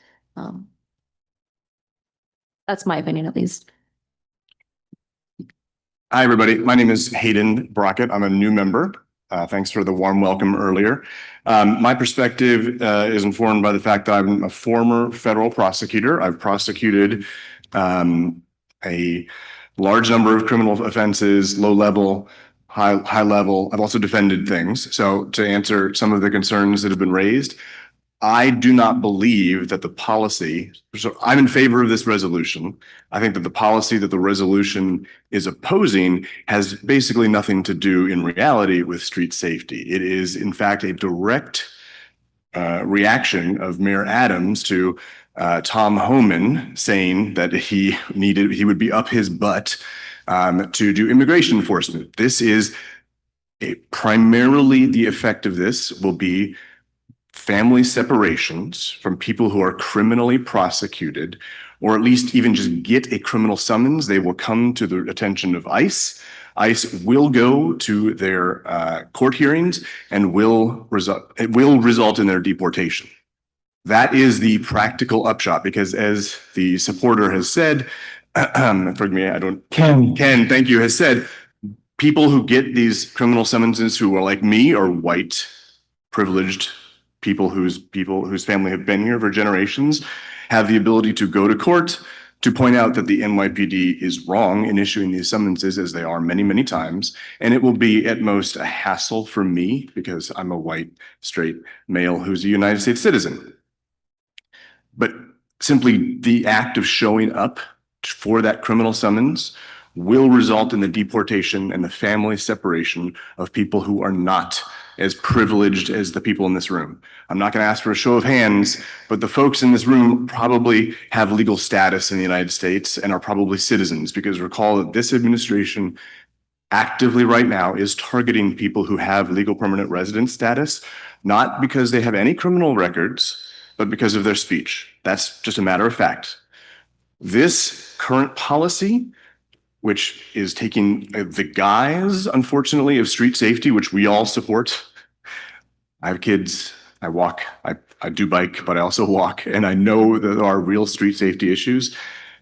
That's my opinion, at least. Hi, everybody. My name is Hayden Brockett. I'm a new member. Thanks for the warm welcome earlier. My perspective is informed by the fact that I'm a former federal prosecutor. I've prosecuted a large number of criminal offenses, low level, high level. I've also defended things. So to answer some of the concerns that have been raised, I do not believe that the policy, so I'm in favor of this resolution. I think that the policy that the resolution is opposing has basically nothing to do in reality with street safety. It is in fact a direct reaction of Mayor Adams to Tom Homan saying that he would be up his butt to do immigration enforcement. This is primarily the effect of this will be family separations from people who are criminally prosecuted or at least even just get a criminal summons, they will come to the attention of ICE. ICE will go to their court hearings and it will result in their deportation. That is the practical upshot, because as the supporter has said, forgive me, Ken, thank you, has said, people who get these criminal summonses who are like me are white, privileged people whose family have been here for generations, have the ability to go to court to point out that the NYPD is wrong in issuing these summonses, as they are many, many times. And it will be at most a hassle for me because I'm a white, straight male who's a United States citizen. But simply the act of showing up for that criminal summons will result in the deportation and the family separation of people who are not as privileged as the people in this room. I'm not going to ask for a show of hands, but the folks in this room probably have legal status in the United States and are probably citizens, because recall that this administration actively right now is targeting people who have legal permanent resident status, not because they have any criminal records, but because of their speech. That's just a matter of fact. This current policy, which is taking the guise, unfortunately, of street safety, which we all support. I have kids, I walk, I do bike, but I also walk, and I know that there are real street safety issues.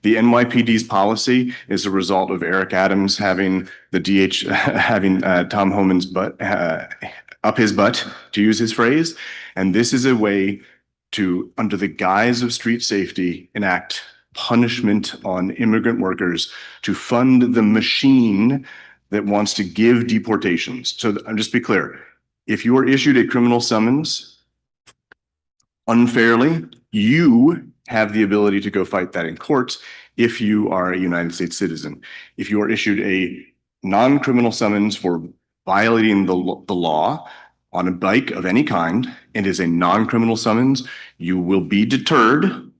The NYPD's policy is a result of Eric Adams having Tom Homan's butt, up his butt, to use his phrase. And this is a way to, under the guise of street safety, enact punishment on immigrant workers to fund the machine that wants to give deportations. So just be clear, if you are issued a criminal summons unfairly, you have the ability to go fight that in court if you are a United States citizen. If you are issued a non-criminal summons for violating the law on a bike of any kind and is a non-criminal summons, you will be deterred.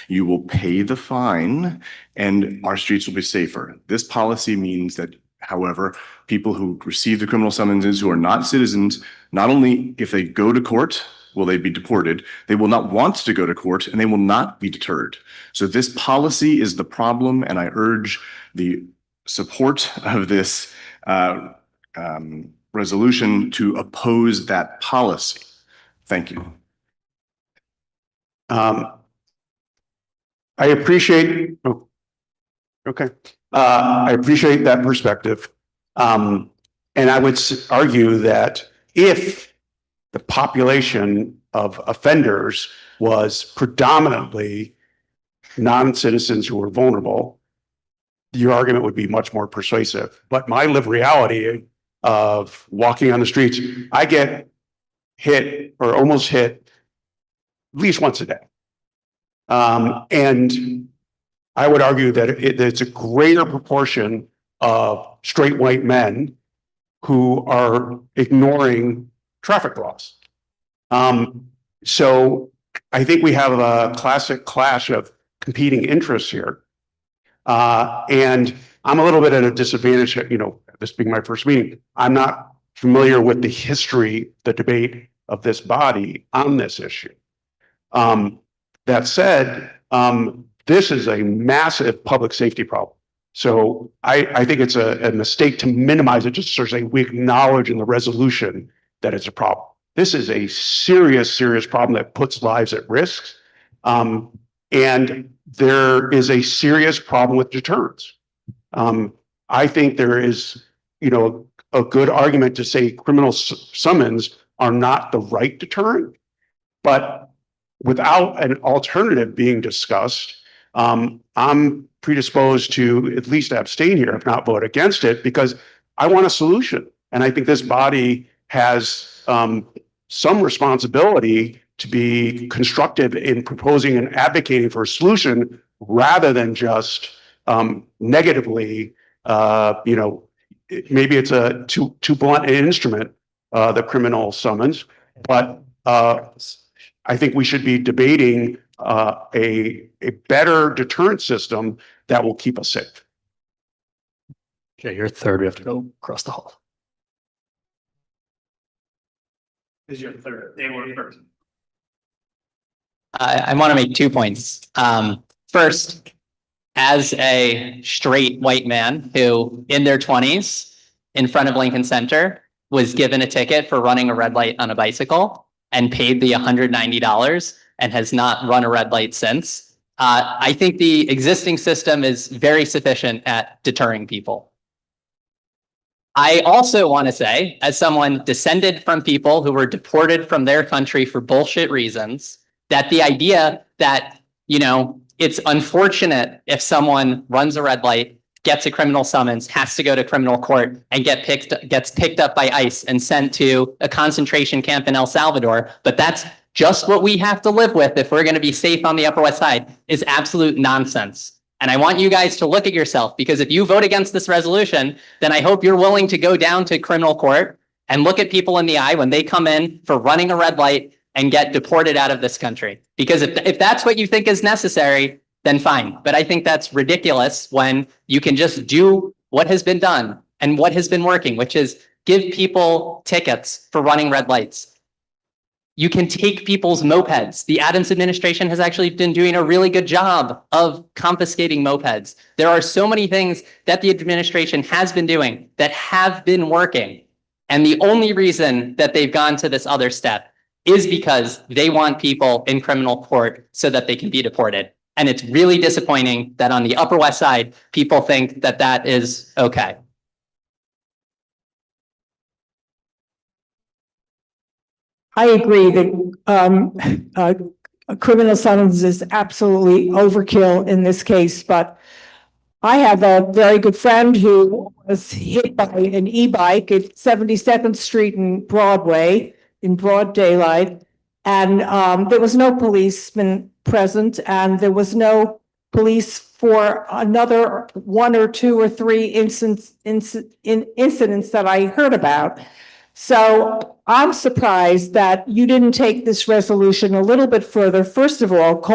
You will pay the fine and our streets will be safer. This policy means that, however, people who receive the criminal summonses who are not citizens, not only if they go to court, will they be deported, they will not want to go to court and they will not be deterred. So this policy is the problem, and I urge the support of this resolution to oppose that policy. Thank you. I appreciate, I appreciate that perspective. And I would argue that if the population of offenders was predominantly non-citizens who were vulnerable, your argument would be much more persuasive. But my lived reality of walking on the streets, I get hit or almost hit at least once a day. And I would argue that it's a greater proportion of straight white men who are ignoring traffic laws. So I think we have a classic clash of competing interests here. And I'm a little bit at a disadvantage, this being my first meeting. I'm not familiar with the history, the debate of this body on this issue. That said, this is a massive public safety problem. So I think it's a mistake to minimize it, just sort of say we acknowledge in the resolution that it's a problem. This is a serious, serious problem that puts lives at risk. And there is a serious problem with deterrence. I think there is, a good argument to say criminal summons are not the right deterrent, but without an alternative being discussed, I'm predisposed to at least abstain here, if not vote against it, because I want a solution. And I think this body has some responsibility to be constructive in proposing and advocating for a solution rather than just negatively, maybe it's a too blunt an instrument, the criminal summons, but I think we should be debating a better deterrent system that will keep us safe. Okay, you're third. We have to go across the hall. Is your third? They were first. I want to make 2 points. First, as a straight white man who in their 20s in front of Lincoln Center was given a ticket for running a red light on a bicycle and paid the $190 and has not run a red light since. I think the existing system is very sufficient at deterring people. I also want to say, as someone descended from people who were deported from their country for bullshit reasons, that the idea that, you know, it's unfortunate if someone runs a red light, gets a criminal summons, has to go to criminal court, and gets picked up by ICE and sent to a concentration camp in El Salvador, but that's just what we have to live with if we're going to be safe on the Upper West Side, is absolute nonsense. And I want you guys to look at yourself, because if you vote against this resolution, then I hope you're willing to go down to criminal court and look at people in the eye when they come in for running a red light and get deported out of this country. Because if that's what you think is necessary, then fine. But I think that's ridiculous when you can just do what has been done and what has been working, which is give people tickets for running red lights. You can take people's mopeds. The Adams administration has actually been doing a really good job of confiscating mopeds. There are so many things that the administration has been doing that have been working. And the only reason that they've gone to this other step is because they want people in criminal court so that they can be deported. And it's really disappointing that on the Upper West Side, people think that that is okay. I agree that a criminal summons is absolutely overkill in this case, but I have a very good friend who was hit by an e-bike at 72nd Street and Broadway in broad daylight, and there was no policeman present, and there was no police for another 1 or 2 or 3 incidents that I heard about. So I'm surprised that you didn't take this resolution a little bit further. First of all,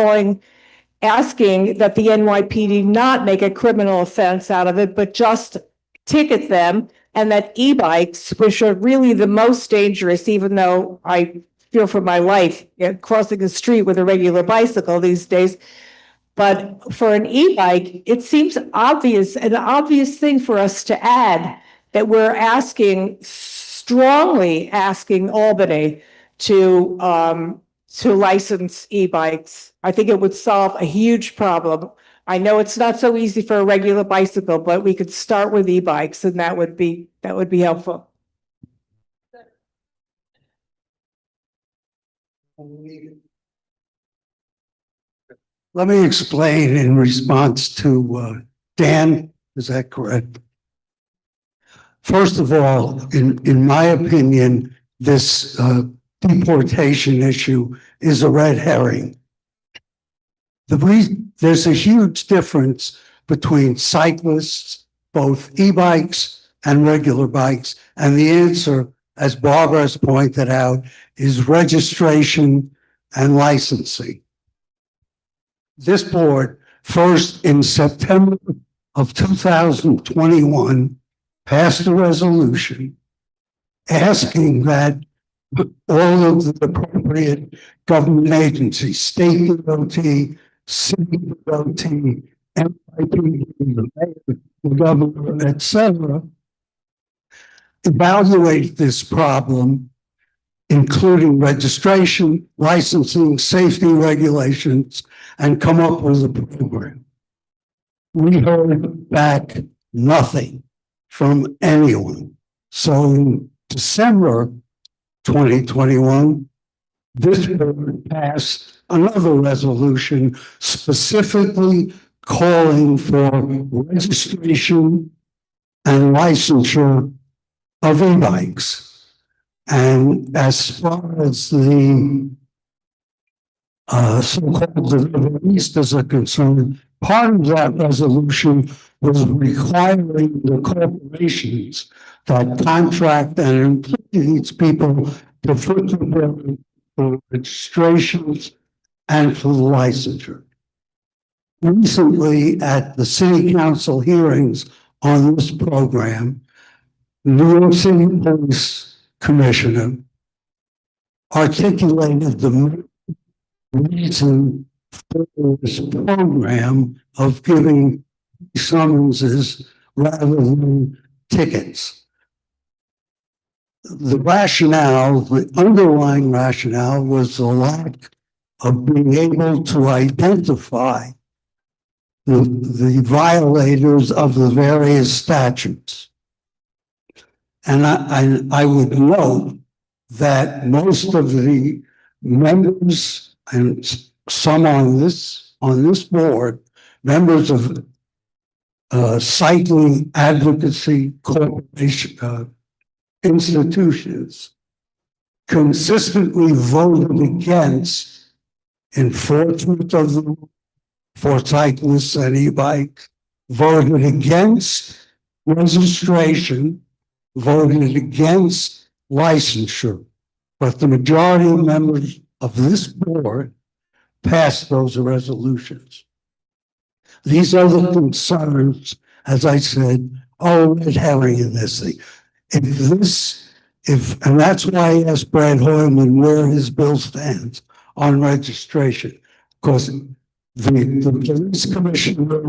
asking that the NYPD not make a criminal offense out of it, but just ticket them, and that e-bikes, which are really the most dangerous, even though I fear for my life crossing the street with a regular bicycle these days. But for an e-bike, it seems obvious, an obvious thing for us to add, that we're strongly asking Albany to license e-bikes. I think it would solve a huge problem. I know it's not so easy for a regular bicycle, but we could start with e-bikes, and that would be helpful. Let me explain in response to Dan. Is that correct? First of all, in my opinion, this deportation issue is a red herring. There's a huge difference between cyclists, both e-bikes and regular bikes, and the answer, as Barbara has pointed out, is registration and licensing. This board, first in September of 2021, passed a resolution asking that all of the appropriate government agencies, state DOT, city DOT, NYPD, the mayor, the governor, etc., evaluate this problem, including registration, licensing, safety regulations, and come up with a program. We heard back nothing from anyone. So in December 2021, this board passed another resolution specifically calling for registration and licensure of e-bikes. And as far as the so-called deliveristas are concerned, part of that resolution was requiring the corporations that contract and employ these people to foot the bill for registrations and for the licensure. Recently, at the City Council hearings on this program, the New York City Police Commissioner articulated the reason this program of giving summonses rather than tickets. The rationale, the underlying rationale was the lack of being able to identify the violators of the various statutes. And I would note that most of the members and some on this board, members of cycling advocacy corporation institutions, consistently voted against enforcement of the law for cyclists and e-bikes, voted against registration, voted against licensure. But the majority of members of this board passed those resolutions. These are the concerns, as I said, red herring in this thing. And that's why I asked Brad Hoyman where his bill stands on registration, because the police commissioner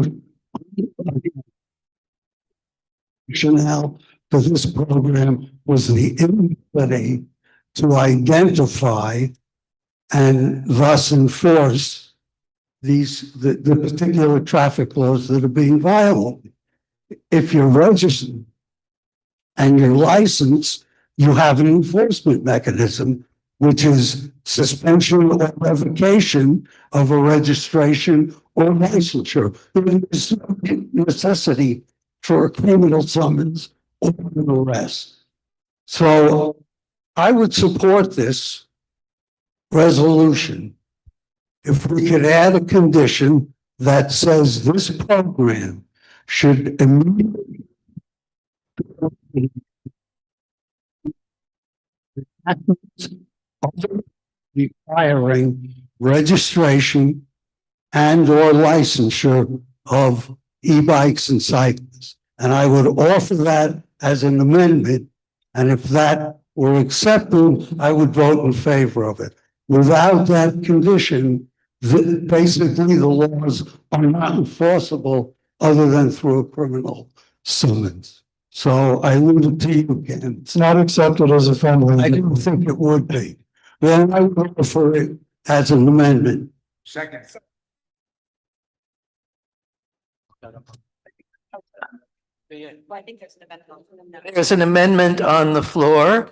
rationale for this program was the inability to identify and thus enforce the particular traffic laws that are being violated. If you're registered and you're licensed, you have an enforcement mechanism, which is suspension or revocation of a registration or licensure. There is no necessity for a criminal summons or an arrest. So I would support this resolution if we could add a condition that says this program should immediately requiring registration and or licensure of e-bikes and cyclists. And I would offer that as an amendment. And if that were accepted, I would vote in favor of it. Without that condition, basically the laws are not enforceable other than through a criminal summons. So I leave it to you again. It's not accepted as a friendly. I didn't think it would be. Then I would offer it as an amendment. Second. I think there's an amendment on the floor.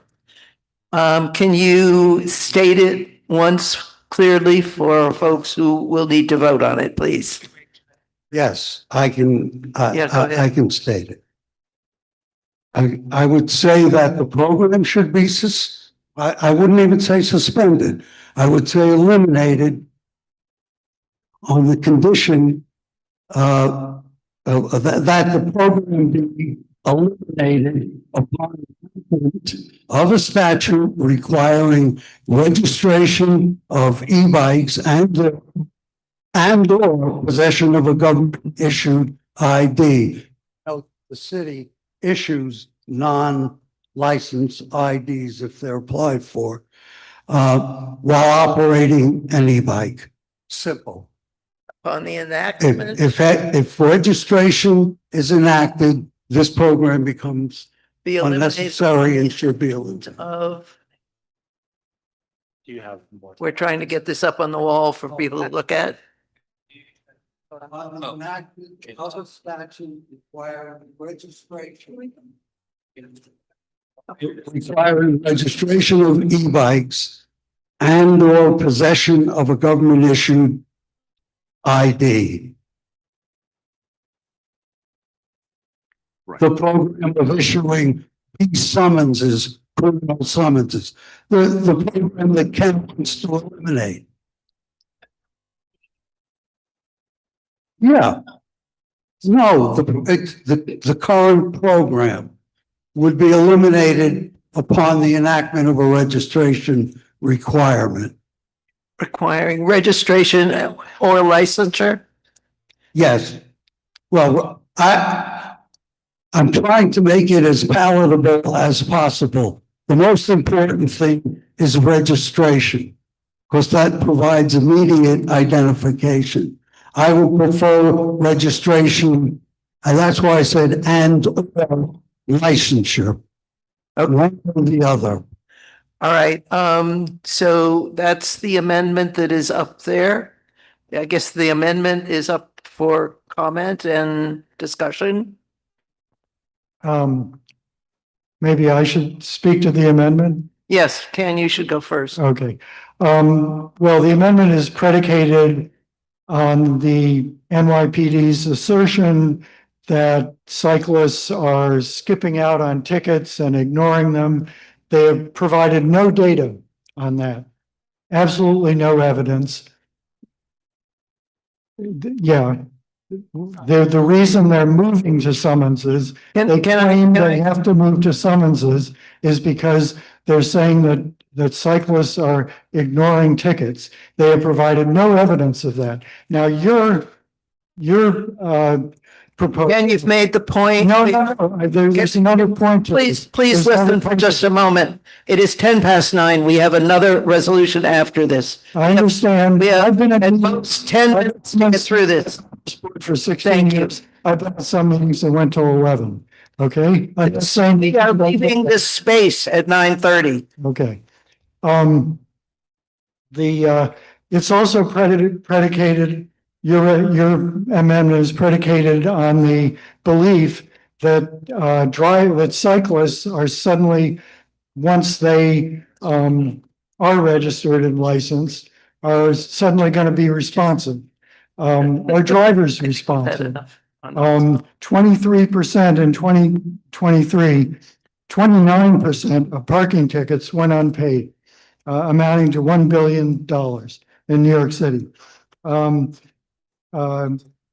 Can you state it once clearly for folks who will need to vote on it, please? Yes, I can. Yeah, go ahead. I can state it. I would say that the program should be I wouldn't even say suspended. I would say eliminated on the condition that the program be eliminated upon of a statute requiring registration of e-bikes and or possession of a government issued ID. Now, the city issues non-licensed IDs if they're applied for while operating an e-bike. Simple. On the enactment? If registration is enacted, this program becomes Be eliminated unnecessary and should be eliminated. Of, Do you have more? we're trying to get this up on the wall for people to look at. Enacted of a statute requiring registration. Requiring registration of e-bikes and or possession of a government issued ID. The program of issuing these summonses, criminal summonses, the program that Kenneth wants to eliminate. Yeah. No, the current program would be eliminated upon the enactment of a registration requirement. Requiring registration or licensure? Yes. Well, I'm trying to make it as palatable as possible. The most important thing is registration, because that provides immediate identification. I would prefer registration, and that's why I said and licensure. One or the other. All right, so that's the amendment that is up there. I guess the amendment is up for comment and discussion. Maybe I should speak to the amendment? Yes, Ken, you should go first. Okay. Well, the amendment is predicated on the NYPD's assertion that cyclists are skipping out on tickets and ignoring them. They have provided no data on that. Absolutely no evidence. Yeah. The reason they're moving to summonses, they claim they have to move to summonses is because they're saying that cyclists are ignoring tickets. They have provided no evidence of that. Now, you're proposing. Ken, you've made the point. No, there's another point. Please listen for just a moment. It is 9:10. We have another resolution after this. I understand. I've been at most 10 minutes to get through this. For 16 years. I've been at some meetings that went till 11. Okay? I'm just saying. We are leaving this space at 9:30. Okay. It's also predicated, your amendment is predicated on the belief that cyclists are suddenly, once they are registered and licensed, are suddenly going to be responsive. Or drivers responsive. 23% in 2023, 29% of parking tickets went unpaid, amounting to $1 billion in New York City.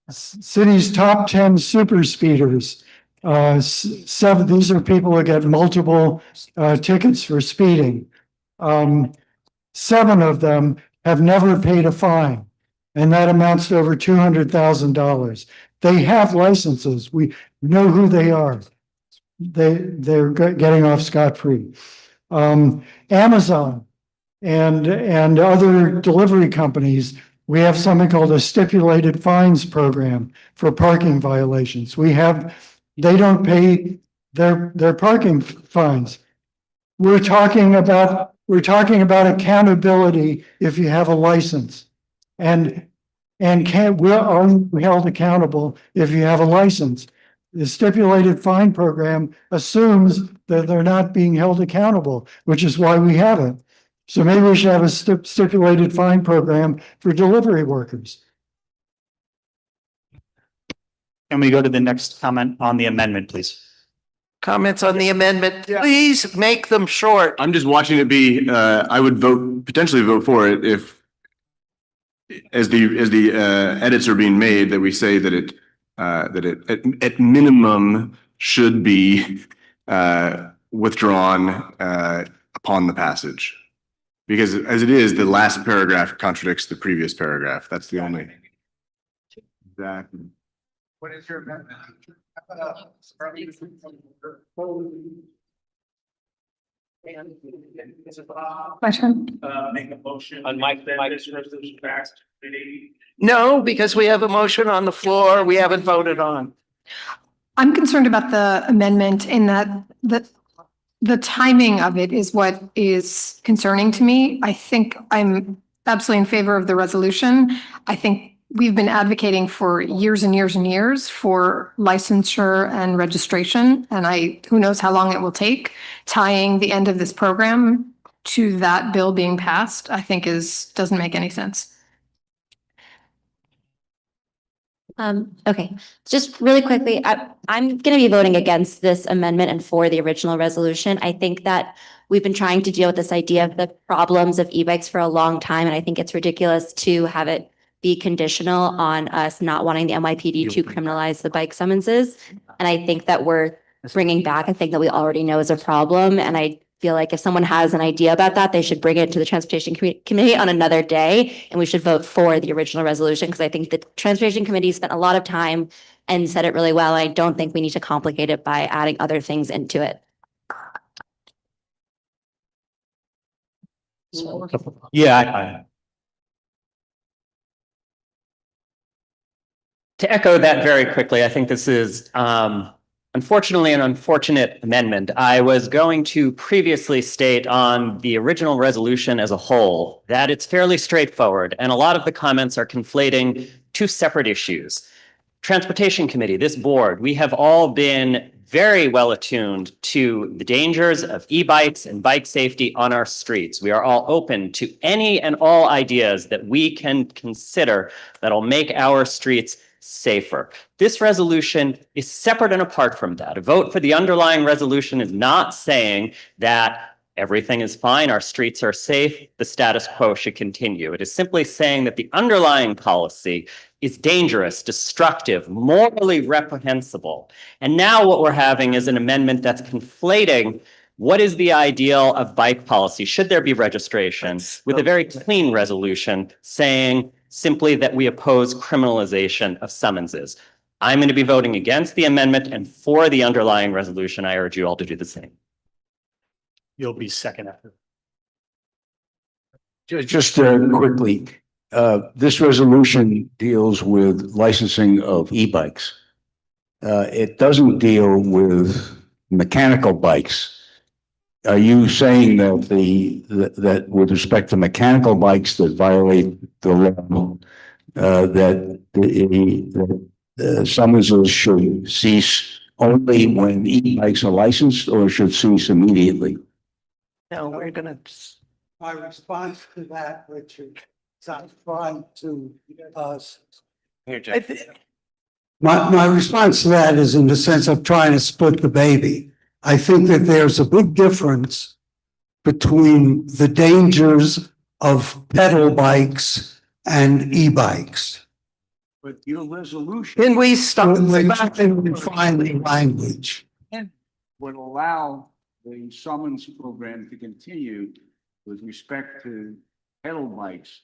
City's top 10 super speeders, these are people who get multiple tickets for speeding. 7 of them have never paid a fine. And that amounts to over $200,000. They have licenses. We know who they are. They're getting off scot-free. Amazon and other delivery companies, we have something called a stipulated fines program for parking violations. They don't pay their parking fines. We're talking about accountability if you have a license. And we're held accountable if you have a license. The stipulated fine program assumes that they're not being held accountable, which is why we have it. So maybe we should have a stipulated fine program for delivery workers. Can we go to the next comment on the amendment, please? Comments on the amendment, please make them short. I'm just watching it be, I would potentially vote for it if as the edits are being made, that we say that it at minimum should be withdrawn upon the passage. Because as it is, the last paragraph contradicts the previous paragraph. That's the only. Exactly. What is your amendment? My turn. Make a motion on Mike's resolution passed. No, because we have a motion on the floor we haven't voted on. I'm concerned about the amendment in that the timing of it is what is concerning to me. I think I'm absolutely in favor of the resolution. I think we've been advocating for years and years and years for licensure and registration. And who knows how long it will take. Tying the end of this program to that bill being passed, I think doesn't make any sense. Okay, just really quickly, I'm going to be voting against this amendment and for the original resolution. I think that we've been trying to deal with this idea of the problems of e-bikes for a long time, and I think it's ridiculous to have it be conditional on us not wanting the NYPD to criminalize the bike summonses. And I think that we're bringing back a thing that we already know is a problem, and I feel like if someone has an idea about that, they should bring it to the Transportation Committee on another day, and we should vote for the original resolution, because I think the Transportation Committee spent a lot of time and said it really well. I don't think we need to complicate it by adding other things into it. Yeah, To echo that very quickly, I think this is unfortunately an unfortunate amendment. I was going to previously state on the original resolution as a whole that it's fairly straightforward, and a lot of the comments are conflating two separate issues. Transportation Committee, this board, we have all been very well attuned to the dangers of e-bikes and bike safety on our streets. We are all open to any and all ideas that we can consider that'll make our streets safer. This resolution is separate and apart from that. A vote for the underlying resolution is not saying that everything is fine, our streets are safe, the status quo should continue. It is simply saying that the underlying policy is dangerous, destructive, morally reprehensible. And now what we're having is an amendment that's conflating what is the ideal of bike policy, should there be registration, with a very clean resolution saying simply that we oppose criminalization of summonses. I'm going to be voting against the amendment and for the underlying resolution. I urge you all to do the same. You'll be second after. Just quickly, this resolution deals with licensing of e-bikes. It doesn't deal with mechanical bikes. Are you saying that that with respect to mechanical bikes that violate the law, that the summonses should cease only when e-bikes are licensed, or should cease immediately? No, we're gonna. My response to that, Richard, is I'm trying to, my response to that is in the sense of trying to split the baby. I think that there's a big difference between the dangers of pedal bikes and e-bikes. But your resolution. Can we stop? Refine the language. Would allow the summons program to continue with respect to pedal bikes.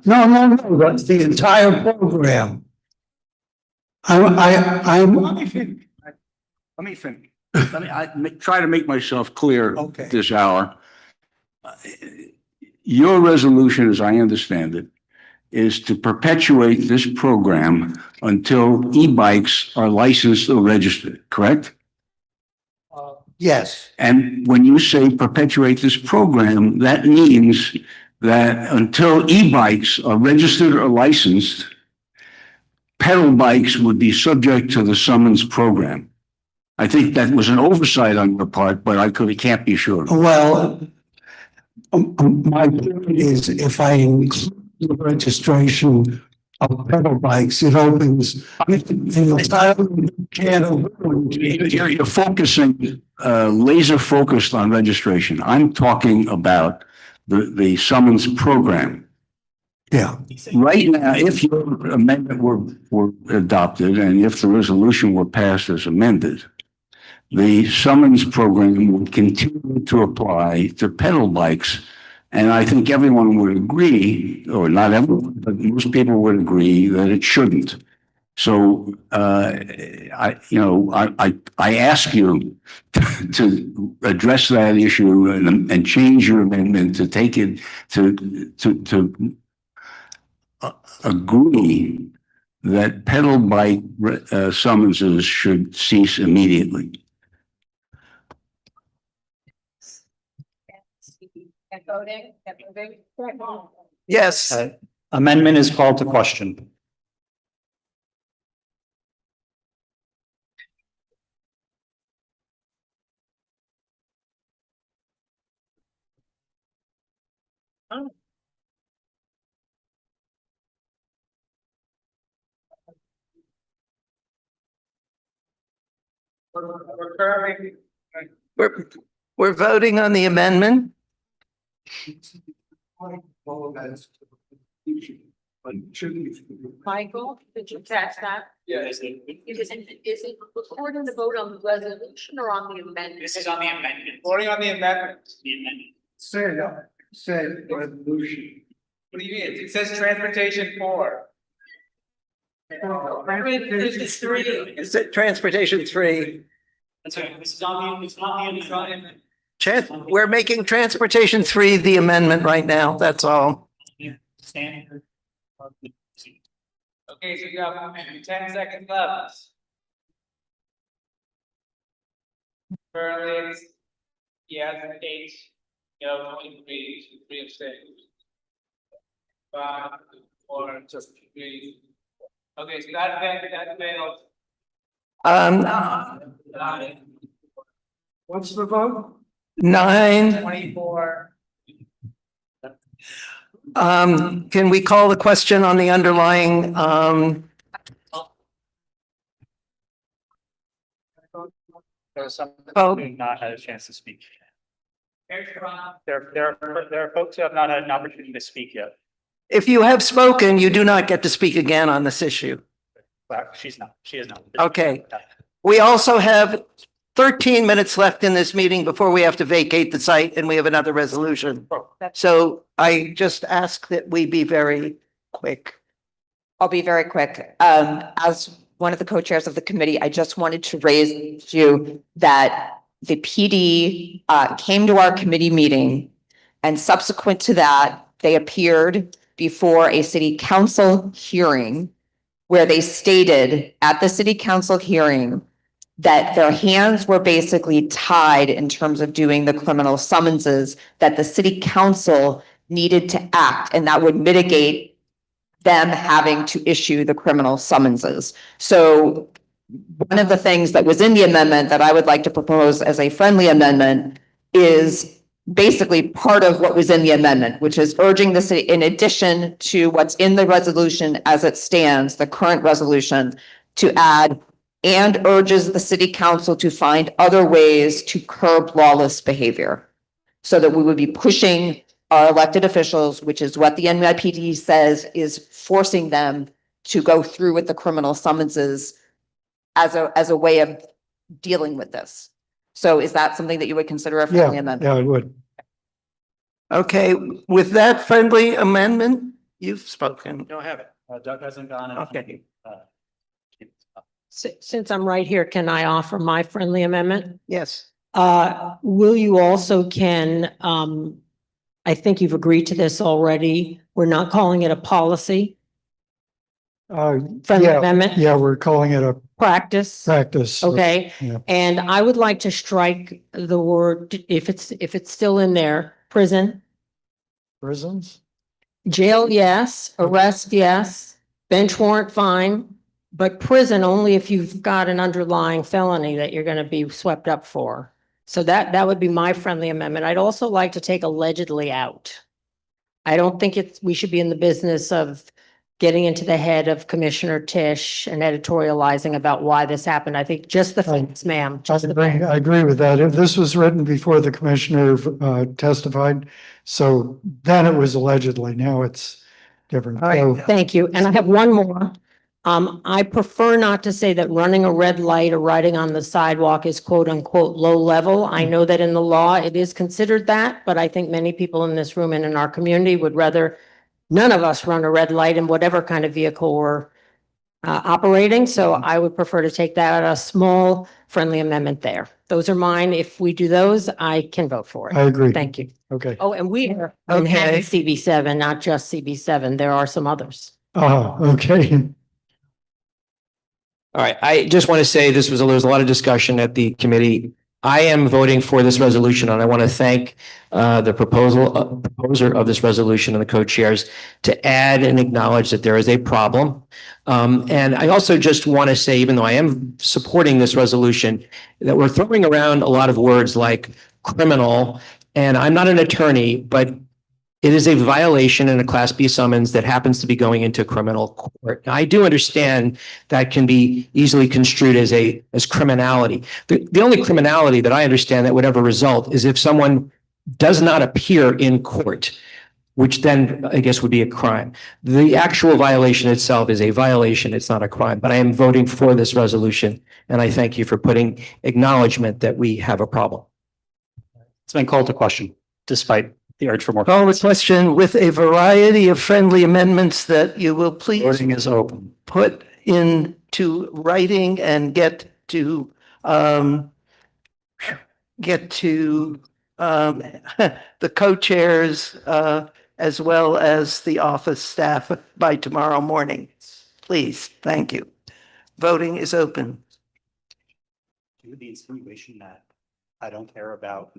No, that's the entire program. Let me finish. Let me try to make myself clear this hour. Your resolution, as I understand it, is to perpetuate this program until e-bikes are licensed or registered, correct? Yes. And when you say perpetuate this program, that means that until e-bikes are registered or licensed, pedal bikes would be subject to the summons program. I think that was an oversight on your part, but I can't be sure. Well, my theory is if I include the registration of pedal bikes, it opens the entire can of worms. You're focusing, laser focused on registration. I'm talking about the summons program. Yeah. Right now, if your amendment were adopted and if the resolution were passed as amended, the summons program would continue to apply to pedal bikes. And I think everyone would agree, or not everyone, but most people would agree that it shouldn't. So, I ask you to address that issue and change your amendment to take it to agree that pedal bike summonses should cease immediately. Yes. Amendment is called to question. We're voting on the amendment. Michael, did you catch that? Yeah. Is it recording the vote on the resolution or on the amendment? This is on the amendment. Voting on the amendment. The amendment. Say resolution. What do you mean? It says transportation 4. It's 3. Is it transportation 3? That's right. This is on the, it's not the amendment. We're making transportation 3 the amendment right now. That's all. Standard. Okay. Okay, so we got 10 seconds left. Currently, yeah, 8. You know, 23 abstain. 5, 4, 3. Okay, so that failed. What's the vote? 9. 24. Can we call the question on the underlying, There's some Oh. who have not had a chance to speak. Here's Ron. There are folks who have not had an opportunity to speak yet. if you have spoken, you do not get to speak again on this issue. But she is not. Okay. We also have 13 minutes left in this meeting before we have to vacate the site and we have another resolution. So I just ask that we be very quick. I'll be very quick. As one of the co-chairs of the committee, I just wanted to raise you that the PD came to our committee meeting, and subsequent to that, they appeared before a city council hearing where they stated at the city council hearing that their hands were basically tied in terms of doing the criminal summonses, that the city council needed to act, and that would mitigate them having to issue the criminal summonses. So one of the things that was in the amendment that I would like to propose as a friendly amendment is basically part of what was in the amendment, which is urging the city, in addition to what's in the resolution as it stands, the current resolution, to add and urges the city council to find other ways to curb lawless behavior. So that we would be pushing our elected officials, which is what the NYPD says is forcing them to go through with the criminal summonses as a way of dealing with this. So is that something that you would consider a friendly amendment? Yeah, I would. Okay, with that friendly amendment, you've spoken. No, I haven't. Doug hasn't gone. Okay. Since I'm right here, can I offer my friendly amendment? Yes. Will you also I think you've agreed to this already. We're not calling it a policy. Friendly amendment? Yeah, we're calling it a Practice. practice. Okay, Yeah. and I would like to strike the word, if it's still in there, prison, Prisons? jail, yes, arrest, yes, bench warrant, fine, but prison only if you've got an underlying felony that you're gonna be swept up for. So that would be my friendly amendment. I'd also like to take allegedly out. I don't think we should be in the business of getting into the head of Commissioner Tisch and editorializing about why this happened. I think just the facts, ma'am. Just the facts. I agree with that. If this was written before the commissioner testified, so then it was allegedly, now it's different. So- Thank you. And I have one more. I prefer not to say that running a red light or riding on the sidewalk is quote unquote low level. I know that in the law it is considered that, but I think many people in this room and in our community would rather none of us run a red light in whatever kind of vehicle we're operating. So I would prefer to take that a small friendly amendment there. Those are mine. If we do those, I can vote for it. I agree. Thank you. Okay. Oh, and we are in CB7, not just CB7. There are some others. Oh, okay. All right, I just want to say there was a lot of discussion at the committee. I am voting for this resolution, and I want to thank the proposer of this resolution and the co-chairs to add and acknowledge that there is a problem. And I also just want to say, even though I am supporting this resolution, that we're throwing around a lot of words like criminal, and I'm not an attorney, but it is a violation in a Class B summons that happens to be going into criminal court. Now, I do understand that can be easily construed as criminality. The only criminality that I understand that would ever result is if someone does not appear in court, which then I guess would be a crime. The actual violation itself is a violation. It's not a crime, but I am voting for this resolution. And I thank you for putting acknowledgement that we have a problem. It's been called to question, despite the urge for more. Call the question with a variety of friendly amendments that you will please Voting is open. put into writing and get to the co-chairs as well as the office staff by tomorrow morning. please. Thank you. Voting is open. The insinuation that I don't care about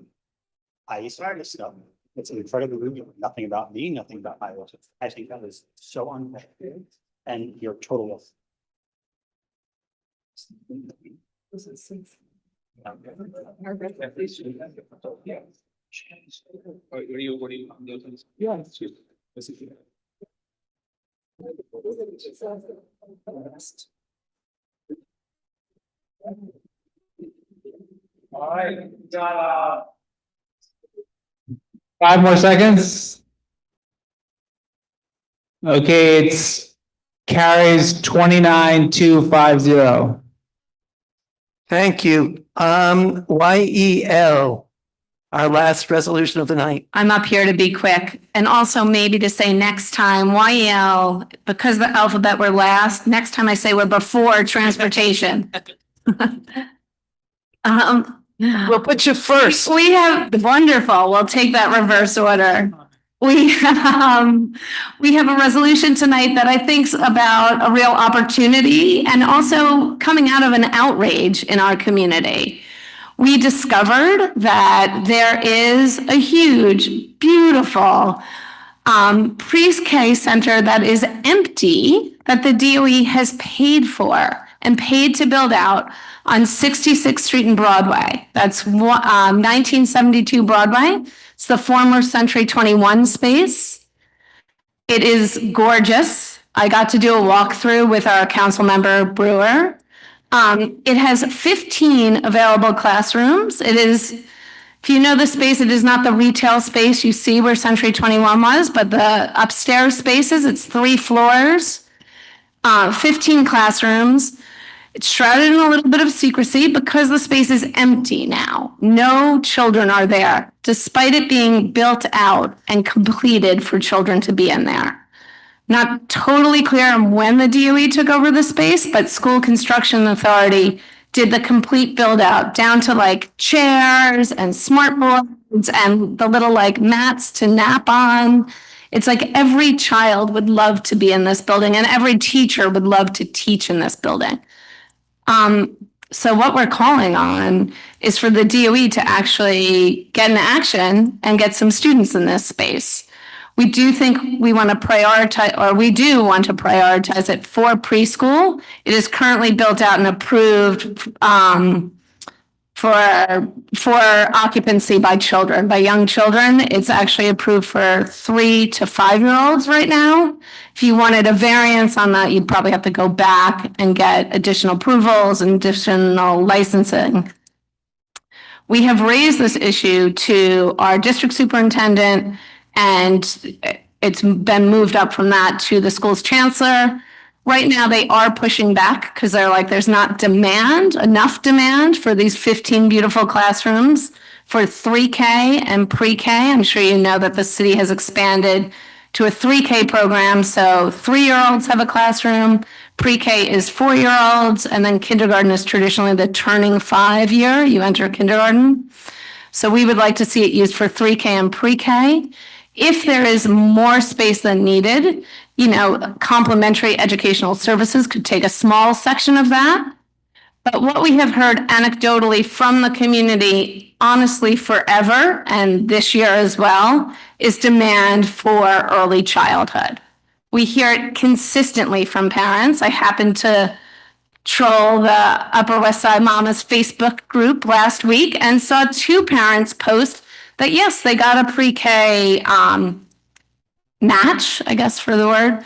started stuff. It's incredibly rude. Nothing about me, nothing about my life. I think that is so unfair. And you're total. All right, got 5 more seconds. Okay, it's carries 29-250. Thank you. YEL, our last resolution of the night. I'm up here to be quick and also maybe to say next time, YEL, because the alphabet we're last, next time I say we're before transportation. We'll put you first. We have, wonderful, we'll take that reverse order. We have a resolution tonight that I think's about a real opportunity and also coming out of an outrage in our community. We discovered that there is a huge, beautiful pre-K center that is empty that the DOE has paid for and paid to build out on 66th Street and Broadway. That's 1972 Broadway. It's the former Century 21 space. It is gorgeous. I got to do a walkthrough with our council member Brewer. It has 15 available classrooms. It is, if you know the space, it is not the retail space you see where Century 21 was, but the upstairs spaces. It's 3 floors, 15 classrooms. It's shrouded in a little bit of secrecy because the space is empty now. No children are there, despite it being built out and completed for children to be in there. Not totally clear on when the DOE took over the space, but School Construction Authority did the complete build out down to like chairs and smart boards and the little like mats to nap on. It's like every child would love to be in this building and every teacher would love to teach in this building. So what we're calling on is for the DOE to actually get in action and get some students in this space. We do think we want to prioritize, or we do want to prioritize it for preschool. It is currently built out and approved for occupancy by children, by young children. It's actually approved for 3 to 5-year-olds right now. If you wanted a variance on that, you'd probably have to go back and get additional approvals and additional licensing. We have raised this issue to our district superintendent, and it's been moved up from that to the school's chancellor. Right now, they are pushing back because they're like, there's not enough demand for these 15 beautiful classrooms for 3K and pre-K. I'm sure you know that the city has expanded to a 3K program. So 3-year-olds have a classroom, pre-K is 4-year-olds, and then kindergarten is traditionally the turning 5 year, you enter kindergarten. So we would like to see it used for 3K and pre-K. If there is more space than needed, you know, complementary educational services could take a small section of that. But what we have heard anecdotally from the community, honestly, forever, and this year as well, is demand for early childhood. We hear it consistently from parents. I happened to troll the Upper West Side Mamas Facebook group last week and saw 2 parents post that, yes, they got a pre-K match, I guess for the word,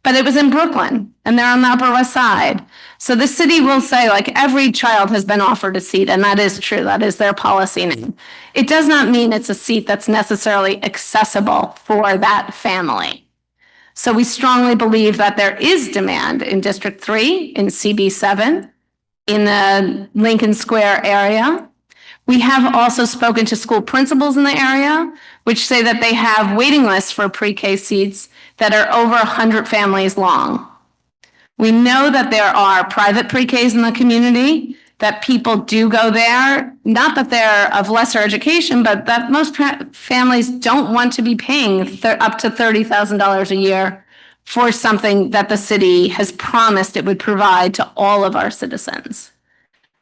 but it was in Brooklyn and they're on the Upper West Side. So the city will say like every child has been offered a seat, and that is true. That is their policy name. It does not mean it's a seat that's necessarily accessible for that family. So we strongly believe that there is demand in District 3, in CB7, in the Lincoln Square area. We have also spoken to school principals in the area, which say that they have waiting lists for pre-K seats that are over 100 families long. We know that there are private pre-Ks in the community, that people do go there, not that they're of lesser education, but that most families don't want to be paying up to $30,000 a year for something that the city has promised it would provide to all of our citizens.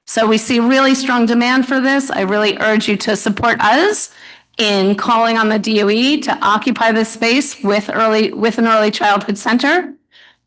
So we see really strong demand for this. I really urge you to support us in calling on the DOE to occupy this space with an early childhood center.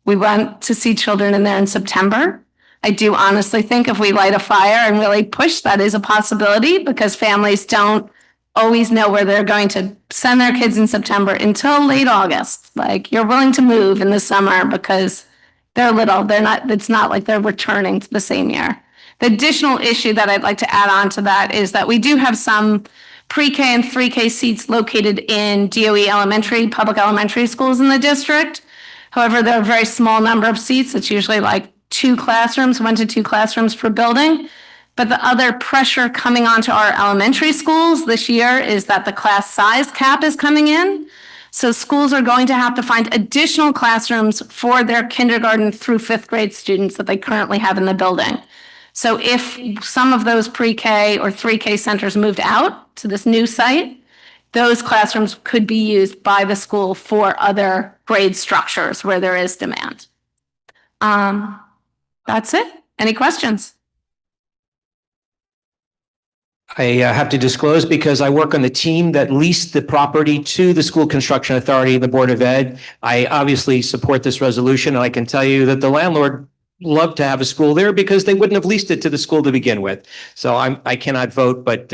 We want to see children in there in September. I do honestly think if we light a fire and really push, that is a possibility, because families don't always know where they're going to send their kids in September until late August. Like, you're willing to move in the summer because they're little. It's not like they're returning to the same year. The additional issue that I'd like to add on to that is that we do have some pre-K and 3K seats located in DOE public elementary schools in the district. However, there are a very small number of seats. It's usually like 1 to 2 classrooms per building. But the other pressure coming onto our elementary schools this year is that the class size cap is coming in. So schools are going to have to find additional classrooms for their kindergarten through 5th grade students that they currently have in the building. So if some of those pre-K or 3K centers moved out to this new site, those classrooms could be used by the school for other grade structures where there is demand. That's it. Any questions? I have to disclose because I work on the team that leased the property to the School Construction Authority and the Board of Ed. I obviously support this resolution, and I can tell you that the landlord loved to have a school there because they wouldn't have leased it to the school to begin with. So I cannot vote, but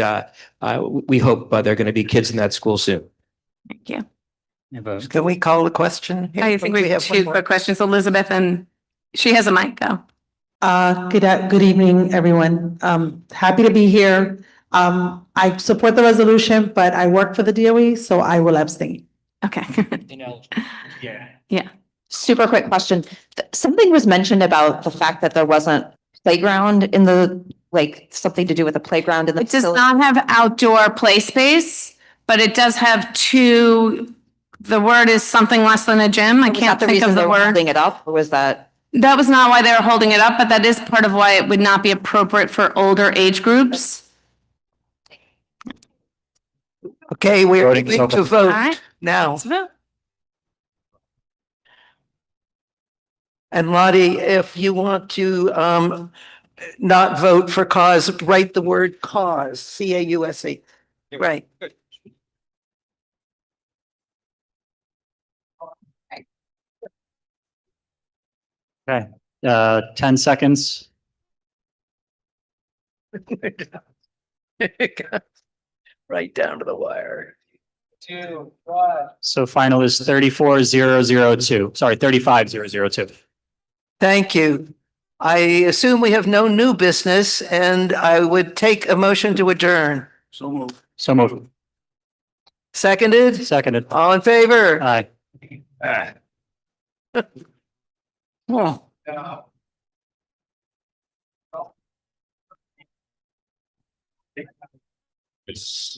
we hope there are going to be kids in that school soon. Thank you. Can we call a question? I think we have 2 quick questions. Elizabeth, and she has a mic. Go. Good evening, everyone. Happy to be here. I support the resolution, but I work for the DOE, so I will abstain. Okay. Yeah. Super quick question. Something was mentioned about the fact that there wasn't playground in the, something to do with a playground in the It does facility. not have outdoor play space, but it does have 2, the word is something less than a gym. I can't think of the word. Holding it up, or was that? That was not why they were holding it up, but that is part of why it would not be appropriate for older age groups. Okay, we're Voting is ready to open. vote All right. now. Let's vote. And Lottie, if you want to not vote for cause, write the word cause, C-A-U-S-E. Right. Okay, 10 seconds. Right down to the wire. 2, 1. So final is 34002. Sorry, 35002. Thank you. I assume we have no new business, and I would take a motion to adjourn. So moved. So moved. Seconded? Seconded. All in favor? Aye. Oh. It's